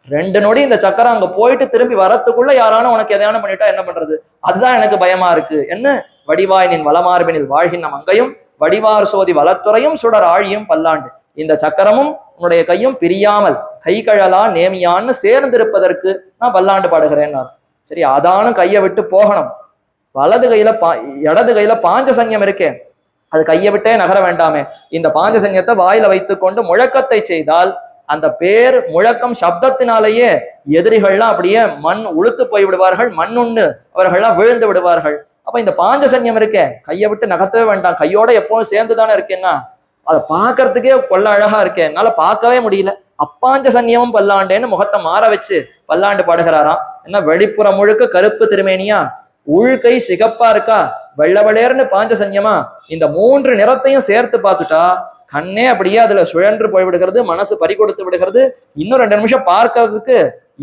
2 நொடி இந்த சக்கரம் அங்க போயிட்டு திரும்பி வரத்துக்குள்ள யாரான உனக்கு எதையான பண்ணிட்டா என்ன பண்றது? அதுதான் எனக்கு பயமா இருக்கு. என்ன வடிவாய் நின் வளமார்பினில் வாழ்கின்ற மங்கையும் வடிவார் சோதி வளத்துறையும் சுடர் ஆழியும் பல்லாண்டு. இந்த சக்கரமும் உன்னுடைய கையும் பிரியாமல் கைகழலா நேமியான்னு சேர்ந்திருப்பதற்கு நான் பல்லாண்டு பாடுகிறேன். சரி, அதானும் கையை விட்டு போகணும். வலது கையில இடது கையில பாஞ்சசன்யம் இருக்கே, அது கையை விட்டே நகர வேண்டாமே. இந்த பாஞ்சசன்யத்தை வாயில வைத்துக்கொண்டு முழக்கத்தை செய்தால் அந்த பேர் முழக்கம் சப்தத்தினாலேயே எதிரிகள்லாம் அப்படியே மண் உளுத்து போய் விடுவார்கள், மண் உண்டு அவர்கள்லாம் விழுந்து விடுவார்கள். அப்ப இந்த பாஞ்சசன்யம் இருக்கே, கையை விட்டு நகர்த்தவே வேண்டாம், கையோட எப்பவும் சேர்ந்துதானே இருக்கேன்னா அதை பார்க்கறதுக்கே கொள்ள அழகா இருக்கேன், என்னால பார்க்கவே முடியல. அப்பாஞ்ச சன்னியமும் பல்லாண்டேன்னு முகத்தை மாற வச்சு பல்லாண்டு பாடுகிறாராம். என்ன வெளிப்புறம் முழுக்க கருப்பு திருமேனியா, உள்கை சிகப்பா இருக்கா, வெள்ளவளேர்னு பாஞ்ச சன்னியமா, இந்த 3 நிறத்தையும் சேர்த்து பார்த்துட்டா கண்ணே அப்படியே அதுல சுழன்று போய் விடுகிறது, மனசு பறி கொடுத்து விடுகிறது. இன்னும் 2 நிமிஷம் பார்க்கறதுக்கு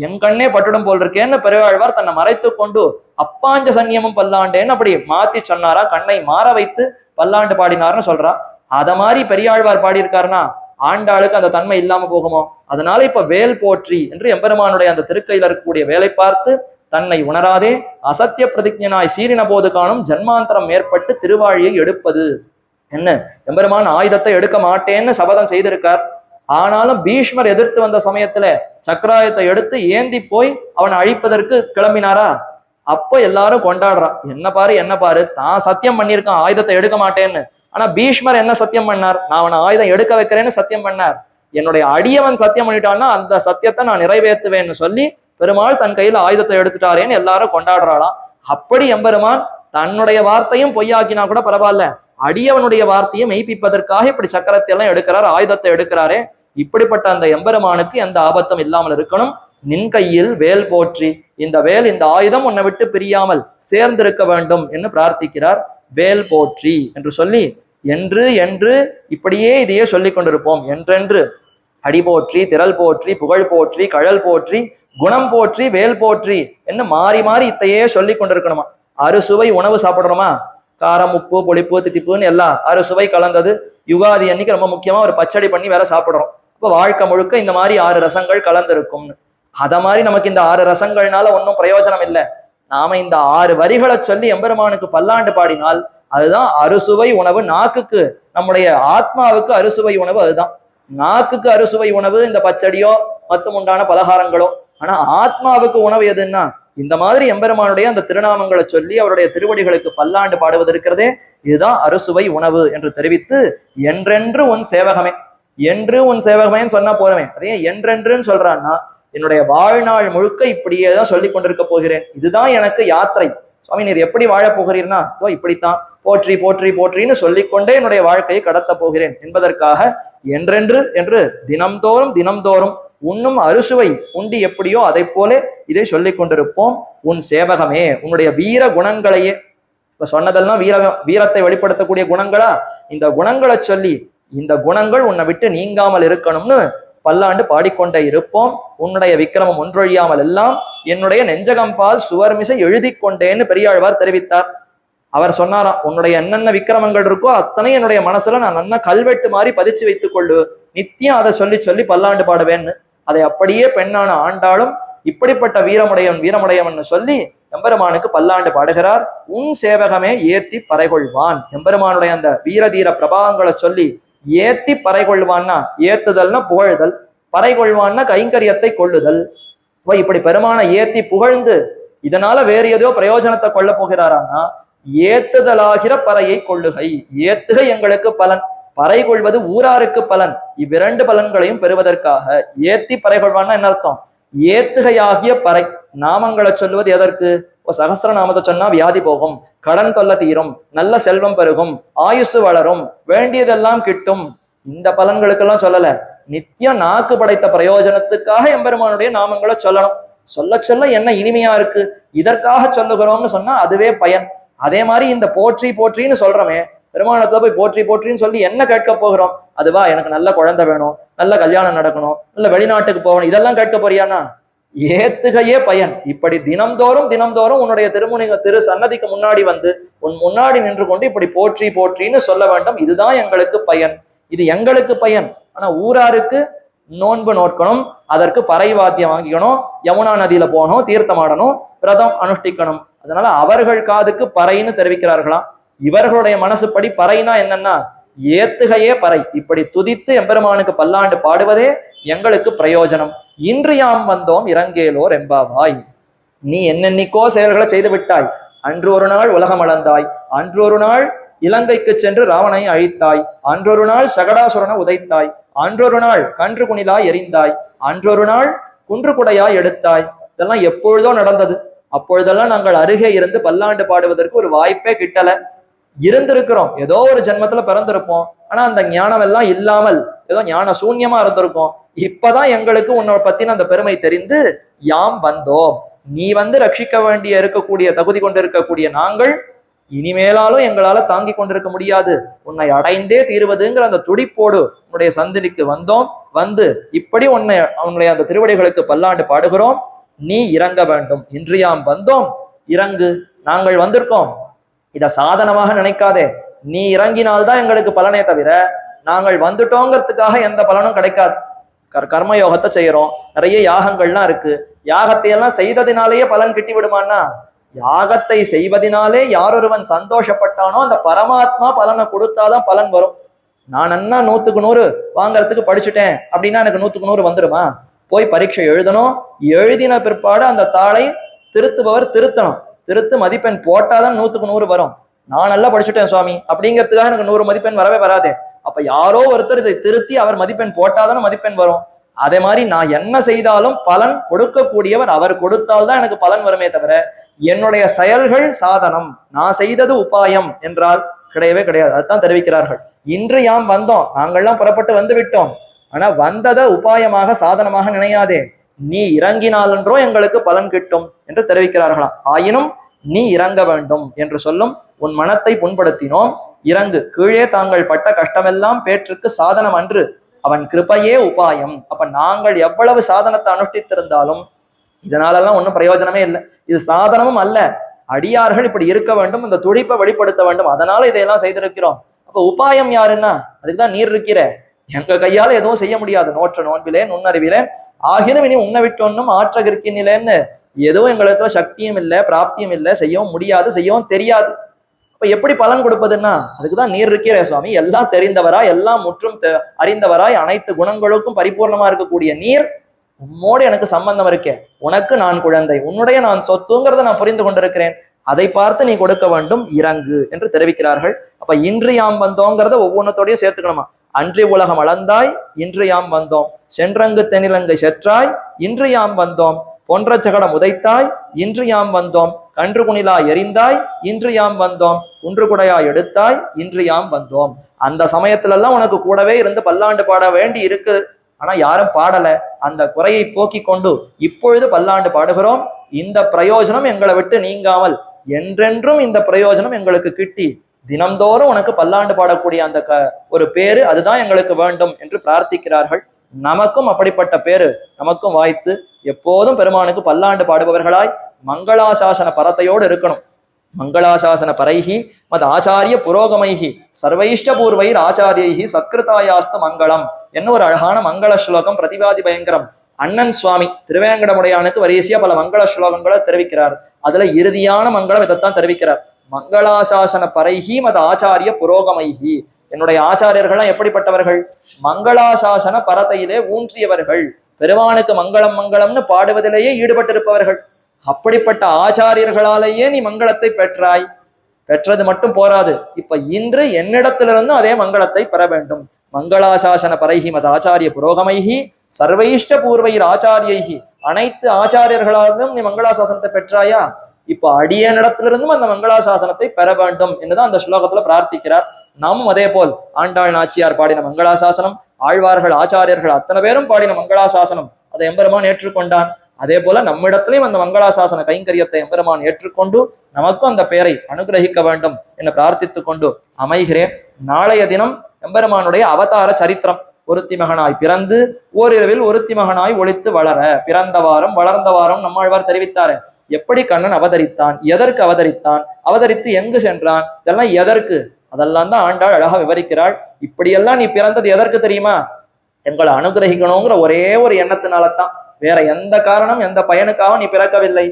என் கண்ணே பட்டுடும் போல் இருக்கேன்னு பெருவாழ்வார் தன்னை மறைத்து கொண்டு அப்பாஞ்ச சன்னியமும் பல்லாண்டேன்னு அப்படி மாத்தி சொன்னாரா, கண்ணை மாற வைத்து பல்லாண்டு பாடினார்னு சொல்றா. அத மாதிரி பெரியாழ்வார் பாடியிருக்காருன்னா ஆண்டாளுக்கு அந்த தன்மை இல்லாம போகுமோ? அதனால இப்ப வேல் போற்றி என்று எம்பெருமானுடைய அந்த திருக்கையில இருக்கக்கூடிய வேலை பார்த்து தன்னை உணராதே அசத்திய பிரதிஜனாய் சீரின போது காணும் ஜன்மாந்தரம் மேற்பட்டு திருவாழியை எடுப்பது. என்ன, எம்பெருமான் ஆயுதத்தை எடுக்க மாட்டேன்னு சபதம் செய்திருக்கார். ஆனாலும் பீஷ்மர் எதிர்த்து வந்த சமயத்துல சக்கராயத்தை எடுத்து ஏந்தி போய் அவனை அழிப்பதற்கு கிளம்பினாரா? அப்ப எல்லாரும் கொண்டாடுறான், என்ன பாரு என்ன பாரு, தான் சத்தியம் பண்ணியிருக்கான் ஆயுதத்தை எடுக்க மாட்டேன்னு. ஆனா பீஷ்மர் என்ன சத்தியம் பண்ணார்? நான் அவனை ஆயுதம் எடுக்க வைக்கிறேன்னு சத்தியம் பண்ணார். என்னுடைய அடியவன் சத்தியம் பண்ணிட்டான்னா அந்த சத்தியத்தை நான் நிறைவேற்றுவேன்னு சொல்லி பெருமாள் தன் கையில ஆயுதத்தை எடுத்துட்டாரேன்னு எல்லாரும் கொண்டாடுறாளாம். அப்படி எம்பெருமான் தன்னுடைய வார்த்தையும் பொய்யாக்கினா கூட பரவாயில்ல, அடியவனுடைய வார்த்தையை மெய்ப்பிப்பதற்காக இப்படி சக்கரத்தை எல்லாம் எடுக்கிறார், ஆயுதத்தை எடுக்கிறாரே. இப்படிப்பட்ட அந்த எம்பெருமானுக்கு எந்த ஆபத்தும் இல்லாமல் இருக்கணும். நின் கையில் வேல் போற்றி, இந்த வேல் இந்த ஆயுதம் உன்னை விட்டு பிரியாமல் சேர்ந்திருக்க வேண்டும் என்று பிரார்த்திக்கிறார். வேல் போற்றி என்று சொல்லி என்று என்று இப்படியே இதையே சொல்லிக் கொண்டிருப்போம். என்றென்று அடி போற்றி, திரள் போற்றி, புகழ் போற்றி, கழல் போற்றி, குணம் போற்றி, வேல் போற்றி என்று மாறி மாறி இத்தையே சொல்லி கொண்டிருக்கணுமா. அறுசுவை உணவு சாப்பிடுறோமா, காரம் உப்பு புளிப்பு தித்திப்புன்னு எல்லாம் அறுசுவை கலந்தது. யுகாதி அன்னைக்கு ரொம்ப முக்கியமா ஒரு பச்சடி பண்ணி வேற சாப்பிடுறோம். இப்போ வாழ்க்கை முழுக்க இந்த மாதிரி 6 ரசங்கள் கலந்திருக்கும்னு. அத மாதிரி நமக்கு இந்த 6 ரசங்கள்னால ஒன்றும் பிரயோஜனம் இல்லை. நாம இந்த 6 வரிகளை சொல்லி எம்பெருமானுக்கு பல்லாண்டு பாடினால் அதுதான் அறுசுவை உணவு. நாக்குக்கு, நம்முடைய ஆத்மாவுக்கு அறுசுவை உணவு அதுதான். நாக்குக்கு அறுசுவை உணவு இந்த பச்சடியோ மற்றும் உண்டான பலகாரங்களோ. ஆனா ஆத்மாவுக்கு உணவு எதுன்னா இந்த மாதிரி எம்பெருமானுடைய அந்த திருநாமங்களை சொல்லி அவருடைய திருவடிகளுக்கு பல்லாண்டு பாடுவது இருக்கிறதே, இதுதான் அறுசுவை உணவு என்று தெரிவித்து என்றென்று உன் சேவகமே, என்று உன் சேவகமேன்னு சொன்னா போறவே. அதே என்றென்றுன்னு சொல்றான்னா என்னுடைய வாழ்நாள் முழுக்க இப்படியே தான் சொல்லி கொண்டிருக்க போகிறேன், இதுதான் எனக்கு யாத்திரை. சுவாமி நீர் எப்படி வாழப் போகிறீர்னா இப்படித்தான் போற்றி போற்றி போற்றின்னு சொல்லிக்கொண்டே என்னுடைய வாழ்க்கையை கடத்த போகிறேன் என்பதற்காக என்றென்று என்று தினம்தோறும் தினம்தோறும் உன்னும் அறுசுவை உண்டி எப்படியோ அதை போல இதை சொல்லிக் கொண்டிருப்போம். உன் சேவகமே, உன்னுடைய வீர குணங்களையே, இப்ப சொன்னதெல்லாம் வீரத்தை வெளிப்படுத்தக்கூடிய குணங்களா, இந்த குணங்களை சொல்லி இந்த குணங்கள் உன்னை விட்டு நீங்காமல் இருக்கணும்னு பல்லாண்டு பாடிக்கொண்டே இருப்போம். உன்னுடைய விக்கிரமம் ஒன்றொழியாமல் எல்லாம் என்னுடைய நெஞ்சகம்பால் சுவர்மிசை எழுதி கொண்டேன்னு பெரியாழ்வார் தெரிவித்தார். அவர் சொன்னாராம், உன்னுடைய என்னென்ன விக்கிரமங்கள் இருக்கோ அத்தனை என்னுடைய மனசுல நான் நல்ல கல்வெட்டு மாதிரி பதிச்சு வைத்துக் கொள்ளு, நித்தியம் அதை சொல்லி சொல்லி பல்லாண்டு பாடுவேன்னு. அதை அப்படியே பெண்ணான ஆண்டாளும் இப்படிப்பட்ட வீரமுடையவன் சொல்லி எம்பெருமானுக்கு பல்லாண்டு பாடுகிறார். உன் சேவகமே ஏத்தி பறைகொள்வான். எம்பெருமானுடைய அந்த வீரதீர பிரபாவங்களை சொல்லி ஏத்தி பறைகொள்வான்னா, ஏத்துதல்னா புகழுதல், பறைகொள்வான்னா கைங்கரியத்தை கொள்ளுதல். இப்படி பெருமான ஏத்தி புகழ்ந்து இதனால வேறு ஏதோ பிரயோஜனத்தை கொள்ள போகிறாரான்னா ஏத்துதலாகிற பறையை கொள்ளுகை. ஏத்துகை எங்களுக்கு பலன், பறை கொள்வது ஊராருக்கு பலன். இவ்விரண்டு பலன்களையும் பெறுவதற்காக ஏத்தி பறை கொள்வான்னா என்ன அர்த்தம்? ஏத்துகையாகிய பறை. நாமங்களை சொல்லுவது எதற்கு? சகஸ்ர நாமத்தை சொன்னா வியாதி போகும், கடன் தொல்லை தீரும், நல்ல செல்வம் பெருகும், ஆயுசு வளரும், வேண்டியதெல்லாம் கிட்டும். இந்த பலன்களுக்கெல்லாம் சொல்லல, நித்தியம் நாக்கு படைத்த பிரயோஜனத்துக்காக எம்பெருமானுடைய நாமங்களை சொல்லணும். சொல்ல சொல்ல என்ன இனிமையா இருக்கு, இதற்காக சொல்லுகிறோம்னு சொன்னா அதுவே பயன். அதே மாதிரி இந்த போற்றி போற்றின்னு சொல்றோமே, பெருமானத்துல போய் போற்றி போற்றின்னு சொல்லி என்ன கேட்க போகிறோம்? அதுவா எனக்கு நல்ல குழந்தை வேணும், நல்ல கல்யாணம் நடக்கணும், நல்ல வெளிநாட்டுக்கு போகணும், இதெல்லாம் கேட்க போறியானா? ஏத்துகையே பயன். இப்படி தினம்தோறும் தினம்தோறும் உன்னுடைய திரு சன்னதிக்கு முன்னாடி வந்து உன் முன்னாடி நின்று கொண்டு இப்படி போற்றி போற்றின்னு சொல்ல வேண்டும். இதுதான் எங்களுக்கு பயன். இது எங்களுக்கு பயன். ஆனா ஊராருக்கு நோன்பு நோக்கணும், அதற்கு பறை வாத்தியம் வாங்கிக்கணும், யமுனா நதியில போகணும், தீர்த்தமாடணும், விரதம் அனுஷ்டிக்கணும். அதனால அவர்கள் காதுக்கு பறைன்னு தெரிவிக்கிறார்களாம். இவர்களுடைய மனசுப்படி பறைனா என்னன்னா ஏத்துகையே பறை. இப்படி துதித்து எம்பெருமானுக்கு பல்லாண்டு பாடுவதே எங்களுக்கு பிரயோஜனம். இன்று யாம் வந்தோம் இறங்கேலோர் எம்பாவாய். நீ என்னென்னிக்கோ செயல்களை செய்து விட்டாய். அன்று ஒரு நாள் உலகம் அளந்தாய், அன்று ஒரு நாள் இலங்கைக்கு சென்று ராவணனை அழித்தாய், அன்றொரு நாள் சகடாசுரனை உதைத்தாய், அன்றொரு நாள் கன்று குணிலாய் எரிந்தாய், அன்றொரு நாள் குன்று குடையாய் எடுத்தாய். இதெல்லாம் எப்பொழுதோ நடந்தது. அப்பொழுதெல்லாம் நாங்கள் அருகே இருந்து பல்லாண்டு பாடுவதற்கு ஒரு வாய்ப்பே கிட்டல. இருந்திருக்கிறோம், ஏதோ ஒரு ஜென்மத்துல பிறந்திருப்போம். ஆனா அந்த ஞானம் எல்லாம் இல்லாமல் ஏதோ ஞான சூன்யமா இருந்திருக்கும். இப்பதான் எங்களுக்கு உன்னோட பத்தின அந்த பெருமை தெரிந்து யாம் வந்தோம். நீ வந்து ரட்சிக்க வேண்டிய இருக்கக்கூடிய தகுதி கொண்டு இருக்கக்கூடிய நாங்கள் இனிமேலாலும் எங்களால தாங்கி கொண்டிருக்க முடியாது, உன்னை அடைந்தே தீருவதுங்கிற அந்த துடிப்போடு உன்னுடைய சந்திலிக்கு வந்தோம். வந்து இப்படி உன்னுடைய அந்த திருவடிகளுக்கு பல்லாண்டு பாடுகிறோம். நீ இறங்க வேண்டும். இன்று யாம் வந்தோம், இறங்கு. நாங்கள் வந்திருக்கோம், இத சாதனமாக நினைக்காதே. நீ இறங்கினால்தான் எங்களுக்கு பலனே தவிர நாங்கள் வந்துட்டோங்கிறதுக்காக எந்த பலனும் கிடைக்காது. கர்மயோகத்தை செய்யறோம், நிறைய யாகங்கள்லாம் இருக்கு. யாகத்தை எல்லாம் செய்ததினாலேயே பலன் கிட்டி விடுமான்னா, யாகத்தை செய்வதனாலே யாரொருவன் சந்தோஷப்பட்டானோ அந்த பரமாத்மா பலனை கொடுத்தாதான் பலன் வரும். நான் என்ன 100க்கு 100 வாங்கறதுக்கு படிச்சுட்டேன் அப்படின்னா எனக்கு 100க்கு 100 வந்துடுமா? போய் பரீட்சை எழுதணும், எழுதின பிற்பாடு அந்த தாளை திருத்துபவர் திருத்தணும், திருத்து மதிப்பெண் போட்டாதான் 100க்கு 100 வரும். நான் நல்லா படிச்சுட்டேன் சுவாமி அப்படிங்கிறதுக்காக எனக்கு 100 மதிப்பெண் வரவே வராதே. அப்ப யாரோ ஒருத்தர் இதை திருத்தி அவர் மதிப்பெண் போட்டாதானே மதிப்பெண் வரும். அதே மாதிரி நான் என்ன செய்தாலும் பலன் கொடுக்கக்கூடியவர் அவர் கொடுத்தால்தான் எனக்கு பலன் வருமே தவிர என்னுடைய செயல்கள் சாதனம், நான் செய்தது உபாயம் என்றால் கிடையவே கிடையாது. அதுதான் தெரிவிக்கிறார்கள். இன்று யாம் வந்தோம், நாங்கள்லாம் புறப்பட்டு வந்து விட்டோம். ஆனா வந்ததை உபாயமாக சாதனமாக நினையாதே, நீ இறங்கினாலென்றோ எங்களுக்கு பலன் கிட்டும் என்று தெரிவிக்கிறார்களாம். ஆயினும் நீ இறங்க வேண்டும் என்று சொல்லும். உன் மனத்தை புண்படுத்தினோம், இறங்கு. கீழே தாங்கள் பட்ட கஷ்டமெல்லாம் பேற்றுக்கு சாதனம் அன்று, அவன் கிருபையே உபாயம். அப்ப நாங்கள் எவ்வளவு சாதனத்தை அனுஷ்டித்திருந்தாலும் இதனாலெல்லாம் ஒன்றும் பிரயோஜனமே இல்லை. இது சாதனமும் அல்ல. அடியார்கள் இப்படி இருக்க வேண்டும், இந்த துடிப்பை வெளிப்படுத்த வேண்டும், அதனால இதையெல்லாம் செய்திருக்கிறோம். அப்ப உபாயம் யாருன்னா அதுக்குதான் நீர் இருக்கிற. எங்க கையால எதுவும் செய்ய முடியாது. நோற்ற நோன்பிலேன் நுண்ணறிவிலேன் ஆகினும் இனி உன்னை விட்டொன்னும் ஆற்ற கிற்கினிலேன்னு எதுவும் எங்களுக்கு சக்தியும் இல்லை, பிராப்தியும் இல்லை, செய்யவும் முடியாது, செய்யவும் தெரியாது. அப்ப எப்படி பலன் கொடுப்பதுன்னா அதுக்குதான் நீர் இருக்கிற சுவாமி. எல்லாம் தெரிந்தவராய், எல்லாம் முற்றும் அறிந்தவராய், அனைத்து குணங்களுக்கும் பரிபூர்ணமா இருக்கக்கூடிய நீர், உம்மோடு எனக்கு சம்பந்தம் இருக்கே, உனக்கு நான் குழந்தை, உன்னுடைய நான் சொத்துங்கிறத நான் புரிந்து கொண்டிருக்கிறேன், அதை பார்த்து நீ கொடுக்க வேண்டும், இறங்கு என்று தெரிவிக்கிறார்கள். அப்ப இன்று யாம் வந்தோங்கிறத ஒவ்வொன்றத்தோடையும் சேர்த்துக்கணுமா. அன்றி உலகம் அளந்தாய், இன்று யாம் வந்தோம். சென்றங்கு தென்னிலங்கை செற்றாய், இன்று யாம் வந்தோம். பொன்ற சகடம் உதைத்தாய், இன்று யாம் வந்தோம். கன்று குணிலா எரிந்தாய், இன்று யாம் வந்தோம். குன்று குடையா எடுத்தாய், இன்று யாம் வந்தோம். அந்த சமயத்துல எல்லாம் உனக்கு கூடவே இருந்து பல்லாண்டு பாட வேண்டி இருக்கு. ஆனா யாரும் பாடல. அந்த குறையை போக்கி கொண்டு இப்பொழுது பல்லாண்டு பாடுகிறோம். இந்த பிரயோஜனம் எங்களை விட்டு நீங்காமல் என்றென்றும் இந்த பிரயோஜனம் எங்களுக்கு கிட்டி தினம்தோறும் உனக்கு பல்லாண்டு பாடக்கூடிய அந்த ஒரு பேரு அதுதான் எங்களுக்கு வேண்டும் என்று பிரார்த்திக்கிறார்கள். நமக்கும் அப்படிப்பட்ட பேரு நமக்கும் வாய்த்து எப்போதும் பெருமானுக்கு பல்லாண்டு பாடுபவர்களாய் மங்களாசாசன பரத்தையோடு இருக்கணும். மங்களாசாசன பரைஹி மத் ஆச்சாரிய புரோகமைஹி சர்வைஷ்ட பூர்வைர் ஆச்சாரியைஹி சத்கிருதாயாஸ்து மங்களம் என்ன ஒரு அழகான மங்கள ஸ்லோகம். பிரதிபாதி பயங்கரம். அண்ணன் சுவாமி திருவேங்கடமுடையானுக்கு வரிசையா பல மங்கள ஸ்லோகங்களை தெரிவிக்கிறார். அதுல இறுதியான மங்களம் இதைத்தான் தெரிவிக்கிறார். மங்களாசாசன பரைஹி மத ஆச்சாரிய புரோகமைஹி. என்னுடைய ஆச்சாரியர்கள்லாம் எப்படிப்பட்டவர்கள்? மங்களாசாசன பரத்தையிலே ஊன்றியவர்கள், பெருமானுக்கு மங்களம் மங்களம்னு பாடுவதிலேயே ஈடுபட்டிருப்பவர்கள். அப்படிப்பட்ட ஆச்சாரியர்களாலேயே நீ மங்களத்தை பெற்றாய். பெற்றது மட்டும் போராது, இப்ப இன்று என்னிடத்திலிருந்தும் அதே மங்களத்தை பெற வேண்டும். மங்களாசாசன பரைஹி மத ஆச்சாரிய புரோகமைஹி சர்வைஷ்ட பூர்வைர் ஆச்சாரியைஹி. அனைத்து ஆச்சாரியர்களாலும் நீ மங்களாசாசனத்தை பெற்றாயா? இப்ப அடியனிடத்திலிருந்தும் அந்த மங்களாசாசனத்தை பெற வேண்டும் என்றுதான் அந்த ஸ்லோகத்துல பிரார்த்திக்கிறார். நாமும் அதே போல் ஆண்டாள் நாச்சியார் பாடின மங்களாசாசனம், ஆழ்வார்கள் ஆச்சாரியர்கள் அத்தனை பேரும் பாடின மங்களாசாசனம் அதை எம்பெருமான் ஏற்றுக்கொண்டான். அதே போல நம்மிடத்திலையும் அந்த மங்களாசாசன கைங்கரியத்தை எம்பெருமான் ஏற்றுக்கொண்டு நமக்கும் அந்த பெயரை அனுகிரகிக்க வேண்டும் என்று பிரார்த்தித்துக் கொண்டு அமைகிறேன். நாளைய தினம் எம்பெருமானுடைய அவதார சரித்திரம். ஒருத்தி மகனாய் பிறந்து ஓரிரவில் ஒருத்தி மகனாய் ஒளித்து வளர, பிறந்த வாரம் வளர்ந்த வாரம் நம்மாழ்வார் தெரிவித்தாரு. எப்படி கண்ணன் அவதரித்தான், எதற்கு அவதரித்தான், அவதரித்து எங்கு சென்றான், இதெல்லாம் எதற்கு அதெல்லாம் தான் ஆண்டாள் அழகா விவரிக்கிறாள். இப்படியெல்லாம் நீ பிறந்தது எதற்கு தெரியுமா? எங்களை அனுகிரகிக்கணுங்கிற ஒரே ஒரு எண்ணத்தினாலதான். வேற எந்த காரணம் எந்த பயனுக்காக நீ பிறக்கவில்லை.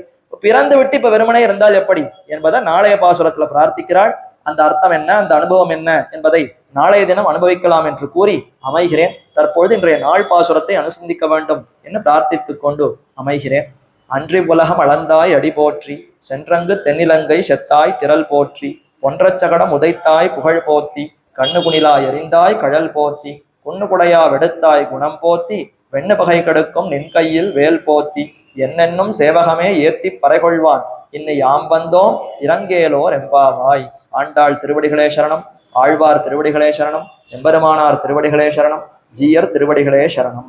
பிறந்து விட்டு இப்ப வெறுமனே இருந்தால் எப்படி என்பதை நாளைய பாசுரத்துல பிரார்த்திக்கிறாள். அந்த அர்த்தம் என்ன, அந்த அனுபவம் என்ன என்பதை நாளைய தினம் அனுபவிக்கலாம் என்று கூறி அமைகிறேன். தற்பொழுது இன்றைய நாள் பாசுரத்தை அனுசந்திக்க வேண்டும் என்று பிரார்த்தித்துக் கொண்டு அமைகிறேன். அன்றி உலகம் அளந்தாய் அடி போற்றி, சென்றங்கு தென்னிலங்கை செத்தாய் திரள் போற்றி, ஒன்றச்சகடம் உதைத்தாய் புகழ் போத்தி, கண்ணு குணிலாய் எறிந்தாய் கழல் போத்தி, குன்னு குடையா வெடுத்தாய் குணம் போத்தி, வெண்ணு பகை கெடுக்கும் நின் கையில் வேல் போத்தி, என்னென்னும் சேவகமே ஏத்தி பறைகொள்வான், இன்னை யாம் வந்தோம் இறங்கேலோர் எம்பாவாய். ஆண்டாள் திருவடிகளே சரணம், ஆழ்வார் திருவடிகளே சரணம், எம்பெருமானார் திருவடிகளே சரணம், ஜீயர் திருவடிகளே சரணம்.